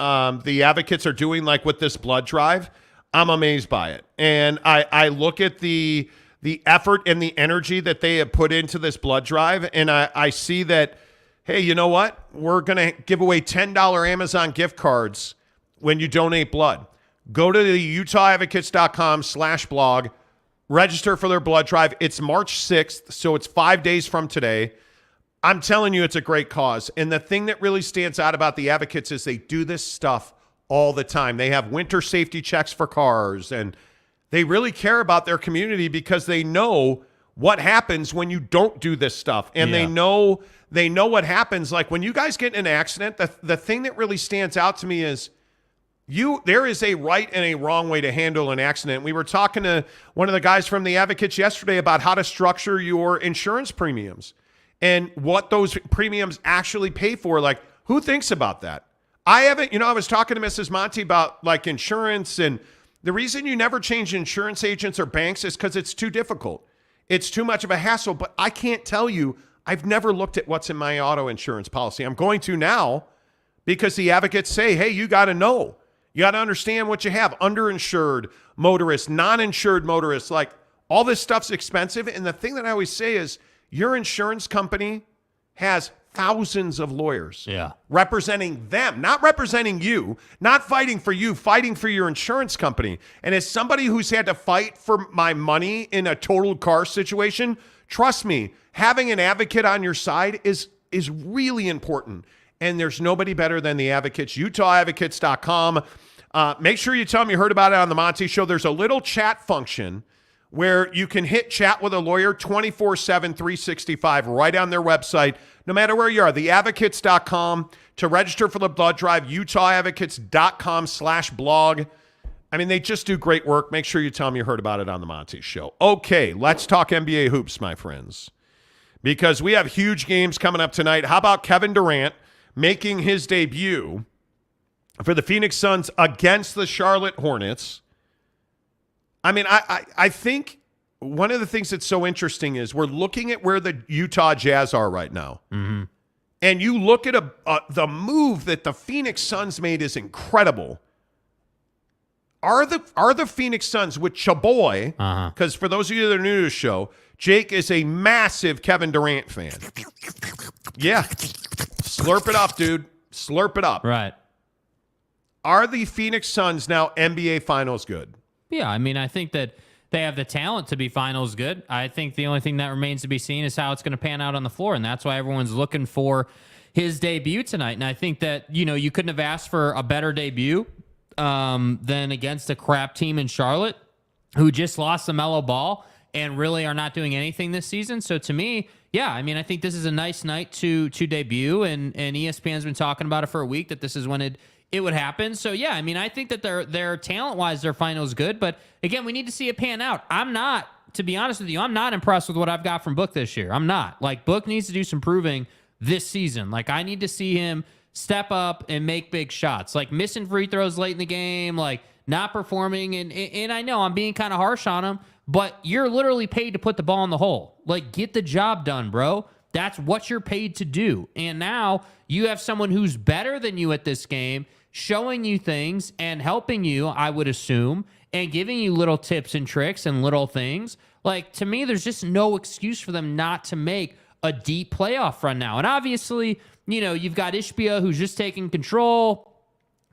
the advocates are doing, like with this blood drive. I'm amazed by it. And I look at the effort and the energy that they have put into this blood drive. And I see that, hey, you know what? We're going to give away $10 Amazon gift cards when you donate blood. Go to the UtahAdvocates.com/blog. Register for their blood drive. It's March 6th, so it's 5 days from today. I'm telling you, it's a great cause. And the thing that really stands out about the advocates is they do this stuff all the time. They have winter safety checks for cars, and they really care about their community because they know what happens when you don't do this stuff. And they know what happens. Like when you guys get in an accident, the thing that really stands out to me is there is a right and a wrong way to handle an accident. We were talking to one of the guys from the Advocates yesterday about how to structure your insurance premiums and what those premiums actually pay for. Like, who thinks about that? I haven't, I was talking to Mrs. Monty about like insurance, and the reason you never change insurance agents or banks is because it's too difficult. It's too much of a hassle, but I can't tell you. I've never looked at what's in my auto insurance policy. I'm going to now because the advocates say, hey, you got to know. You got to understand what you have. Underinsured motorists, non-insured motorists, like all this stuff's expensive. And the thing that I always say is your insurance company has thousands of lawyers representing them, not representing you, not fighting for you, fighting for your insurance company. And as somebody who's had to fight for my money in a totaled car situation, trust me, having an advocate on your side is really important. And there's nobody better than the advocates. UtahAdvocates.com. Make sure you tell them you heard about it on the Monty Show. There's a little chat function where you can hit chat with a lawyer 24/7, 365 right on their website, no matter where you are. TheAdvocates.com. To register for the blood drive, UtahAdvocates.com/blog. I mean, they just do great work. Make sure you tell them you heard about it on the Monty Show. Okay, let's talk NBA hoops, my friends, because we have huge games coming up tonight. How about Kevin Durant making his debut for the Phoenix Suns against the Charlotte Hornets? I mean, I think one of the things that's so interesting is we're looking at where the Utah Jazz are right now. Mm-hmm. And you look at the move that the Phoenix Suns made is incredible. Are the Phoenix Suns with Chaboy, because for those of you that are new to the show, Jake is a massive Kevin Durant fan. Yeah. Slurp it up, dude. Slurp it up. Right. Are the Phoenix Suns now NBA Finals good? Yeah, I mean, I think that they have the talent to be finals good. I think the only thing that remains to be seen is how it's going to pan out on the floor, and that's why everyone's looking for his debut tonight. And I think that, you couldn't have asked for a better debut than against a crap team in Charlotte who just lost the Melo Ball and really are not doing anything this season. So to me, yeah, I mean, I think this is a nice night to debut, and ESPN's been talking about it for a week that this is when it would happen. So yeah, I mean, I think that they're talent-wise, their finals good, but again, we need to see it pan out. To be honest with you, I'm not impressed with what I've got from Book this year. I'm not. Like, Book needs to do some proving this season. Like, I need to see him step up and make big shots. Like, missing free throws late in the game, like not performing, and I know I'm being kind of harsh on him, but you're literally paid to put the ball in the hole. Like, get the job done, bro. That's what you're paid to do. And now you have someone who's better than you at this game, showing you things and helping you, I would assume, and giving you little tips and tricks and little things. Like, to me, there's just no excuse for them not to make a deep playoff run now. And obviously, you've got Ishbia, who's just taking control,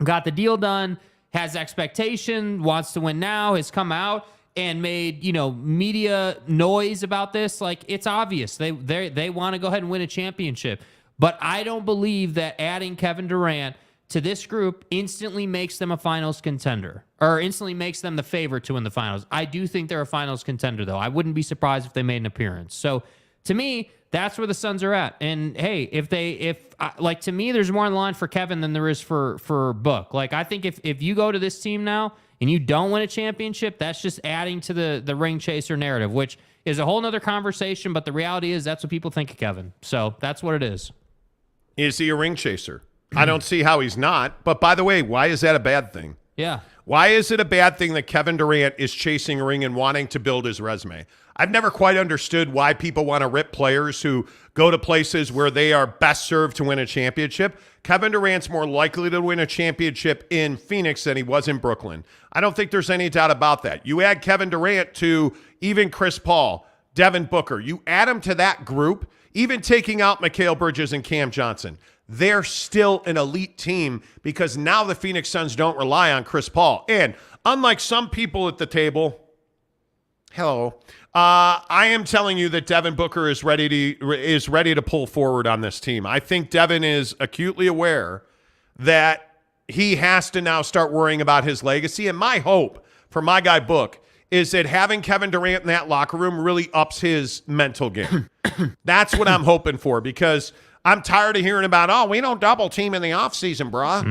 got the deal done, has expectation, wants to win now, has come out and made, media noise about this. Like, it's obvious. They want to go ahead and win a championship. But I don't believe that adding Kevin Durant to this group instantly makes them a finals contender, or instantly makes them the favorite to win the finals. I do think they're a finals contender, though. I wouldn't be surprised if they made an appearance. So to me, that's where the Suns are at. And hey, to me, there's more on the line for Kevin than there is for Book. Like, I think if you go to this team now and you don't win a championship, that's just adding to the ring chaser narrative, which is a whole nother conversation. But the reality is that's what people think of Kevin. So that's what it is. Is he a ring chaser? I don't see how he's not. But by the way, why is that a bad thing? Yeah. Why is it a bad thing that Kevin Durant is chasing a ring and wanting to build his resume? I've never quite understood why people want to rip players who go to places where they are best served to win a championship. Kevin Durant's more likely to win a championship in Phoenix than he was in Brooklyn. I don't think there's any doubt about that. You add Kevin Durant to even Chris Paul, Devin Booker. You add him to that group, even taking out Mikal Bridges and Cam Johnson. They're still an elite team because now the Phoenix Suns don't rely on Chris Paul. And unlike some people at the table, I am telling you that Devin Booker is ready to pull forward on this team. I think Devin is acutely aware that he has to now start worrying about his legacy. And my hope for my guy Book is that having Kevin Durant in that locker room really ups his mental game. That's what I'm hoping for, because I'm tired of hearing about, we don't double team in the offseason, brah.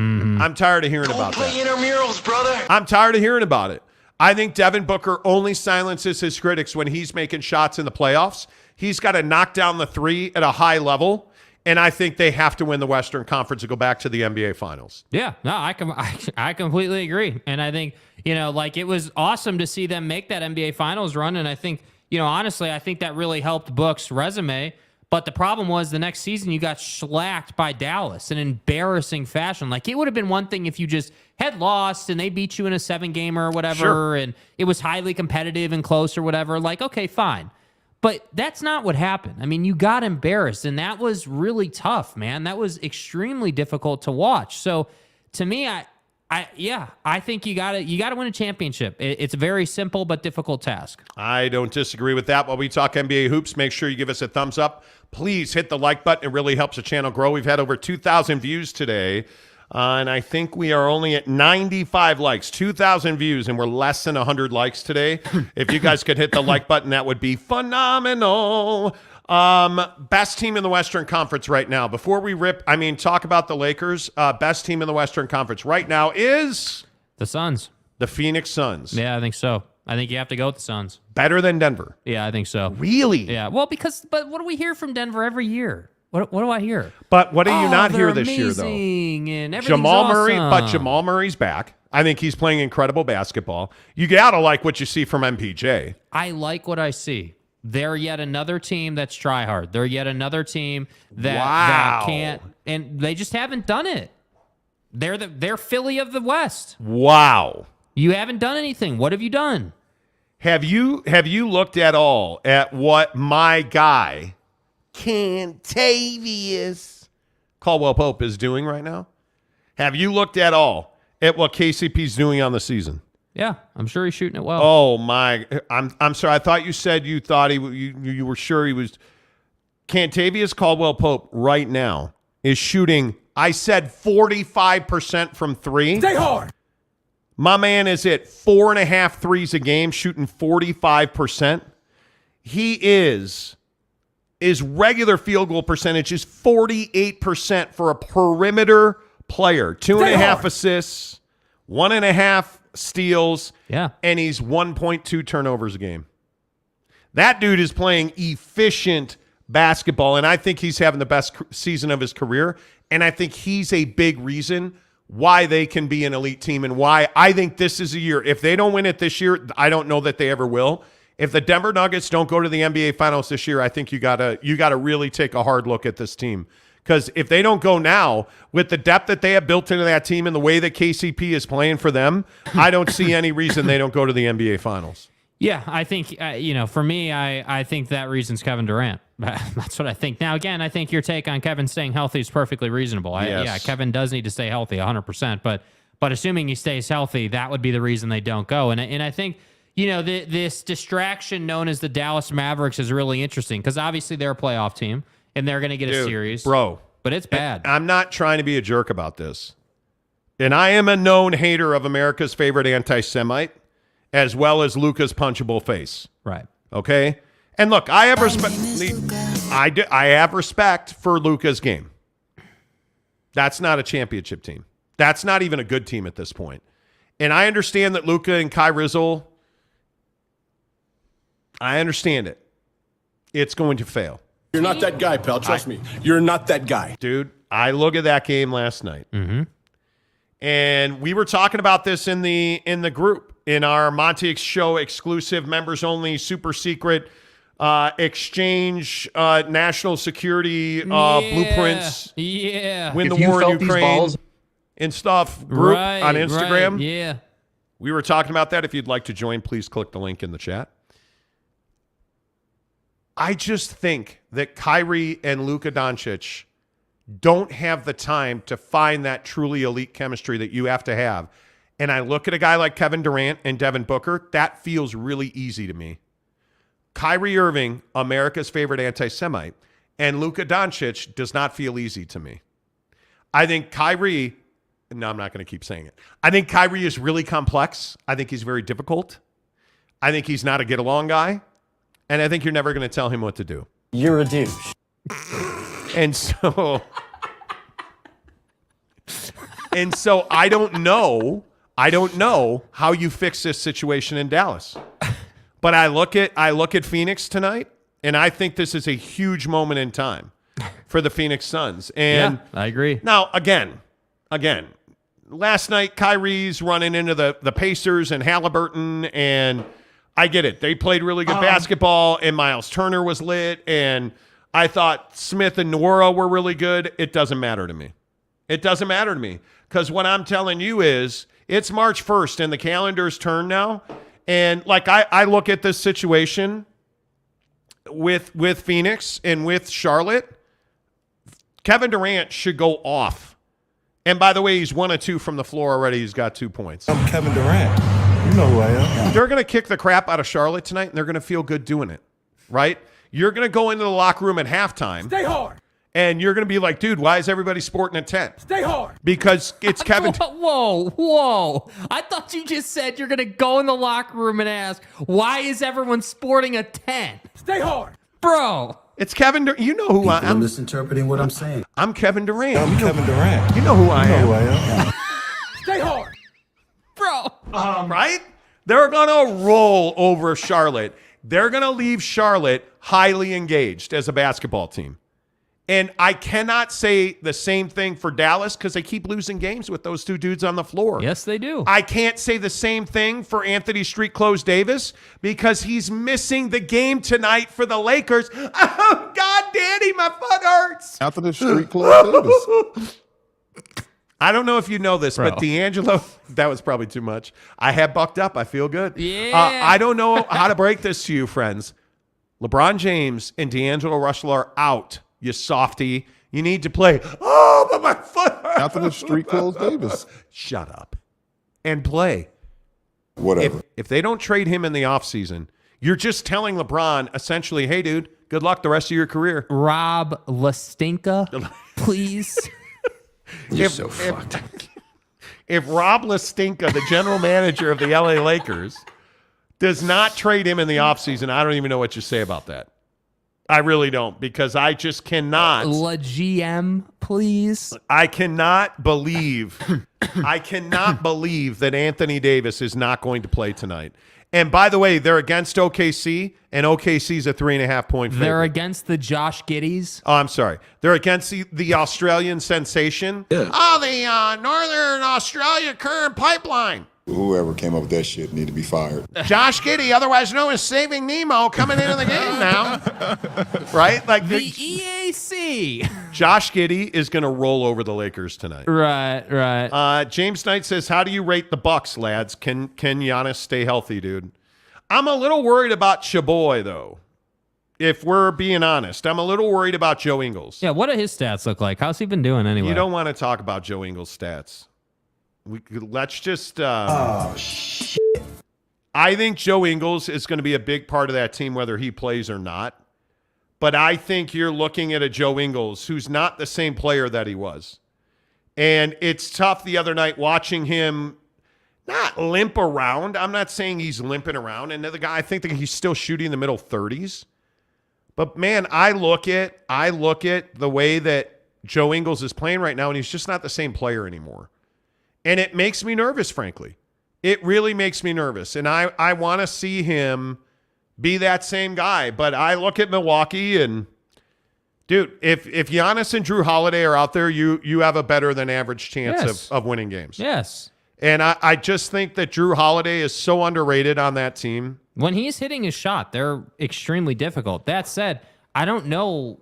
I'm tired of hearing about that. intramurals, brother. I'm tired of hearing about it. I think Devin Booker only silences his critics when he's making shots in the playoffs. He's got to knock down the three at a high level, and I think they have to win the Western Conference to go back to the NBA Finals. Yeah, no, I completely agree. And I think, it was awesome to see them make that NBA Finals run. And I think, honestly, I think that really helped Book's resume. But the problem was the next season you got shellacked by Dallas in embarrassing fashion. Like, it would have been one thing if you just had lost and they beat you in a 7-gamer or whatever, Sure. and it was highly competitive and close or whatever. Like, okay, fine. But that's not what happened. I mean, you got embarrassed, and that was really tough, man. That was extremely difficult to watch. So, to me, I think you got to win a championship. It's a very simple but difficult task. I don't disagree with that. While we talk NBA hoops, make sure you give us a thumbs up. Please hit the like button. It really helps the channel grow. We've had over 2,000 views today, and I think we are only at 95 likes. 2,000 views, and we're less than 100 likes today. If you guys could hit the like button, that would be phenomenal. Best team in the Western Conference right now. Before we talk about the Lakers, best team in the Western Conference right now is the Suns. The Phoenix Suns. Yeah, I think so. I think you have to go with the Suns. Better than Denver. Yeah, I think so. Really? Yeah. Well, but what do we hear from Denver every year? What do I hear? But what do you not hear this year, though? And Jamal Murray, awesome. but Jamal Murray's back. I think he's playing incredible basketball. You gotta like what you see from MPJ. I like what I see. They're yet another team that's try hard. They're yet another team that can't, and they just haven't done it. They're Philly of the West. Wow. You haven't done anything. What have you done? Have you looked at all at what my guy Contavious Caldwell Pope is doing right now? Have you looked at all at what KCP's doing on the season? Yeah, I'm sure he's shooting it well. Oh my! I'm sorry. I thought you said you thought you were sure he was. Contavious Caldwell Pope right now is shooting, I said 45% from three. Stay hard. My man is at 4.5 threes a game, shooting 45%. His regular field goal percentage is 48% for a perimeter player. 2.5 assists, 1.5 steals, and he's 1.2 turnovers a game. That dude is playing efficient basketball, and I think he's having the best season of his career, and I think he's a big reason why they can be an elite team and why I think this is a year. If they don't win it this year, I don't know that they ever will. If the Denver Nuggets don't go to the NBA Finals this year, I think you gotta really take a hard look at this team. Because if they don't go now, with the depth that they have built into that team and the way that KCP is playing for them, I don't see any reason they don't go to the NBA Finals. Yeah, I think, for me, I think that reason's Kevin Durant. That's what I think. Now, again, I think your take on Kevin staying healthy is perfectly reasonable. Yes. Yeah, Kevin does need to stay healthy 100%, but assuming he stays healthy, that would be the reason they don't go. And I think, this distraction known as the Dallas Mavericks is really interesting because obviously they're a playoff team and they're going to get a series. Bro. But it's bad. I'm not trying to be a jerk about this. And I am a known hater of America's favorite anti-Semite as well as Luka's punchable face. Right. Okay? And look, I have respect. I have respect for Luka's game. That's not a championship team. That's not even a good team at this point. And I understand that Luka and Kai Rizzle, I understand it. It's going to fail. You're not that guy, pal. Trust me. You're not that guy. Dude, I look at that game last night. Mm-hmm. And we were talking about this in the group, in our Monty Show exclusive, members only, super secret exchange national security blueprints. Yeah. Win If the you war in felt these Ukraine balls- and stuff group on Instagram. Right, yeah. We were talking about that. If you'd like to join, please click the link in the chat. I just think that Kyrie and Luka Doncic don't have the time to find that truly elite chemistry that you have to have. And I look at a guy like Kevin Durant and Devin Booker, that feels really easy to me. Kyrie Irving, America's favorite anti-Semite, and Luka Doncic does not feel easy to me. I think Kyrie, no, I'm not going to keep saying it. I think Kyrie is really complex. I think he's very difficult. I think he's not a get-along guy. And I think you're never going to tell him what to do. You're a douche. And so I don't know how you fix this situation in Dallas. But I look at Phoenix tonight, and I think this is a huge moment in time for the Phoenix Suns. And I agree. Now, again, last night Kyrie's running into the Pacers and Halliburton, and I get it. They played really good basketball, and Miles Turner was lit, and I thought Smith and Nwora were really good. It doesn't matter to me. It doesn't matter to me, because what I'm telling you is it's March 1st, and the calendar's turned now. And like I look at this situation with Phoenix and with Charlotte, Kevin Durant should go off. And by the way, he's 1 of 2 from the floor already. He's got 2 points. I'm Kevin Durant. You know who I am. They're going to kick the crap out of Charlotte tonight, and they're going to feel good doing it, right? You're going to go into the locker room at halftime. Stay hard. And you're going to be like, dude, why is everybody sporting a tent? Stay hard. Because it's Kevin. Whoa. I thought you just said you're going to go in the locker room and ask, why is everyone sporting a tent? Stay hard. Bro. It's Kevin Durant. You know who I am. I'm misinterpreting what I'm saying. I'm Kevin Durant. I'm Kevin Durant. You know who I am. You know who I am. Stay hard. Bro. Right? They're going to roll over Charlotte. They're going to leave Charlotte highly engaged as a basketball team. And I cannot say the same thing for Dallas because they keep losing games with those 2 dudes on the floor. Yes, they do. I can't say the same thing for Anthony Street Clothes Davis because he's missing the game tonight for the Lakers. Oh, God, Danny, my foot hurts. Anthony Street Clothes Davis. I don't know if you know this, Bro. but D'Angelo, that was probably too much. I have bucked up. I feel good. Yeah. I don't know how to break this to you, friends. LeBron James and D'Angelo Russell are out. You softy. You need to play. Oh, but my foot hurts. Anthony Street Clothes Davis. Shut up. And play. Whatever. If they don't trade him in the offseason, you're just telling LeBron essentially, hey, dude, good luck the rest of your career. Rob Lastinka, please. You're so fucked. If Rob Lastinka, the general manager of the LA Lakers, does not trade him in the offseason, I don't even know what you say about that. I really don't, because I just cannot. La GM, please. I cannot believe that Anthony Davis is not going to play tonight. And by the way, they're against OKC, and OKC's a 3.5-point favorite. They're against the Josh Giddies. Oh, I'm sorry. They're against the Australian sensation. Yeah. Oh, the Northern Australia Current Pipeline. Whoever came up with that shit need to be fired. Josh Giddey, otherwise known as Saving Nemo, coming into the game now. Right? Like The EAC. Josh Giddey is going to roll over the Lakers tonight. Right. James Knight says, how do you rate the Bucks, lads? Can Giannis stay healthy, dude? I'm a little worried about Chaboy, though. If we're being honest, I'm a little worried about Joe Ingles. Yeah, what do his stats look like? How's he been doing anyway? You don't want to talk about Joe Ingles' stats. Let's just. Oh, shit. I think Joe Ingles is going to be a big part of that team, whether he plays or not. But I think you're looking at a Joe Ingles who's not the same player that he was. And it's tough the other night watching him not limp around. I'm not saying he's limping around. And the guy, I think that he's still shooting in the middle 30s. But, man, I look at the way that Joe Ingles is playing right now, and he's just not the same player anymore. And it makes me nervous, frankly. It really makes me nervous. And I want to see him be that same guy. But I look at Milwaukee and, dude, if Giannis and Drew Holiday are out there, you have a better than average chance of winning games. Yes. And I just think that Drew Holiday is so underrated on that team. When he's hitting his shot, they're extremely difficult. That said, I don't know,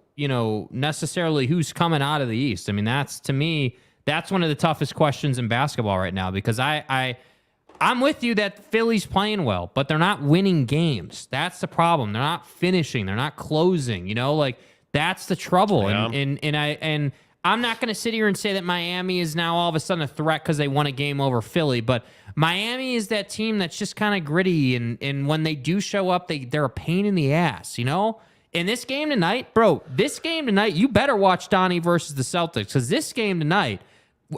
necessarily who's coming out of the East. I mean, to me, that's one of the toughest questions in basketball right now, because I'm with you that Philly's playing well, but they're not winning games. That's the problem. They're not finishing. They're not closing. That's the trouble. Yeah. And I'm not going to sit here and say that Miami is now all of a sudden a threat because they won a game over Philly, but Miami is that team that's just kind of gritty, and when they do show up, they're a pain in the ass. In this game tonight, you better watch Donnie versus the Celtics, because this game tonight,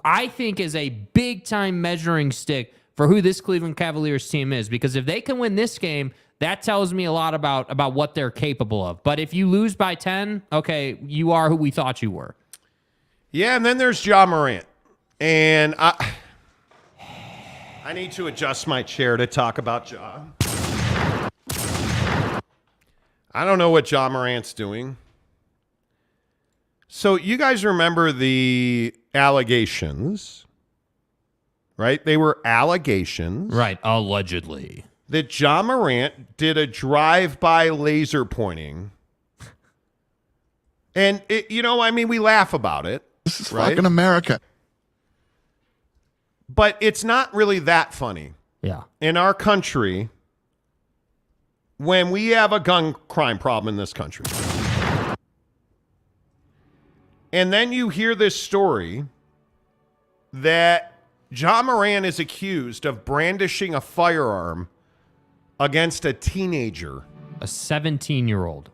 I think, is a big-time measuring stick for who this Cleveland Cavaliers team is, because if they can win this game, that tells me a lot about what they're capable of. But if you lose by 10, okay, you are who we thought you were. Yeah, and then there's Ja Morant. And I need to adjust my chair to talk about Ja. I don't know what Ja Morant's doing. So you guys remember the allegations, right? They were allegations. Right, allegedly. That Ja Morant did a drive-by laser pointing. And, we laugh about it. This is right? fucking America. But it's not really that funny. Yeah. In our country, when we have a gun crime problem in this country. And then you hear this story that Ja Morant is accused of brandishing a firearm against a teenager. A 17-year-old.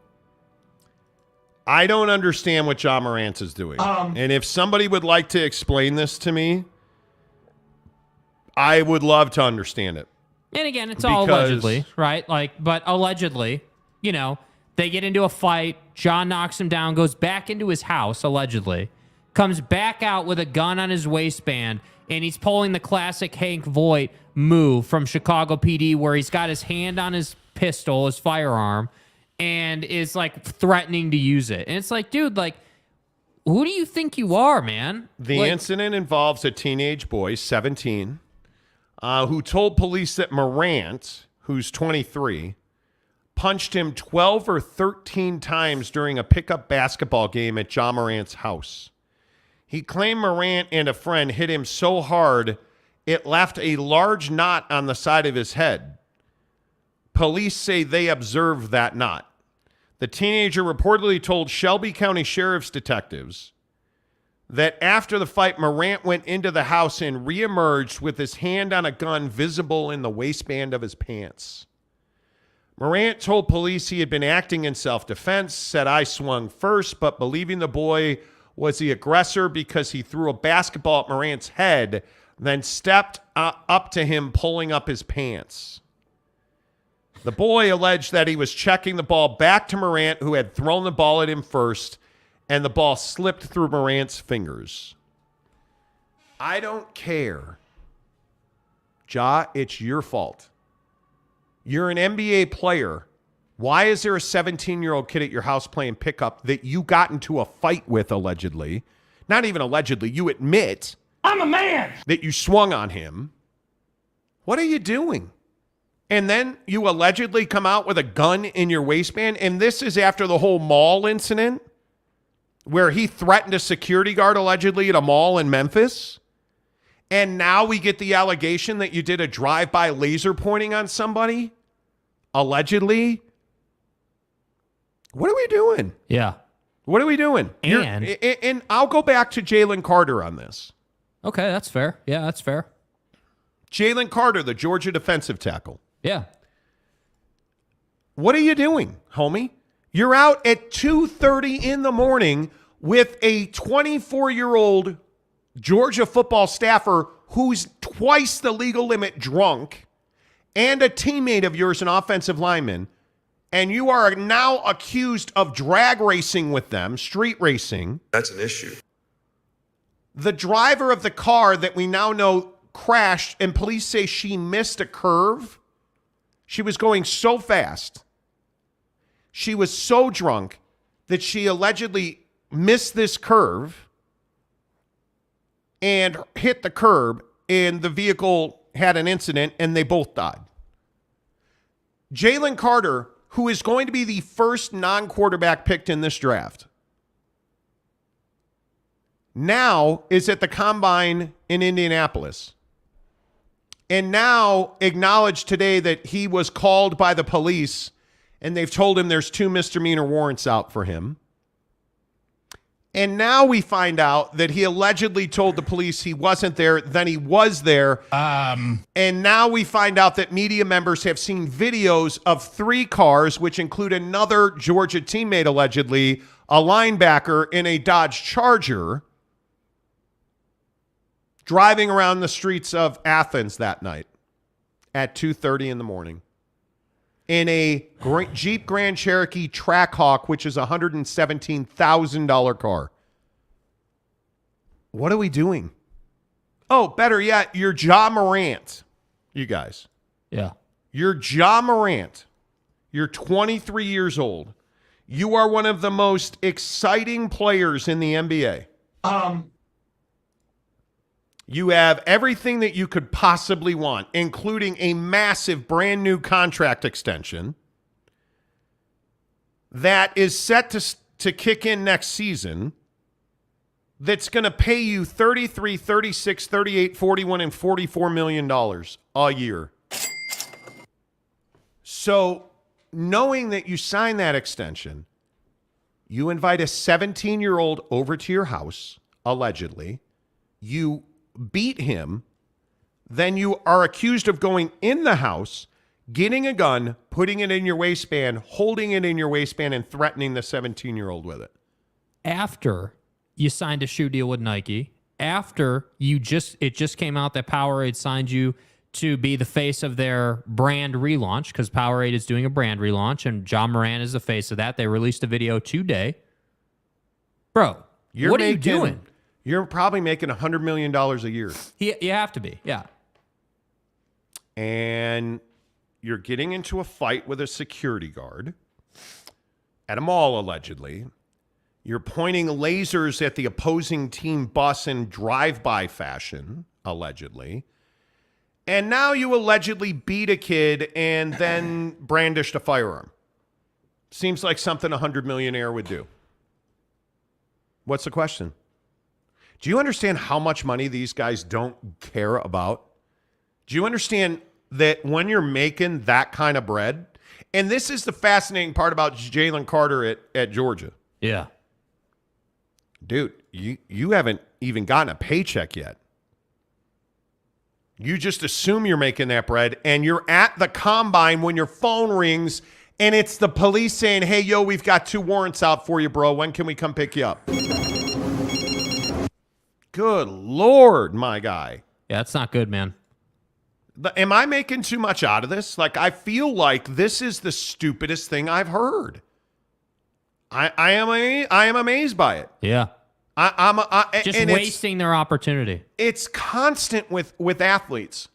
I don't understand what Ja Morant is doing. And if somebody would like to explain this to me, I would love to understand it. And again, it's all allegedly, right? But allegedly, they get into a fight. John knocks him down, goes back into his house, allegedly, comes back out with a gun on his waistband, and he's pulling the classic Hank Voight move from Chicago PD where he's got his hand on his pistol, his firearm, and is threatening to use it. And it's dude, who do you think you are, man? The incident involves a teenage boy, 17, who told police that Morant, who's 23, punched him 12 or 13 times during a pickup basketball game at Ja Morant's house. He claimed Morant and a friend hit him so hard it left a large knot on the side of his head. Police say they observed that knot. The teenager reportedly told Shelby County Sheriff's detectives that after the fight, Morant went into the house and reemerged with his hand on a gun visible in the waistband of his pants. Morant told police he had been acting in self-defense, said I swung first, but believing the boy was the aggressor because he threw a basketball at Morant's head, then stepped up to him, pulling up his pants. The boy alleged that he was checking the ball back to Morant, who had thrown the ball at him first, and the ball slipped through Morant's fingers. I don't care. Ja, it's your fault. You're an NBA player. Why is there a 17-year-old kid at your house playing pickup that you got into a fight with, allegedly? Not even allegedly. You admit I'm a man that you swung on him. What are you doing? And then you allegedly come out with a gun in your waistband. And this is after the whole mall incident where he threatened a security guard allegedly at a mall in Memphis. And now we get the allegation that you did a drive-by laser pointing on somebody, allegedly. What are we doing? Yeah. What are we doing? And I'll go back to Jalen Carter on this. Okay, that's fair. Yeah, that's fair. Jalen Carter, the Georgia defensive tackle. Yeah. What are you doing, homie? You're out at 2:30 in the morning with a 24-year-old Georgia football staffer who's twice the legal limit drunk and a teammate of yours, an offensive lineman, and you are now accused of drag racing with them, street racing. That's an issue. The driver of the car that we now know crashed, and police say she missed a curve. She was going so fast. She was so drunk that she allegedly missed this curve and hit the curb, and the vehicle had an incident, and they both died. Jalen Carter, who is going to be the first non-quarterback picked in this draft, now is at the combine in Indianapolis. And now acknowledged today that he was called by the police, and they've told him there's 2 misdemeanor warrants out for him. And now we find out that he allegedly told the police he wasn't there, then he was there. And now we find out that media members have seen videos of 3 cars, which include another Georgia teammate, allegedly, a linebacker in a Dodge Charger, driving around the streets of Athens that night. at 2:30 in the morning in a Jeep Grand Cherokee Trackhawk, which is a $117,000 car. What are we doing? Oh, better yet, you're Ja Morant, you guys. Yeah. You're Ja Morant. You're 23 years old. You are one of the most exciting players in the NBA. You have everything that you could possibly want, including a massive brand new contract extension that is set to kick in next season, that's going to pay you 33, 36, 38, 41, and $44 million a year. So knowing that you sign that extension, you invite a 17-year-old over to your house, allegedly. You beat him. Then you are accused of going in the house, getting a gun, putting it in your waistband, holding it in your waistband, and threatening the 17-year-old with it. After you signed a shoe deal with Nike, after it just came out that Powerade signed you to be the face of their brand relaunch, because Powerade is doing a brand relaunch, and Ja Morant is the face of that. They released a video today. Bro, what are you doing? You're probably making $100 million a year. You have to be, yeah. And you're getting into a fight with a security guard at a mall, allegedly. You're pointing lasers at the opposing team bus in drive-by fashion, allegedly. And now you allegedly beat a kid and then brandished a firearm. Seems like something a $100 millionaire would do. What's the question? Do you understand how much money these guys don't care about? Do you understand that when you're making that kind of bread, and this is the fascinating part about Jalen Carter at Georgia. Yeah. Dude, you haven't even gotten a paycheck yet. You just assume you're making that bread, and you're at the combine when your phone rings, and it's the police saying, hey, yo, we've got 2 warrants out for you, bro. When can we come pick you up? Good Lord, my guy. Yeah, that's not good, man. Am I making too much out of this? Like, I feel like this is the stupidest thing I've heard. I am amazed by it. Yeah. I'm just wasting their opportunity. It's constant with athletes.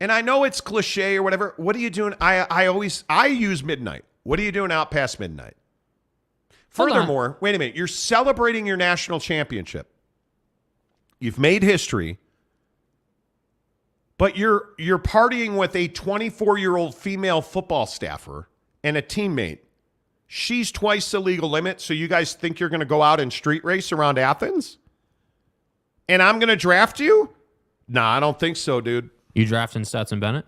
And I know it's cliche or whatever. What are you doing? I use midnight. What are you doing out past midnight? Furthermore, wait a minute. You're celebrating your national championship. You've made history. But you're partying with a 24-year-old female football staffer and a teammate. She's twice the legal limit, so you guys think you're going to go out and street race around Athens? And I'm going to draft you? Nah, I don't think so, dude. You drafting Stetson Bennett?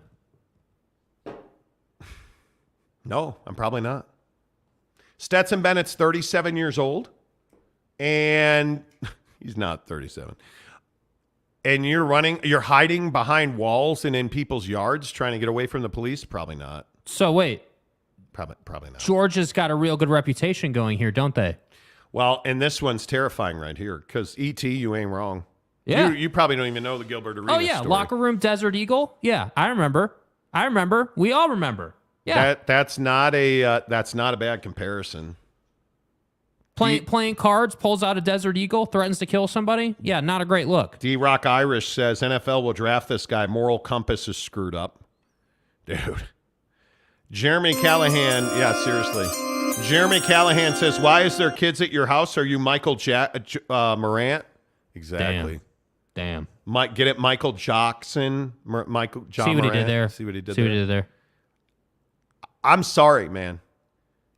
No, I'm probably not. Stetson Bennett's 37 years old, and he's not 37. And you're hiding behind walls and in people's yards trying to get away from the police? Probably not. So wait. Probably not. Georgia's got a real good reputation going here, don't they? Well, and this one's terrifying right here because E.T., you ain't wrong. Yeah. You probably don't even know the Gilbert Arenas Oh, yeah. story. Locker room Desert Eagle. Yeah, I remember. We all remember. Yeah. That's not a bad comparison. Playing cards, pulls out a Desert Eagle, threatens to kill somebody. Yeah, not a great look. D-Rock Irish says NFL will draft this guy. Moral compass is screwed up. Dude. Jeremy Callahan, yeah, seriously. Jeremy Callahan says, why is there kids at your house? Are you Michael Morant? Exactly. Damn. Get it, Michael Jackson? See what he did there. See what he did there. I'm sorry, man.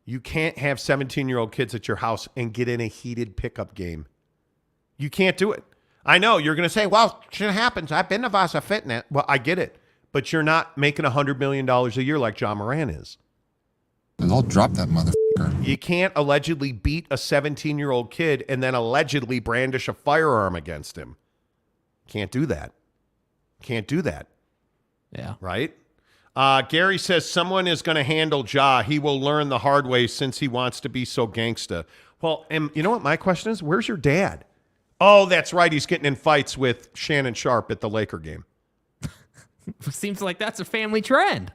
You can't have 17-year-old kids at your house and get in a heated pickup game. You can't do it. I know, you're going to say, well, shit happens. I've been to Vasa Fitness. Well, I get it. But you're not making $100 million a year like Ja Morant is. And I'll drop that motherfucker. You can't allegedly beat a 17-year-old kid and then allegedly brandish a firearm against him. Can't do that. Can't do that. Yeah. Right? Gary says someone is going to handle Ja. He will learn the hard way since he wants to be so gangsta. Well, and you know what my question is? Where's your dad? Oh, that's right. He's getting in fights with Shannon Sharp at the Laker game. Seems like that's a family trend.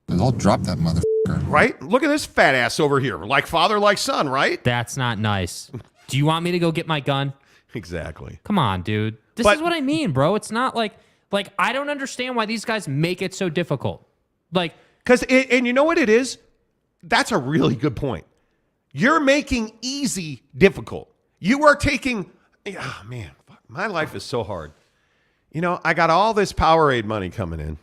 I'll drop that motherfucker. Right? Look at this fat ass over here. Like father, like son, right? That's not nice. Do you want me to go get my gun? Exactly. Come on, dude. This is what I mean, bro. It's not like I don't understand why these guys make it so difficult. Like, and you know what it is? That's a really good point. You're making easy difficult. You are taking, oh man, fuck, my life is so hard. You know, I got all this Powerade money coming in.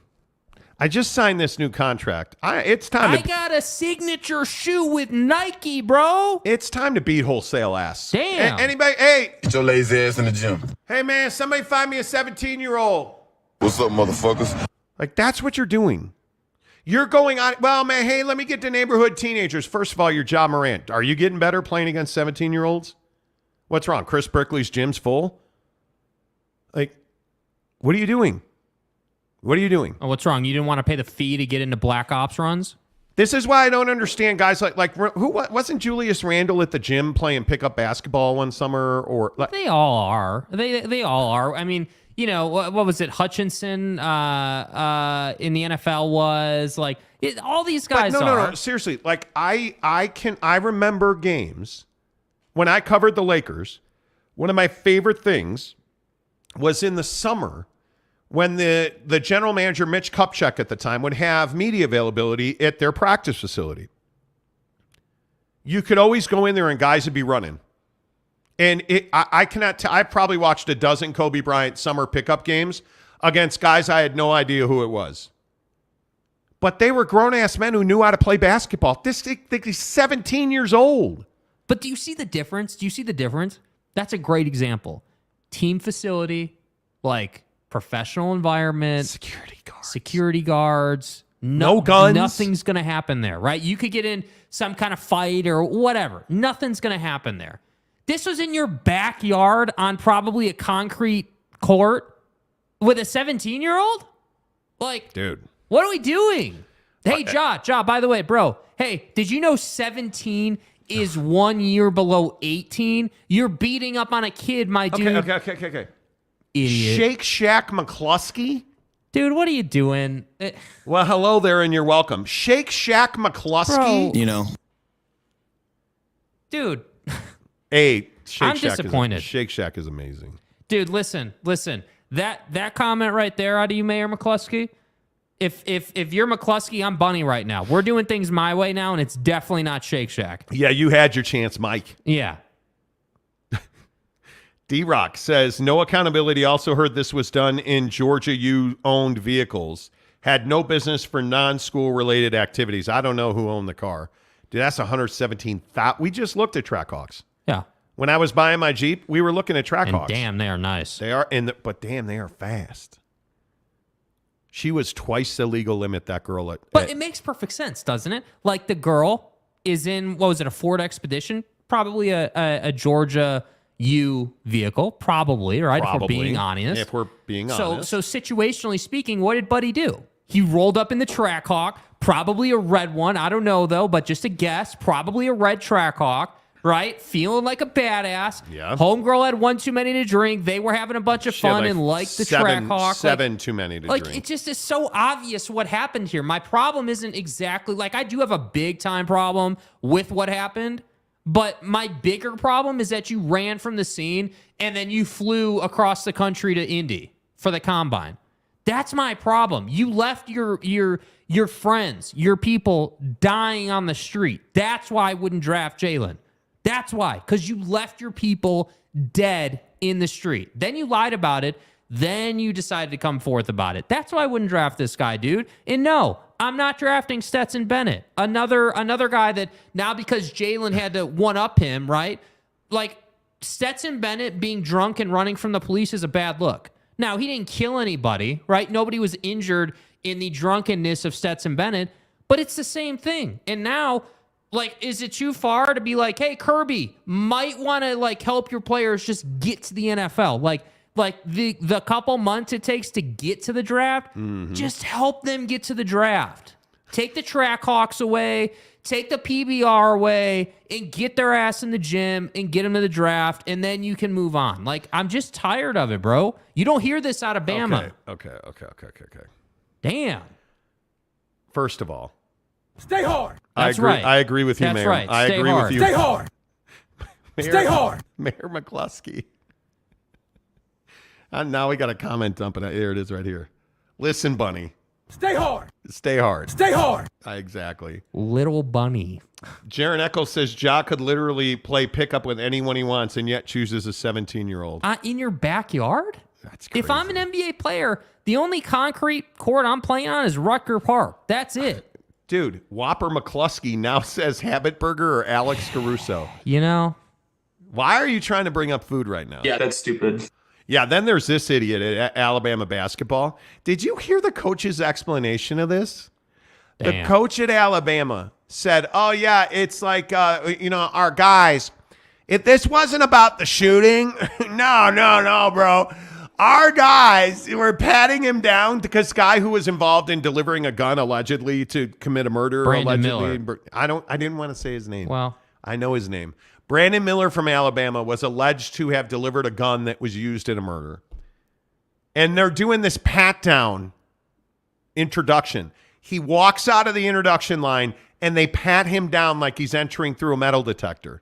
I just signed this new contract. It's time I got a signature shoe with Nike, bro. It's time to beat wholesale ass. Damn. Anybody, hey. Get your lazy ass in the gym. Hey, man, somebody find me a 17-year-old. What's up, motherfuckers? Like, that's what you're doing. You're going on, well, man, hey, let me get to neighborhood teenagers. First of all, you're Ja Morant. Are you getting better playing against 17-year-olds? What's wrong? Chris Brickley's gym's full? Like, what are you doing? What are you doing? Oh, what's wrong? You didn't want to pay the fee to get into Black Ops runs? This is why I don't understand guys like who wasn't Julius Randle at the gym playing pickup basketball one summer or like, They all are. They all are. I mean, you know, what was it? Hutchinson in the NFL was like all these guys but are. No, seriously. Like I remember games when I covered the Lakers. One of my favorite things was in the summer when the general manager, Mitch Kupchak at the time, would have media availability at their practice facility. You could always go in there and guys would be running. And I cannot I probably watched a dozen Kobe Bryant summer pickup games against guys I had no idea who it was. But they were grown-ass men who knew how to play basketball. He's 17 years old. But do you see the difference? That's a great example. Team facility, like professional environment, security guards, no guns. Nothing's going to happen there, right? You could get in some kind of fight or whatever. Nothing's going to happen there. This was in your backyard on probably a concrete court with a 17-year-old? Like, dude, what are we doing? Hey, Ja, by the way, bro, hey, did you know 17 is 1 year below 18? You're beating up on a kid, my dude. Okay. Idiot. Shake Shack McCluskey? Dude, what are you doing? Well, hello there and you're welcome. Shake Shack McCluskey? Bro. You know. Dude. Hey, I'm disappointed. Shake Shack is amazing. Dude, listen. That comment right there out of you, Mayor McCluskey, if you're McCluskey, I'm Bunny right now. We're doing things my way now, and it's definitely not Shake Shack. Yeah, you had your chance, Mike. Yeah. D-Rock says, no accountability. Also heard this was done in Georgia. You owned vehicles. Had no business for non-school related activities. I don't know who owned the car. Dude, that's 117,000. We just looked at Trackhawks. Yeah. When I was buying my Jeep, we were looking at Trackhawks. And damn, they are nice. They are, but damn, they are fast. She was twice the legal limit, that girl. But it makes perfect sense, doesn't it? Like the girl is in, what was it, a Ford Expedition? Probably a Georgia U vehicle, probably, right? Probably. If we're being honest. So situationally speaking, what did Buddy do? He rolled up in the Trackhawk, probably a red one. I don't know, though, but just a guess. Probably a red Trackhawk, right? Feeling like a badass. Yeah. Homegirl had one too many to drink. They were having a bunch of fun and liked the Trackhawk. Seven too many to drink. Like, it just is so obvious what happened here. My problem isn't exactly, like, I do have a big-time problem with what happened. But my bigger problem is that you ran from the scene and then you flew across the country to Indy for the combine. That's my problem. You left your friends, your people dying on the street. That's why I wouldn't draft Jalen. That's why, because you left your people dead in the street. Then you lied about it. Then you decided to come forth about it. That's why I wouldn't draft this guy, dude. And no, I'm not drafting Stetson Bennett. Another guy that now, because Jalen had to one-up him, right? Like, Stetson Bennett being drunk and running from the police is a bad look. Now, he didn't kill anybody, right? Nobody was injured in the drunkenness of Stetson Bennett, but it's the same thing. And now, like, is it too far to be like, hey, Kirby, might want to, like, help your players just get to the NFL? Like the couple months it takes to get to the draft, just help them get to the draft. Take the track hawks away, take the PBR away, and get their ass in the gym and get them to the draft, and then you can move on. Like, I'm just tired of it, bro. You don't hear this out of Bama. Okay. Damn. First of all, Stay hard. That's right. I agree with you, That's Mayor. right. I Stay agree hard. with you. Stay hard. Stay hard. Mayor McCluskey. And now we got a comment dumping. Here it is right here. Listen, Bunny. Stay hard. Stay hard. Stay hard. Exactly. Little bunny. Jaron Eccles says Ja could literally play pickup with anyone he wants and yet chooses a 17-year-old. In your backyard? That's crazy. If I'm an NBA player, the only concrete court I'm playing on is Rutger Park. That's it. Dude, Whopper McCluskey now says Habit Burger or Alex Caruso. You know? Why are you trying to bring up food right now? Yeah, that's stupid. Yeah, then there's this idiot at Alabama basketball. Did you hear the coach's explanation of this? Damn. The coach at Alabama said, oh, yeah, it's like, our guys, if this wasn't about the shooting, no, bro. Our guys were patting him down because this guy who was involved in delivering a gun allegedly to commit a murder. Brandon allegedly. Miller. I didn't want to say his name. Well, I know his name. Brandon Miller from Alabama was alleged to have delivered a gun that was used in a murder. And they're doing this pat-down introduction. He walks out of the introduction line, and they pat him down like he's entering through a metal detector.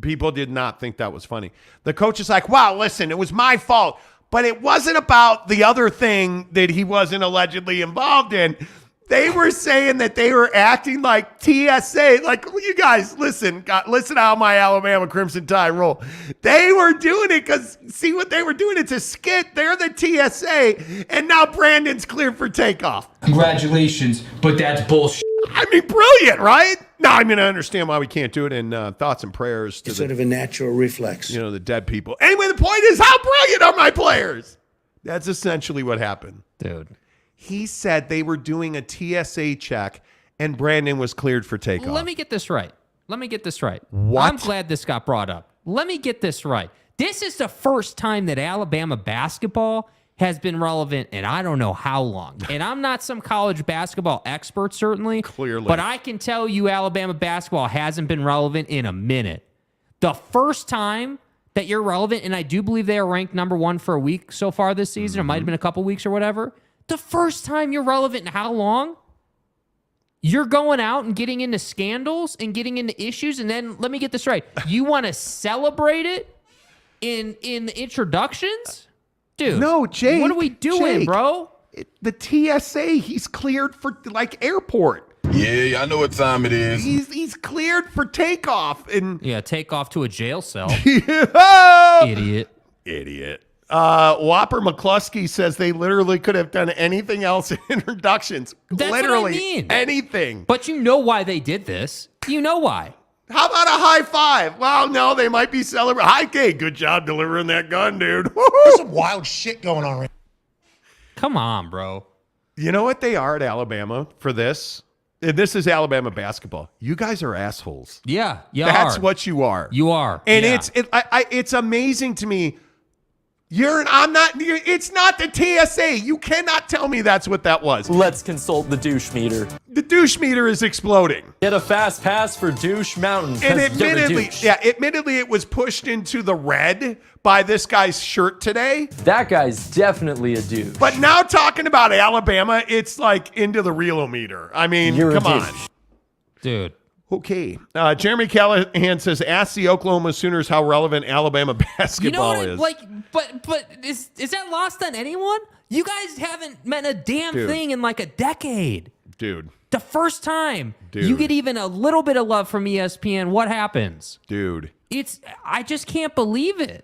People did not think that was funny. The coach is like, wow, listen, it was my fault, but it wasn't about the other thing that he wasn't allegedly involved in. They were saying that they were acting like TSA. Like, you guys, listen how my Alabama Crimson Tide roll. They were doing it because, see what they were doing? It's a skit. They're the TSA, and now Brandon's cleared for takeoff. Congratulations, but that's bullshit. I mean, brilliant, right? No, I mean, I understand why we can't do it in thoughts and prayers to It's sort of a natural reflex. the dead people. Anyway, the point is, how brilliant are my players? That's essentially what happened. dude. He said they were doing a TSA check and Brandon was cleared for takeoff. Let me get this right. What? I'm glad this got brought up. Let me get this right. This is the first time that Alabama basketball has been relevant in I don't know how long. And I'm not some college basketball expert, certainly. Clearly. But I can tell you Alabama basketball hasn't been relevant in a minute. The first time that you're relevant, and I do believe they are ranked number 1 for a week so far this season. It might have been a couple weeks or whatever. The first time you're relevant in how long? You're going out and getting into scandals and getting into issues, and then, let me get this right, you want to celebrate it in the introductions? Dude, No, Jake. what are we doing, Jake, bro? The TSA, he's cleared for, like, airport. Yeah, I know what time it is. He's cleared for takeoff. And Yeah, take off to a jail cell. Idiot. Whopper McCluskey says they literally could have done anything else in introductions. That's literally what I mean. anything. But you know why they did this. You know why. How about a high five? Well, no, they might be celebrating. Hi, Kate. Good job delivering that gun, dude. There's some wild shit going on right Come on, bro. You know what they are at Alabama for this? And this is Alabama basketball. You guys are assholes. Yeah, you That's are. what you are. You are. And Yeah. it's amazing to me. It's not the TSA. You cannot tell me that's what that was. Let's consult the douche meter. The douche meter is exploding. Get a fast pass for Douche Mountain. And 'cause you're the admittedly, douche. it was pushed into the red by this guy's shirt today. That guy's definitely a douche. But now talking about Alabama, it's like into the real-o-meter. I mean, You're a come on. douche. Dude. Okay. Jeremy Callahan says, ask the Oklahoma Sooners how relevant Alabama basketball is. But is that lost on anyone? You guys haven't meant a damn Dude. thing in like a decade. Dude. The first time Dude. you get even a little bit of love from ESPN, what happens? Dude. I just can't believe it.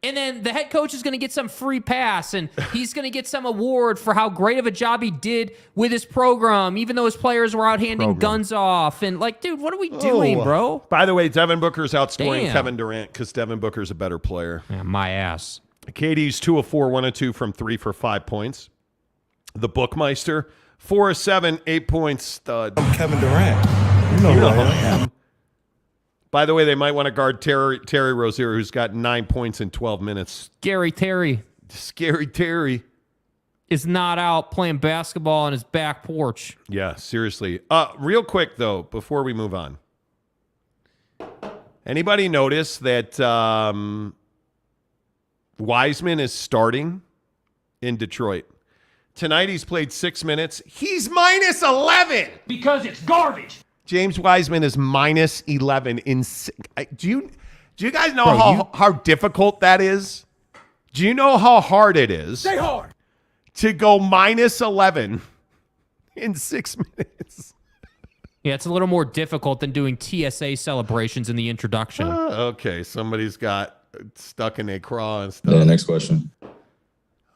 And then the head coach is going to get some free pass, and he's going to get some award for how great of a job he did with his program, even though his players were out handing guns off. And, like, dude, what are we doing, bro? By the way, Devin Booker's outscoring Damn. Kevin Durant because Devin Booker's a better player. Yeah, my ass. Katie's 2 of 4, 1 of 2 from 3 for 5 points. The Bookmeister, 4 of 7, 8 points, stud. Kevin Durant. You know who I am. By the way, they might want to guard Terry Rozier, who's got 9 points in 12 minutes. Scary Terry. Scary Terry. is not out playing basketball on his back porch. Yeah, seriously. Real quick, though, before we move on. Anybody notice that Wiseman is starting in Detroit? Tonight he's played 6 minutes. He's minus 11. Because it's garbage. James Wiseman is minus 11 in. Do you guys know how difficult that is? Do you know how hard it is? Stay hard. To go minus 11 in 6 minutes. Yeah, it's a little more difficult than doing TSA celebrations in the introduction. Okay, somebody's got stuck in their craw and stuff. Yeah, next question.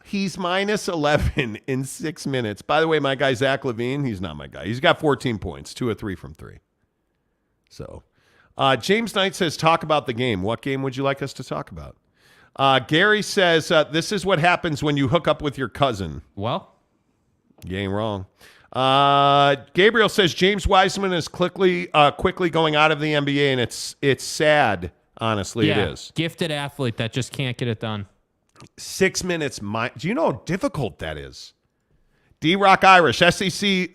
He's minus 11 in 6 minutes. By the way, my guy, Zach LaVine, he's not my guy. He's got 14 points, 2 of 3 from 3. So, James Knight says, talk about the game. What game would you like us to talk about? Gary says, this is what happens when you hook up with your cousin. Well, you ain't wrong. Gabriel says, James Wiseman is quickly going out of the NBA, and it's sad. Honestly, yeah, it is. Gifted athlete that just can't get it done. 6 minutes. Do you know how difficult that is? D-Rock Irish, SEC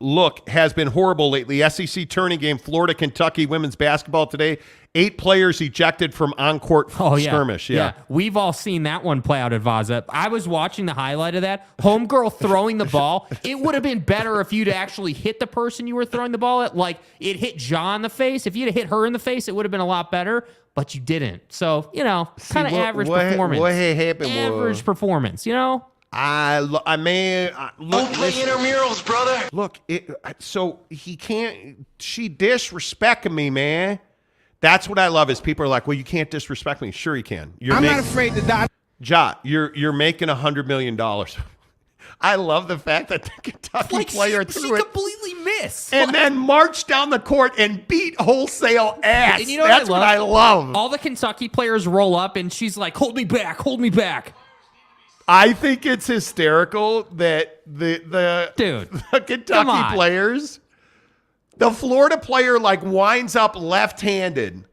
look has been horrible lately. SEC tourney game, Florida, Kentucky women's basketball today. 8 players ejected from on-court skirmish. Yeah. We've all seen that one play out at Vaza. I was watching the highlight of that. Homegirl throwing the ball. It would have been better if you'd actually hit the person you were throwing the ball at. Like, it hit Ja in the face. If you'd have hit her in the face, it would have been a lot better. But you didn't. So, kind of average performance. What happened? Average performance, Look, Don't play intramurals, brother. Look, so he can't. She disrespecting me, man. That's what I love is people are like, well, you can't disrespect me. Sure, you can. I'm not afraid to die. Ja, you're making $100 million. I love the fact that the Kentucky player threw it. Completely missed. And then marched down the court and beat wholesale ass. And you know That's what I love. All the Kentucky players roll up, and she's like, hold me back, hold me back. I think it's hysterical that the Kentucky players, the Florida player like winds up left-handed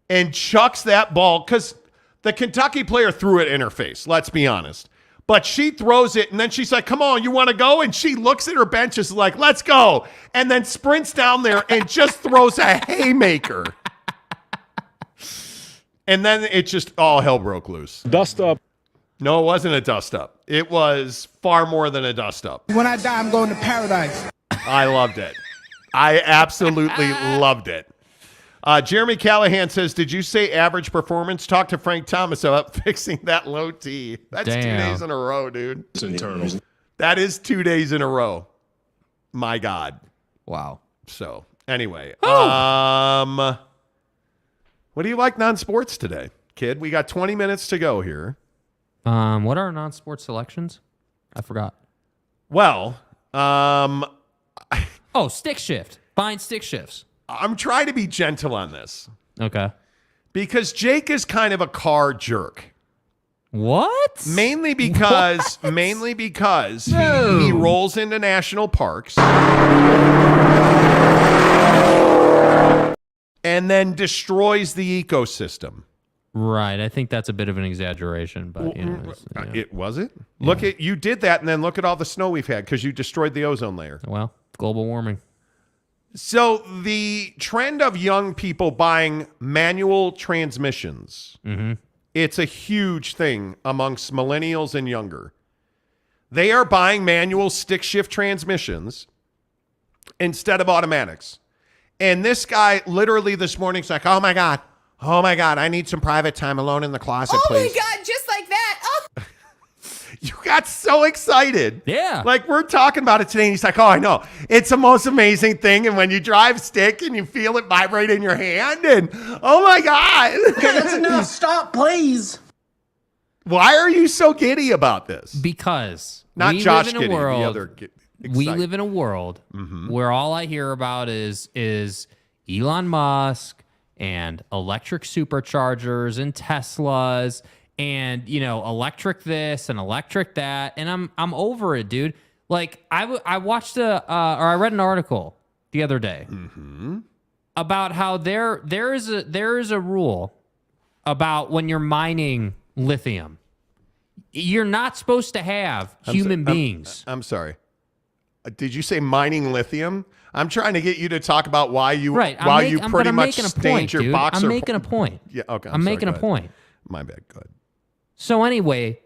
and chucks that ball because the Kentucky player threw it in her face, let's be honest. But she throws it, and then she's like, come on, you want to go? And she looks at her bench, is like, let's go. And then sprints down there and just throws a haymaker. And then it just, all hell broke loose. Dust up. No, it wasn't a dust up. It was far more than a dust up. When I die, I'm going to paradise. I loved it. I absolutely loved it. Jeremy Callahan says, did you say average performance? Talk to Frank Thomas about fixing that low T. That's 2 days in a row, dude. It's internal. That is 2 days in a row. My God. Wow. So, anyway. What do you like non-sports today, kid? We got 20 minutes to go here. What are our non-sports selections? I forgot. Well, stick shift. Buying stick shifts. I'm trying to be gentle on this. Okay. Because Jake is kind of a car jerk. What? Mainly because he rolls into national parks and then destroys the ecosystem. Right. I think that's a bit of an exaggeration, but it was it. Yeah. Look at you did that, and then look at all the snow we've had because you destroyed the ozone layer. Well, global warming. So the trend of young people buying manual transmissions, it's a huge thing amongst millennials and younger. They are buying manual stick shift transmissions instead of automatics. And this guy literally this morning's like, oh my God, I need some private time alone in the closet, please. Oh my God, just like that. Oh. You got so excited. Yeah. Like we're talking about it today and he's like, oh, I know. It's the most amazing thing. And when you drive stick and you feel it vibrate in your hand and oh my God. Okay, that's enough. Stop, please. Why are you so giddy about this? Because not we Josh live in Giddy, a world, the other we live in a world where all I hear about is Elon Musk and electric superchargers and Teslas and, electric this and electric that. And I'm over it, dude. Like I watched I read an article the other day about how there is a rule about when you're mining lithium. You're not supposed to have human beings. I'm sorry. Did you say mining lithium? I'm trying to get you to talk about why you pretty much stained your boxer. I'm making a point. Yeah, okay. I'm making a point. My bad. Go ahead. So anyway,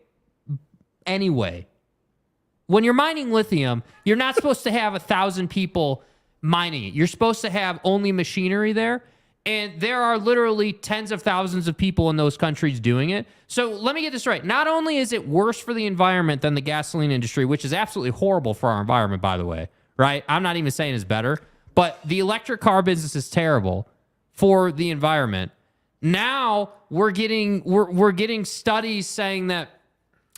when you're mining lithium, you're not supposed to have 1,000 people mining it. You're supposed to have only machinery there. And there are literally tens of thousands of people in those countries doing it. So let me get this right. Not only is it worse for the environment than the gasoline industry, which is absolutely horrible for our environment, by the way, right? I'm not even saying it's better, but the electric car business is terrible for the environment. Now we're getting studies saying that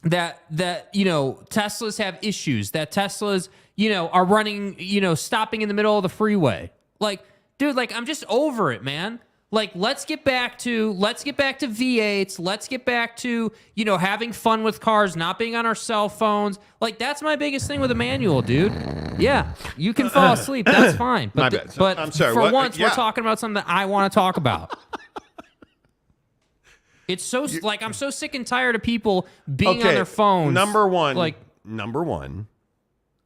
Teslas have issues, that Teslas, are running, stopping in the middle of the freeway. Like, dude, like, I'm just over it, man. Like, let's get back to V8s. Let's get back to, having fun with cars, not being on our cell phones. Like, that's my biggest thing with a manual, dude. Yeah, you can fall asleep. That's fine. But, My bad. but I'm sorry. for once, we're talking about something that I want to talk about. It's so, I'm so sick and tired of people being on their phones. Number one,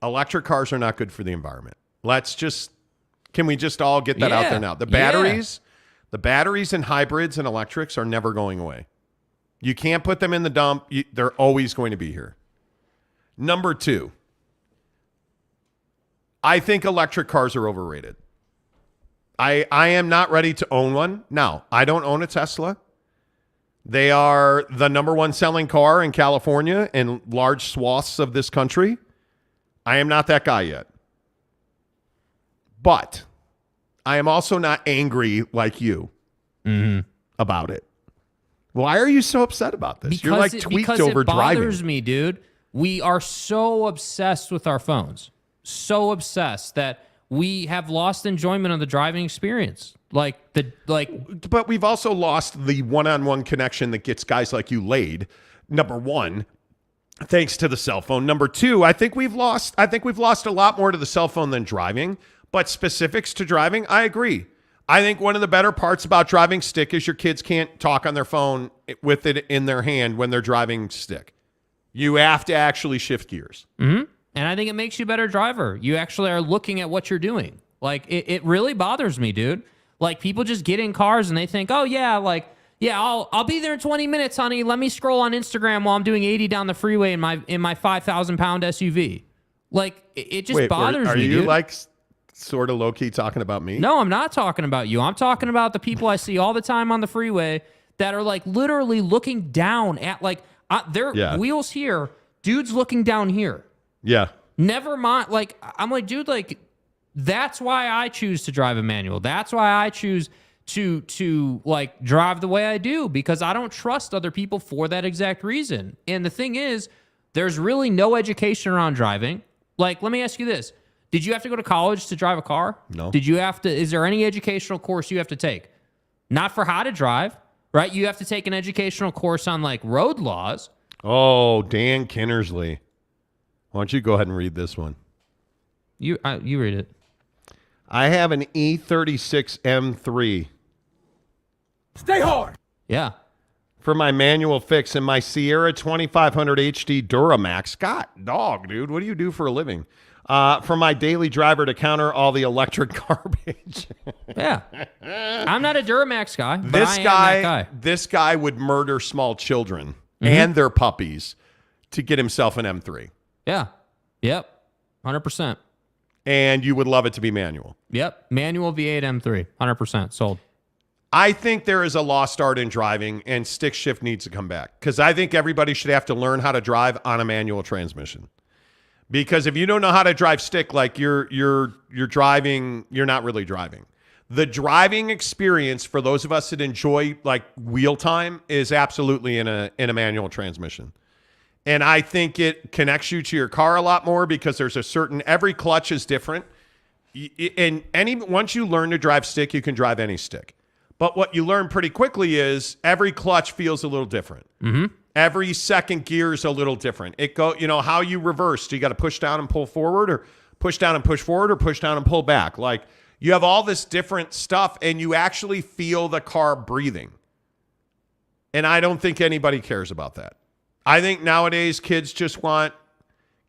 electric cars are not good for the environment. Can we just all get that out there now? The batteries and hybrids and electrics are never going away. You can't put them in the dump. They're always going to be here. Number two, I think electric cars are overrated. I am not ready to own one. Now, I don't own a Tesla. They are the number one selling car in California and large swaths of this country. I am not that guy yet. But I am also not angry like you about it. Why are you so upset about this? You're like tweaked over driving. It bothers me, dude. We are so obsessed with our phones. So obsessed that we have lost enjoyment of the driving experience. But we've also lost the one-on-one connection that gets guys like you laid. Number one, thanks to the cell phone. Number two, I think we've lost a lot more to the cell phone than driving. But specifics to driving, I agree. I think one of the better parts about driving stick is your kids can't talk on their phone with it in their hand when they're driving stick. You have to actually shift gears. Mm-hmm. And I think it makes you a better driver. You actually are looking at what you're doing. Like, it really bothers me, dude. Like, people just get in cars and they think, oh, yeah, I'll be there in 20 minutes, honey. Let me scroll on Instagram while I'm doing 80 down the freeway in my 5,000-pound SUV. Like, it just bothers me, dude. Are you, sort of low-key talking about me? No, I'm not talking about you. I'm talking about the people I see all the time on the freeway that are, literally looking down at, their wheels here, dude's looking down here. Yeah. Never mind. I'm like, dude, that's why I choose to drive a manual. That's why I choose to drive the way I do, because I don't trust other people for that exact reason. And the thing is, there's really no education around driving. Let me ask you this. Did you have to go to college to drive a car? No. Is there any educational course you have to take? Not for how to drive, right? You have to take an educational course on road laws. Oh, Dan Kinnersley. Why don't you go ahead and read this one? You read it. I have an E36 M3. Stay hard. Yeah. For my manual fix and my Sierra 2500 HD Duramax. God, dog, dude. What do you do for a living? For my daily driver to counter all the electric garbage. Yeah. I'm not a Duramax guy, but I am that guy. This guy would murder small children and their puppies to get himself an M3. Yeah. Yep. 100%. And you would love it to be manual. Yep. Manual V8 M3. 100%. Sold. I think there is a lost art in driving, and stick shift needs to come back, because I think everybody should have to learn how to drive on a manual transmission. Because if you don't know how to drive stick, you're driving, you're not really driving. The driving experience for those of us that enjoy wheel time is absolutely in a manual transmission. And I think it connects you to your car a lot more, because there's every clutch is different. And once you learn to drive stick, you can drive any stick. But what you learn pretty quickly is every clutch feels a little different. Mm-hmm. Every second gear is a little different. How you reverse. Do you got to push down and pull forward, or push down and push forward, or push down and pull back? You have all this different stuff, and you actually feel the car breathing. And I don't think anybody cares about that. I think nowadays kids just want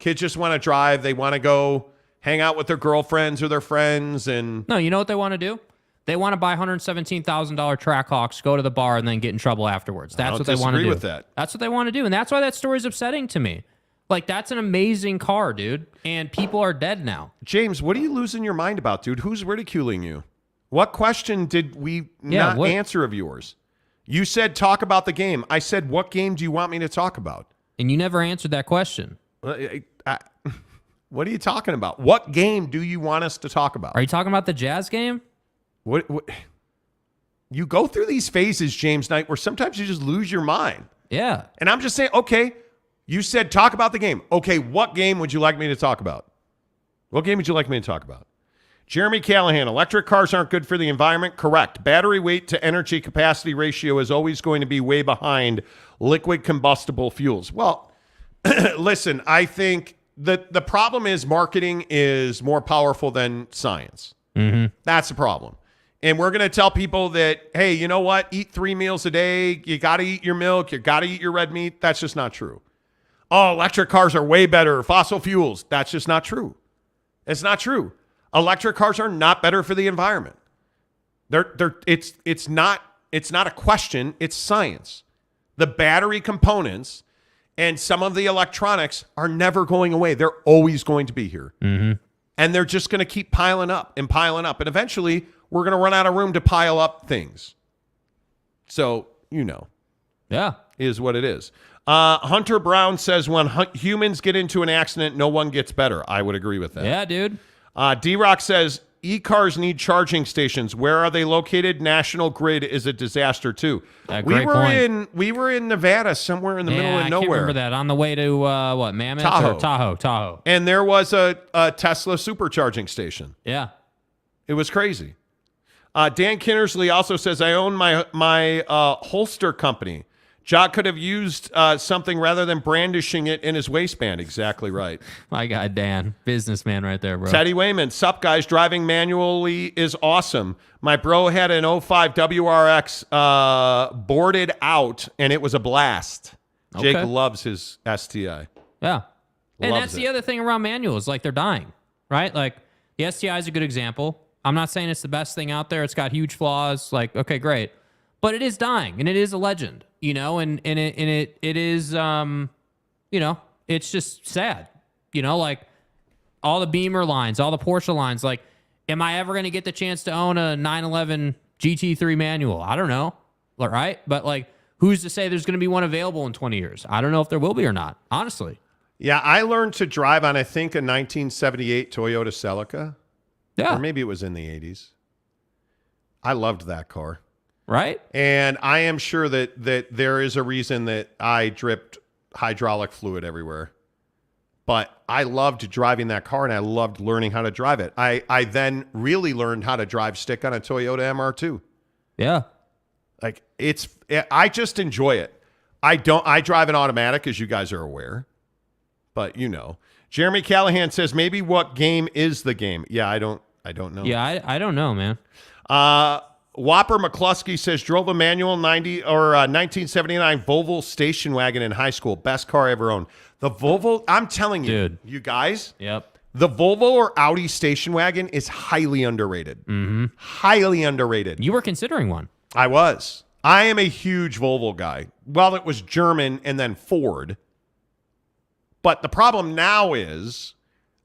to drive. They want to go hang out with their girlfriends or their friends. And no, you know what they want to do? They want to buy $117,000 Trackhawks, go to the bar, and then get in trouble afterwards. That's what they want to do. With that. That's what they want to do, and that's why that story's upsetting to me. Like, that's an amazing car, dude, and people are dead now. James, what are you losing your mind about, dude? Who's ridiculing you? What question did we not answer of yours? You said talk about the game. I said, what game do you want me to talk about? And you never answered that question. What are you talking about? What game do you want us to talk about? Are you talking about the Jazz game? What? You go through these phases, James Knight, where sometimes you just lose your mind. Yeah. And I'm just saying, okay, you said talk about the game. Okay, what game would you like me to talk about? What game would you like me to talk about? Jeremy Callahan, electric cars aren't good for the environment. Correct. Battery weight to energy capacity ratio is always going to be way behind liquid combustible fuels. Well, listen, I think that the problem is marketing is more powerful than science. Mm-hmm. That's the problem. And we're going to tell people that, hey, you know what? Eat 3 meals a day. You got to eat your milk. You got to eat your red meat. That's just not true. Oh, electric cars are way better. Fossil fuels. That's just not true. It's not true. Electric cars are not better for the environment. It's not a question. It's science. The battery components and some of the electronics are never going away. They're always going to be here. Mm-hmm. And they're just going to keep piling up and piling up. And eventually, we're going to run out of room to pile up things. So, yeah, is what it is. Hunter Brown says, when humans get into an accident, no one gets better. I would agree with that. Yeah, dude. D-Rock says, e-cars need charging stations. Where are they located? National Grid is a disaster, too. Great point. We were in Nevada, somewhere in the middle of nowhere. I can't remember that. On the way to, Mammoth? Tahoe. Tahoe. And there was a Tesla supercharging station. Yeah. It was crazy. Dan Kinnersley also says, I own my holster company. Jock could have used something rather than brandishing it in his waistband. Exactly right. My God, Dan. Businessman right there, bro. Teddy Wayman, sup, guys? Driving manually is awesome. My bro had an 05 WRX boarded out, and it was a blast. Okay. Jake loves his STI. Yeah. And Loves that's it. the other thing around manuals. Like, they're dying, right? Like, the STI is a good example. I'm not saying it's the best thing out there. It's got huge flaws. Like, okay, great. But it is dying, and it is a legend, and it is, it's just sad, like all the Beamer lines, all the Porsche lines. Like, am I ever going to get the chance to own a 911 GT3 manual? I don't know, right? But, like, who's to say there's going to be one available in 20 years? I don't know if there will be or not, honestly. Yeah, I learned to drive on, I think, a 1978 Toyota Celica. Yeah. Or maybe it was in the 80s. I loved that car. Right? And I am sure that there is a reason that I dripped hydraulic fluid everywhere. But I loved driving that car, and I loved learning how to drive it. I then really learned how to drive stick on a Toyota MR2. Yeah. Like, I just enjoy it. I drive an automatic, as you guys are aware. But Jeremy Callahan says, maybe what game is the game? Yeah, I don't know. Yeah, I don't know, man. Whopper McCluskey says, drove a manual 1979 Volvo station wagon in high school. Best car I ever owned. The Volvo, I'm telling you, dude, you guys, yep. The Volvo or Audi station wagon is highly underrated. Mm-hmm. Highly underrated. You were considering one. I was. I am a huge Volvo guy. Well, it was German and then Ford. But the problem now is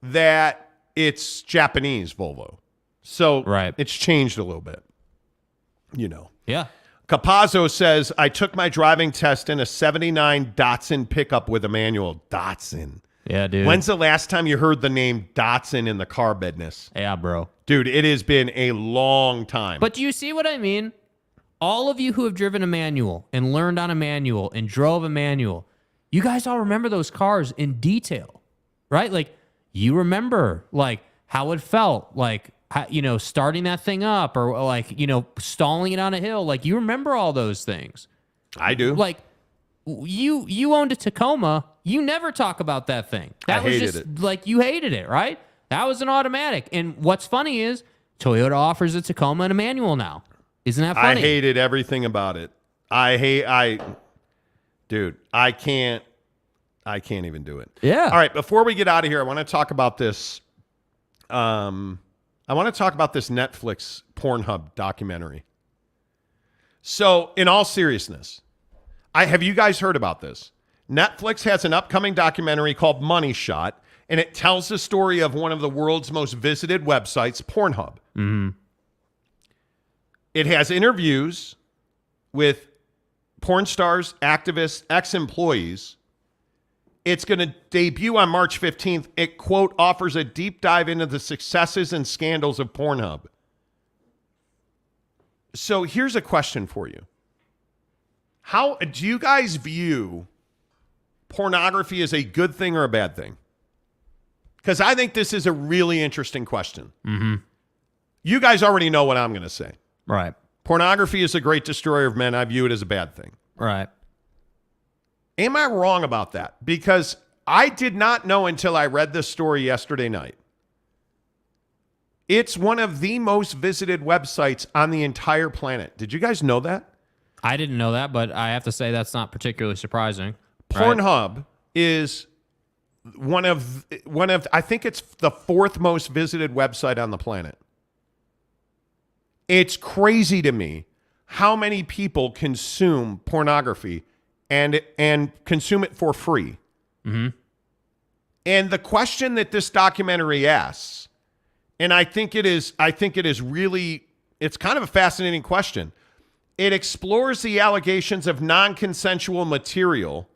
that it's Japanese Volvo. So It's changed a little bit. Yeah. Capazzo says, I took my driving test in a 79 Datsun pickup with a manual. Datsun. Yeah, dude. When's the last time you heard the name Datsun in the car business? Yeah, bro. Dude, it has been a long time. But do you see what I mean? All of you who have driven a manual and learned on a manual and drove a manual, you guys all remember those cars in detail, right? Like, you remember, like, how it felt, like, starting that thing up or, like, stalling it on a hill. Like, you remember all those things. I do. Like, you owned a Tacoma. You never talk about that thing. That was hated just it. like, you hated it, right? That was an automatic. And what's funny is Toyota offers a Tacoma and a manual now. Isn't that funny? I hated everything about it. Dude, I can't. I can't even do it. Yeah. All right, before we get out of here, I want to talk about this. I want to talk about this Netflix Pornhub documentary. So, in all seriousness, have you guys heard about this? Netflix has an upcoming documentary called Money Shot, and it tells the story of one of the world's most visited websites, Pornhub. Mm-hmm. It has interviews with porn stars, activists, ex-employees. It's going to debut on March 15th. It, quote, offers a deep dive into the successes and scandals of Pornhub. So here's a question for you. How do you guys view pornography as a good thing or a bad thing? Because I think this is a really interesting question. Mm-hmm. You guys already know what I'm going to say. Right. Pornography is a great destroyer of men. I view it as a bad thing. Right. Am I wrong about that? Because I did not know until I read this story yesterday night. It's one of the most visited websites on the entire planet. Did you guys know that? I didn't know that, but I have to say that's not particularly surprising. Pornhub is one of I think it's the fourth most visited website on the planet. It's crazy to me how many people consume pornography and consume it for free. Mm-hmm. And the question that this documentary asks, and I think it is really, it's kind of a fascinating question. It explores the allegations of non-consensual material.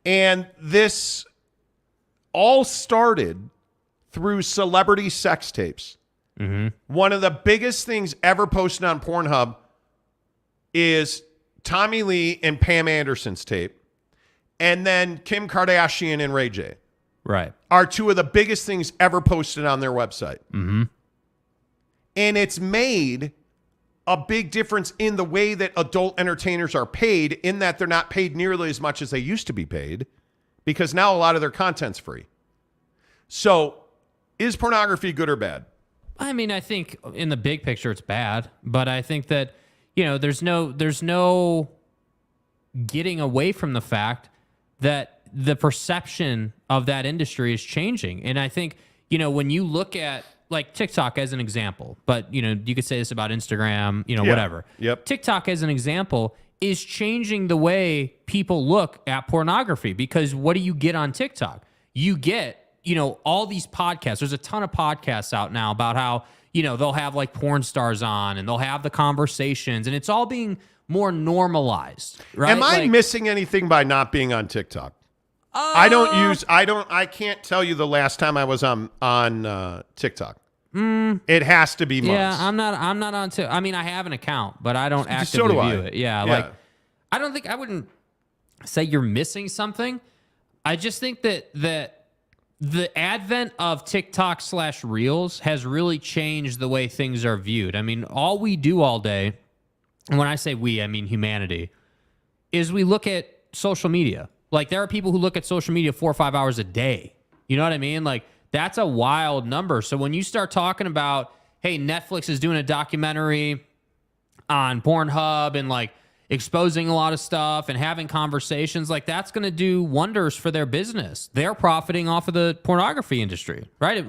And this all started through celebrity sex tapes. Mm-hmm. One of the biggest things ever posted on Pornhub is Tommy Lee and Pam Anderson's tape. And then Kim Kardashian and Ray J. Right. Are two of the biggest things ever posted on their website. Mm-hmm. And it's made a big difference in the way that adult entertainers are paid, in that they're not paid nearly as much as they used to be paid, because now a lot of their content's free. So is pornography good or bad? I mean, I think in the big picture it's bad, but I think that, there's no getting away from the fact that the perception of that industry is changing. And I think, when you look at like TikTok as an example, but you could say this about Instagram, whatever. Yep. TikTok as an example is changing the way people look at pornography, because what do you get on TikTok? You get, all these podcasts. There's a ton of podcasts out now about how, they'll have like porn stars on and they'll have the conversations, and it's all being more normalized, right? Am I missing anything by not being on TikTok? I can't tell you the last time I was on TikTok. It has to be months. Yeah, I'm not on TikTok. I mean, I have an account, but I don't actively view it. Yeah, I wouldn't say you're missing something. I just think that the advent of TikTok / Reels has really changed the way things are viewed. I mean, all we do all day, and when I say we, I mean humanity, is we look at social media. Like, there are people who look at social media 4 or 5 hours a day. You know what I mean? Like, that's a wild number. So when you start talking about, hey, Netflix is doing a documentary on Pornhub and like exposing a lot of stuff and having conversations, like, that's going to do wonders for their business. They're profiting off of the pornography industry, right?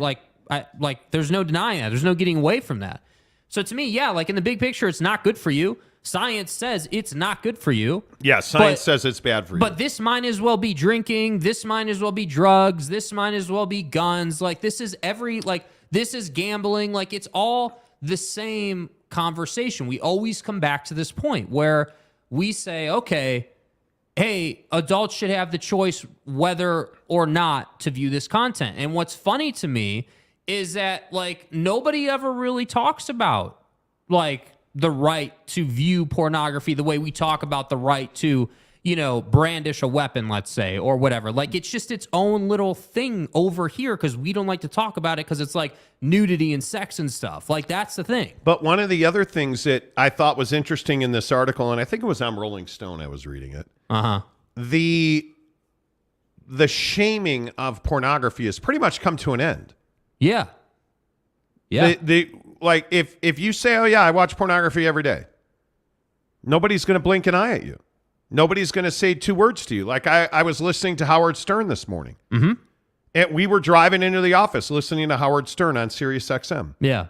There's no denying that. There's no getting away from that. So to me, yeah, like in the big picture, it's not good for you. Science says it's not good for you. Yeah, science says it's bad for you. But this might as well be drinking. This might as well be drugs. This might as well be guns. Like, this is this is gambling. Like, it's all the same conversation. We always come back to this point where we say, okay, hey, adults should have the choice whether or not to view this content. And what's funny to me is that, like, nobody ever really talks about, like, the right to view pornography the way we talk about the right to, brandish a weapon, let's say, or whatever. Like, it's just its own little thing over here because we don't like to talk about it because it's like nudity and sex and stuff. Like, that's the thing. But one of the other things that I thought was interesting in this article, and I think it was on Rolling Stone, I was reading it. The shaming of pornography has pretty much come to an end. Yeah. Yeah. Like, if you say, oh, yeah, I watch pornography every day, nobody's going to blink an eye at you. nobody's going to say 2 words to you. Like I was listening to Howard Stern this morning. Mm-hmm. And we were driving into the office listening to Howard Stern on Sirius XM. Yeah.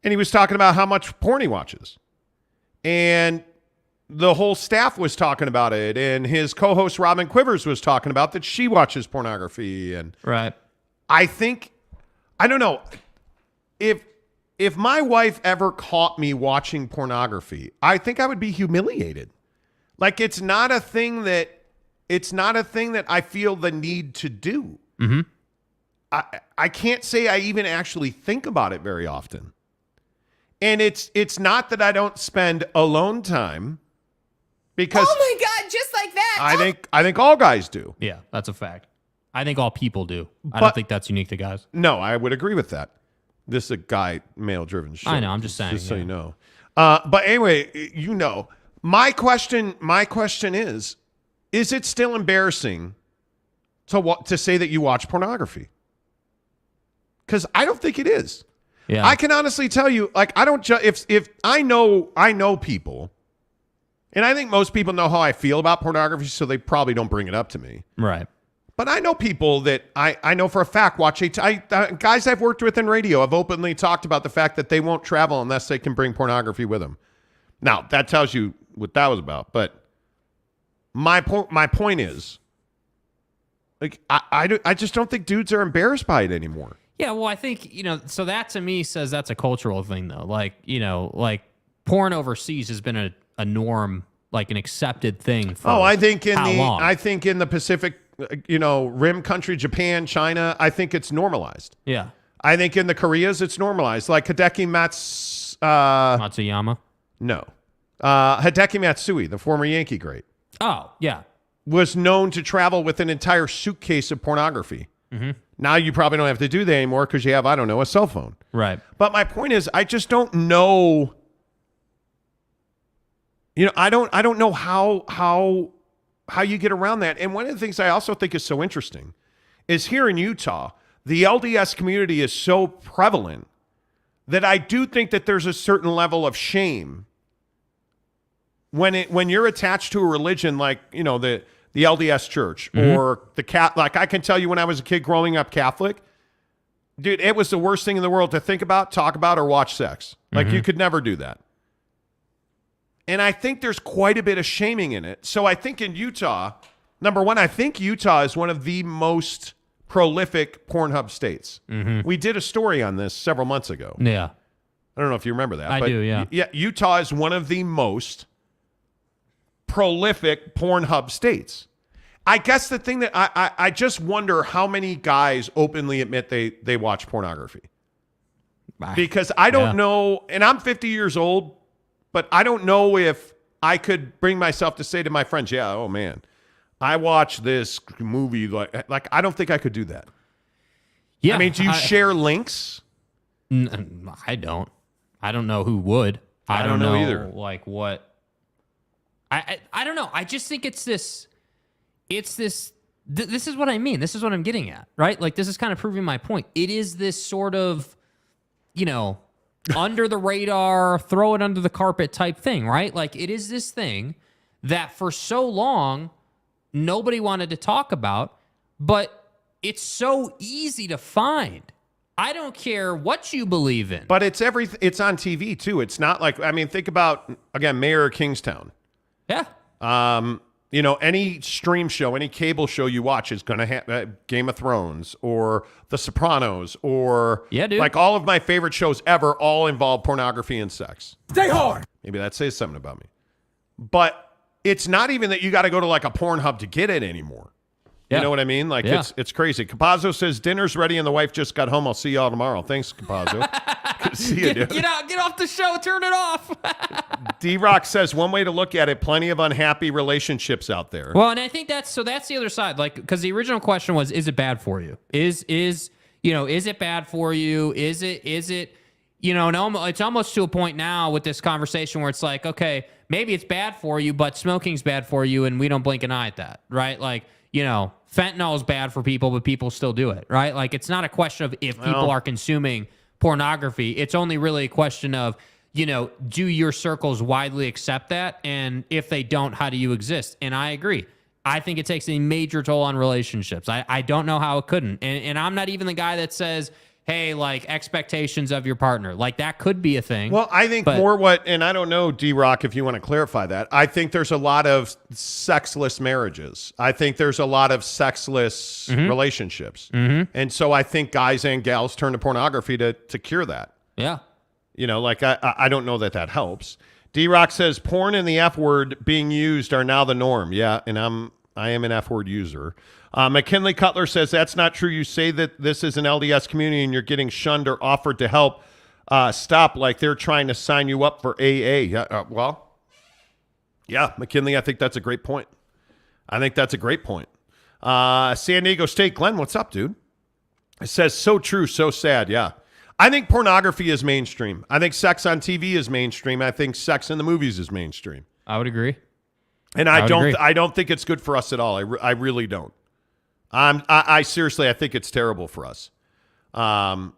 And he was talking about how much porn he watches. And the whole staff was talking about it. And his co-host Robin Quivers was talking about that she watches pornography. And right. I don't know. If my wife ever caught me watching pornography, I think I would be humiliated. Like it's not a thing that I feel the need to do. Mm-hmm. I can't say I even actually think about it very often. And it's not that I don't spend alone time because oh my God, just like that. I think all guys do. Yeah, that's a fact. I think all people do. I But- don't think that's unique to guys. No, I would agree with that. This is a guy male-driven show. I know, I'm just saying. Just so you know. But anyway, my question is it still embarrassing to say that you watch pornography? Because I don't think it is. Yeah. I can honestly tell you, like, I don't if I know people, and I think most people know how I feel about pornography, so they probably don't bring it up to me. Right. But I know people that I know for a fact watch guys I've worked with in radio have openly talked about the fact that they won't travel unless they can bring pornography with them. Now, that tells you what that was about. But my point is, like, I just don't think dudes are embarrassed by it anymore. Yeah, well, I think, so that to me says that's a cultural thing, though. Like, like porn overseas has been a norm, like an accepted thing for I think long? I think in the Pacific, rim country, Japan, China, I think it's normalized. Yeah. I think in the Koreas, it's normalized. Like Hideki Matsuyama? No. Hideki Matsui, the former Yankee great. Oh, yeah. Was known to travel with an entire suitcase of pornography. Mm-hmm. Now you probably don't have to do that anymore because you have, I don't know, a cell phone. Right. But my point is, I just don't know. I don't know how you get around that. And one of the things I also think is so interesting is here in Utah, the LDS community is so prevalent that I do think that there's a certain level of shame when you're attached to a religion like, the LDS church or the like I can tell you when I was a kid growing up Catholic, dude, it was the worst thing in the world to think about, talk about, or watch sex. Like you could never do that. And I think there's quite a bit of shaming in it. So I think in Utah, number one, I think Utah is one of the most prolific Pornhub states. Mm-hmm. We did a story on this several months ago. Yeah. I don't know if you remember that. I do, yeah. Yeah, Utah is one of the most prolific Pornhub states. I guess the thing that I just wonder how many guys openly admit they watch pornography. Because I don't know, and I'm 50 years old, but I don't know if I could bring myself to say to my friends, yeah, oh man, I watched this movie. Like I don't think I could do that. Yeah. I mean, do you share links? I don't. I don't know who would. I don't know either. Like what? I don't know. I just think this is what I mean. This is what I'm getting at, right? Like this is kind of proving my point. It is this sort of, under the radar, throw it under the carpet type thing, right? Like it is this thing that for so long, nobody wanted to talk about, but it's so easy to find. I don't care what you believe in. But it's on TV too. It's not like, I mean, think about, again, Mayor of Kingstown. Yeah. Any stream show, any cable show you watch is going to have Game of Thrones or The Sopranos or like all of my favorite shows ever all involve pornography and sex. Stay hard. Maybe that says something about me. But it's not even that you got to go to like a Pornhub to get it anymore. Yeah. You know what I mean? Like it's crazy. Capazzo says dinner's ready and the wife just got home. I'll see y'all tomorrow. Thanks, Capazzo. See you, dude. Get off the show. Turn it off. D-Rock says one way to look at it, plenty of unhappy relationships out there. Well, and I think that's the other side. Like, because the original question was, is it bad for you? Is it bad for you? Is it, no, it's almost to a point now with this conversation where it's like, okay, maybe it's bad for you, but smoking's bad for you, and we don't blink an eye at that, right? Like, fentanyl is bad for people, but people still do it, right? Like, it's not a question of if people are consuming pornography. It's only really a question of, do your circles widely accept that? And if they don't, how do you exist? And I agree. I think it takes a major toll on relationships. I don't know how it couldn't. And I'm not even the guy that says, hey, like expectations of your partner. Like that could be a thing. Well, I think and I don't know, D-Rock, if you want to clarify that. I think there's a lot of sexless marriages. I think there's a lot of sexless relationships. And so I think guys and gals turn to pornography to cure that. Yeah. I don't know that helps. D-Rock says porn and the F word being used are now the norm. Yeah, and I am an F word user. McKinley Cutler says that's not true. You say that this is an LDS community and you're getting shunned or offered to help. Stop, like they're trying to sign you up for AA. Yeah, McKinley, I think that's a great point. San Diego State, Glenn, what's up, dude? It says so true, so sad. Yeah. I think pornography is mainstream. I think sex on TV is mainstream. I think sex in the movies is mainstream. I would agree. And I don't think it's good for us at all. I really don't. I seriously, I think it's terrible for us. I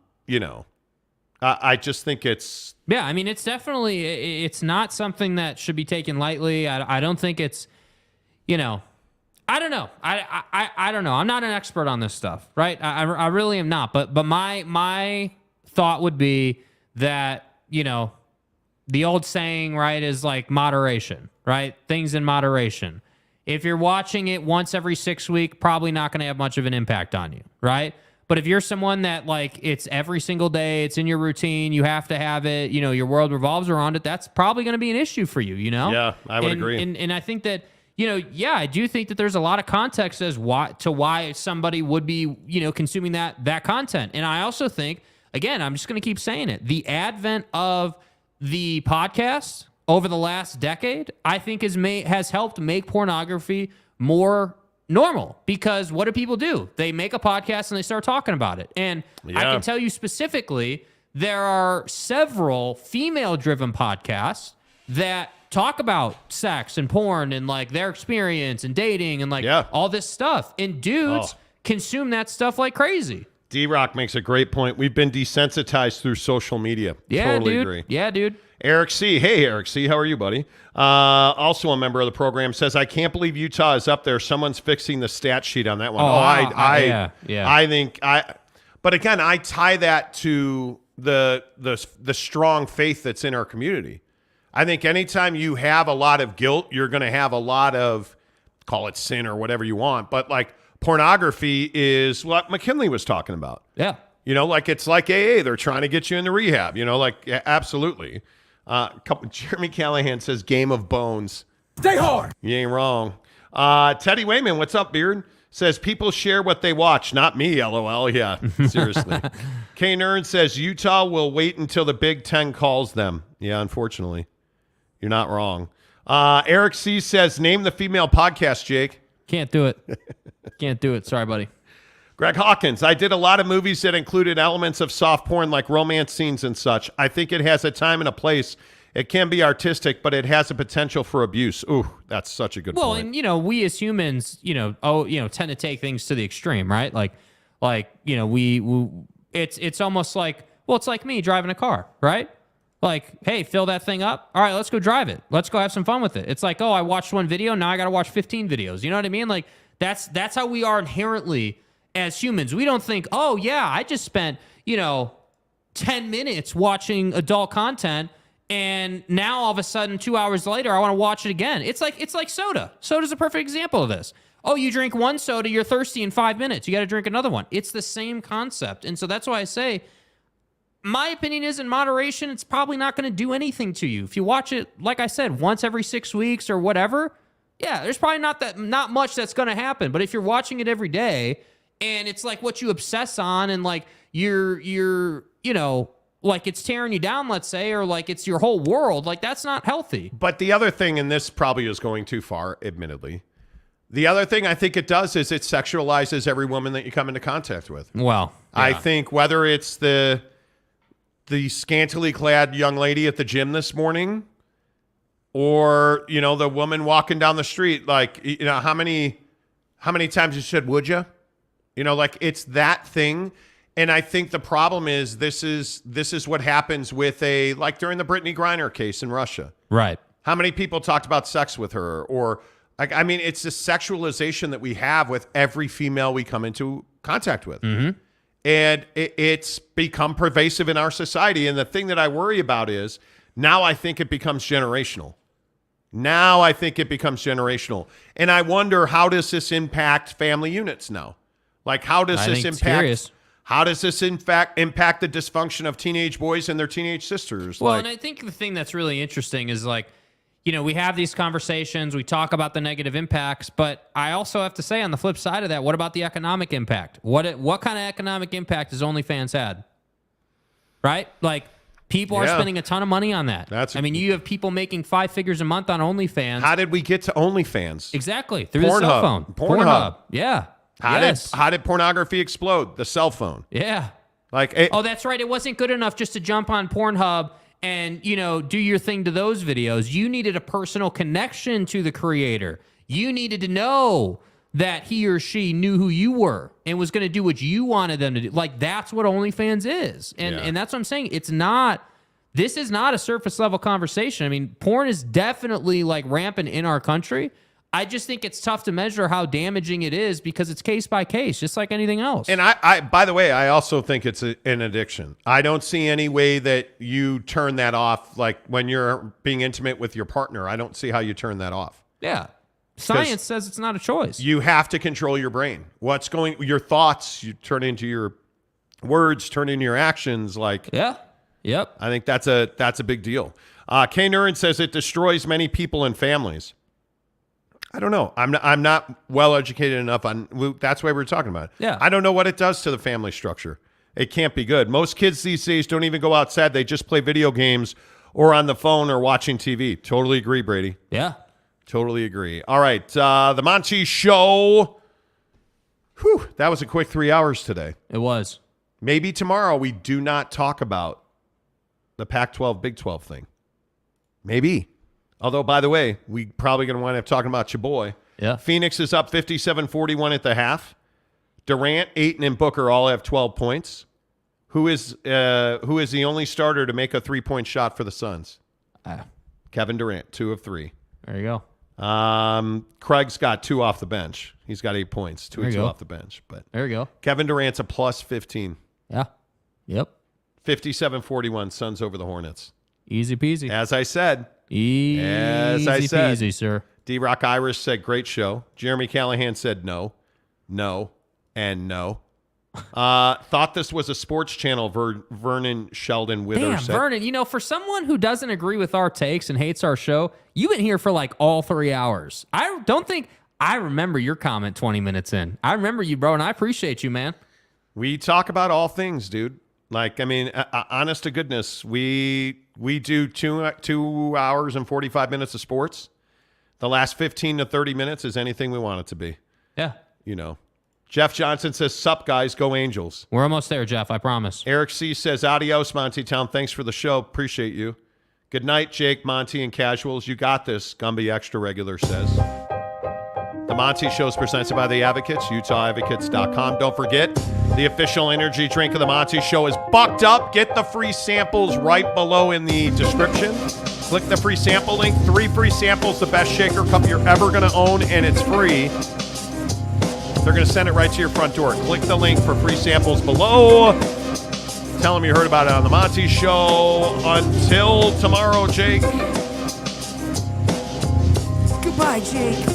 just think it's. Yeah, I mean, it's definitely, it's not something that should be taken lightly. I don't think it's, I don't know. I don't know. I'm not an expert on this stuff, right? I really am not. But my thought would be that, the old saying, right, is like moderation, right? Things in moderation. If you're watching it once every 6 weeks, probably not going to have much of an impact on you, right? But if you're someone that like it's every single day, it's in your routine, you have to have it, your world revolves around it, that's probably going to be an issue for you, Yeah, I would agree. And I think that, I do think that there's a lot of context as why somebody would be, consuming that content. And I also think, again, I'm just going to keep saying it, the advent of the podcast over the last decade, I think has helped make pornography more normal, because what do people do? They make a podcast and they start talking about it. And I can tell you specifically, there are several female-driven podcasts that talk about sex and porn and like their experience and dating and like all this stuff. And dudes consume that stuff like crazy. D-Rock makes a great point. We've been desensitized through social media. Yeah, totally dude. Agree. Yeah, dude. Eric C. Hey, Eric C. How are you, buddy? Also a member of the program, says, I can't believe Utah is up there. Someone's fixing the stat sheet on that one. I think but again, I tie that to the strong faith that's in our community. I think anytime you have a lot of guilt, you're going to have a lot of, call it sin or whatever you want, but like pornography is what McKinley was talking about. Yeah. Like it's like AA. They're trying to get you into rehab, absolutely. Jeremy Callahan says Game of Bones. Stay hard. You ain't wrong. Teddy Wayman, what's up, Beard? Says people share what they watch, not me, LOL. Yeah, seriously. K Nern says Utah will wait until the Big Ten calls them. Yeah, unfortunately. You're not wrong. Eric C says, name the female podcast, Jake. Can't do it. Can't do it. Sorry, buddy. Greg Hawkins, I did a lot of movies that included elements of soft porn like romance scenes and such. I think it has a time and a place. It can be artistic, but it has a potential for abuse. Ooh, that's such a good point. Well, and we as humans, tend to take things to the extreme, right? It's almost like, it's like me driving a car, right? Like, hey, fill that thing up. All right, let's go drive it. Let's go have some fun with it. It's like, I watched one video, now I got to watch 15 videos. You know what I mean? Like that's how we are inherently as humans. We don't think, I just spent, 10 minutes watching adult content, and now all of a sudden 2 hours later I want to watch it again. It's like soda. Soda's a perfect example of this. You drink one soda, you're thirsty in 5 minutes. You got to drink another one. It's the same concept. And so that's why I say, my opinion is in moderation, it's probably not going to do anything to you. If you watch it, like I said, once every 6 weeks or whatever, there's probably not much that's going to happen. But if you're watching it every day and it's like what you obsess on and like you're like it's tearing you down, let's say, or like it's your whole world, like that's not healthy. But the other thing, and this probably is going too far, admittedly, the other thing I think it does is it sexualizes every woman that you come into contact with. Well, I think whether it's the scantily clad young lady at the gym this morning or, the woman walking down the street, like, how many times you said, would you? Like it's that thing. And I think the problem is this is what happens with like during the Brittany Griner case in Russia. Right. How many people talked about sex with her? Or, like, I mean, it's the sexualization that we have with every female we come into contact with. Mm-hmm. And it's become pervasive in our society. And the thing that I worry about is now I think it becomes generational. And I wonder, how does this impact family units now? Like, how does this impact? How does this in fact impact the dysfunction of teenage boys and their teenage sisters? Well, and I think the thing that's really interesting is, like, you know, we have these conversations, we talk about the negative impacts, but I also have to say, on the flip side of that, what about the economic impact? What kind of economic impact has OnlyFans had? Right? Like, people are spending a ton of money on that. You have people making 5 figures a month on OnlyFans. How did we get to OnlyFans? Exactly. Through the cell phone. Pornhub. Yeah. How did pornography explode? The cell phone. Yeah. Like, that's right. It wasn't good enough just to jump on Pornhub and, you know, do your thing to those videos. You needed a personal connection to the creator. You needed to know that he or she knew who you were and was going to do what you wanted them to do. Like, that's what OnlyFans is. And that's what I'm saying. This is not a surface level conversation. I mean, porn is definitely, like, rampant in our country. I just think it's tough to measure how damaging it is because it's case by case, just like anything else. And I by the way, I also think it's an addiction. I don't see any way that you turn that off. Like, when you're being intimate with your partner, I don't see how you turn that off. Yeah. Science says it's not a choice. You have to control your brain. Your thoughts, you turn into your words, turn into your actions. Like, yeah. Yep. I think that's a big deal. K. Nurin says it destroys many people and families. I don't know. I'm not well educated enough on. That's why we're talking about it. Yeah. I don't know what it does to the family structure. It can't be good. Most kids these days don't even go outside. They just play video games or on the phone or watching TV. Totally agree, Brady. Yeah. Totally agree. All right. The Monty Show. Whew, that was a quick 3 hours today. It was. Maybe tomorrow we do not talk about the Pac-12, Big 12 thing. Maybe. Although, by the way, we probably going to wind up talking about your boy. Yeah. Phoenix is up 57-41 at the half. Durant, Ayton, and Booker all have 12 points. Who is the only starter to make a 3-point shot for the Suns? Kevin Durant, 2 of 3. There you go. Craig's got 2 off the bench. He's got 8 points, 2 and 2 off the bench. But there you go. Kevin Durant's a plus 15. Yeah. Yep. 57-41, Suns over the Hornets. Easy peasy. As I said. Easy peasy, sir. D-Rock Irish said, great show. Jeremy Callahan said no, and no. Thought this was a sports channel, Vernon Sheldon Withers. Damn, Vernon, you know, for someone who doesn't agree with our takes and hates our show, you've been here for like all 3 hours. I don't think I remember your comment 20 minutes in. I remember you, bro, and I appreciate you, man. We talk about all things, dude. Like, I mean, honest to goodness, we do 2 hours and 45 minutes of sports. The last 15 to 30 minutes is anything we want it to be. Yeah. You know. Jeff Johnson says, sup, guys, go Angels. We're almost there, Jeff, I promise. Eric C. says, adios, Monty Town. Thanks for the show. Appreciate you. Good night, Jake, Monty, and Casuals. You got this, Gumby Extra Regular says. The Monty Show is presented by The Advocates, UtahAdvocates.com. Don't forget, the official energy drink of The Monty Show is Bucked Up. Get the free samples right below in the description. Click the free sample link. 3 free samples, the best shaker cup you're ever going to own, and it's free. They're going to send it right to your front door. Click the link for free samples below. Tell them you heard about it on The Monty Show. Until tomorrow, Jake. Goodbye, Jake.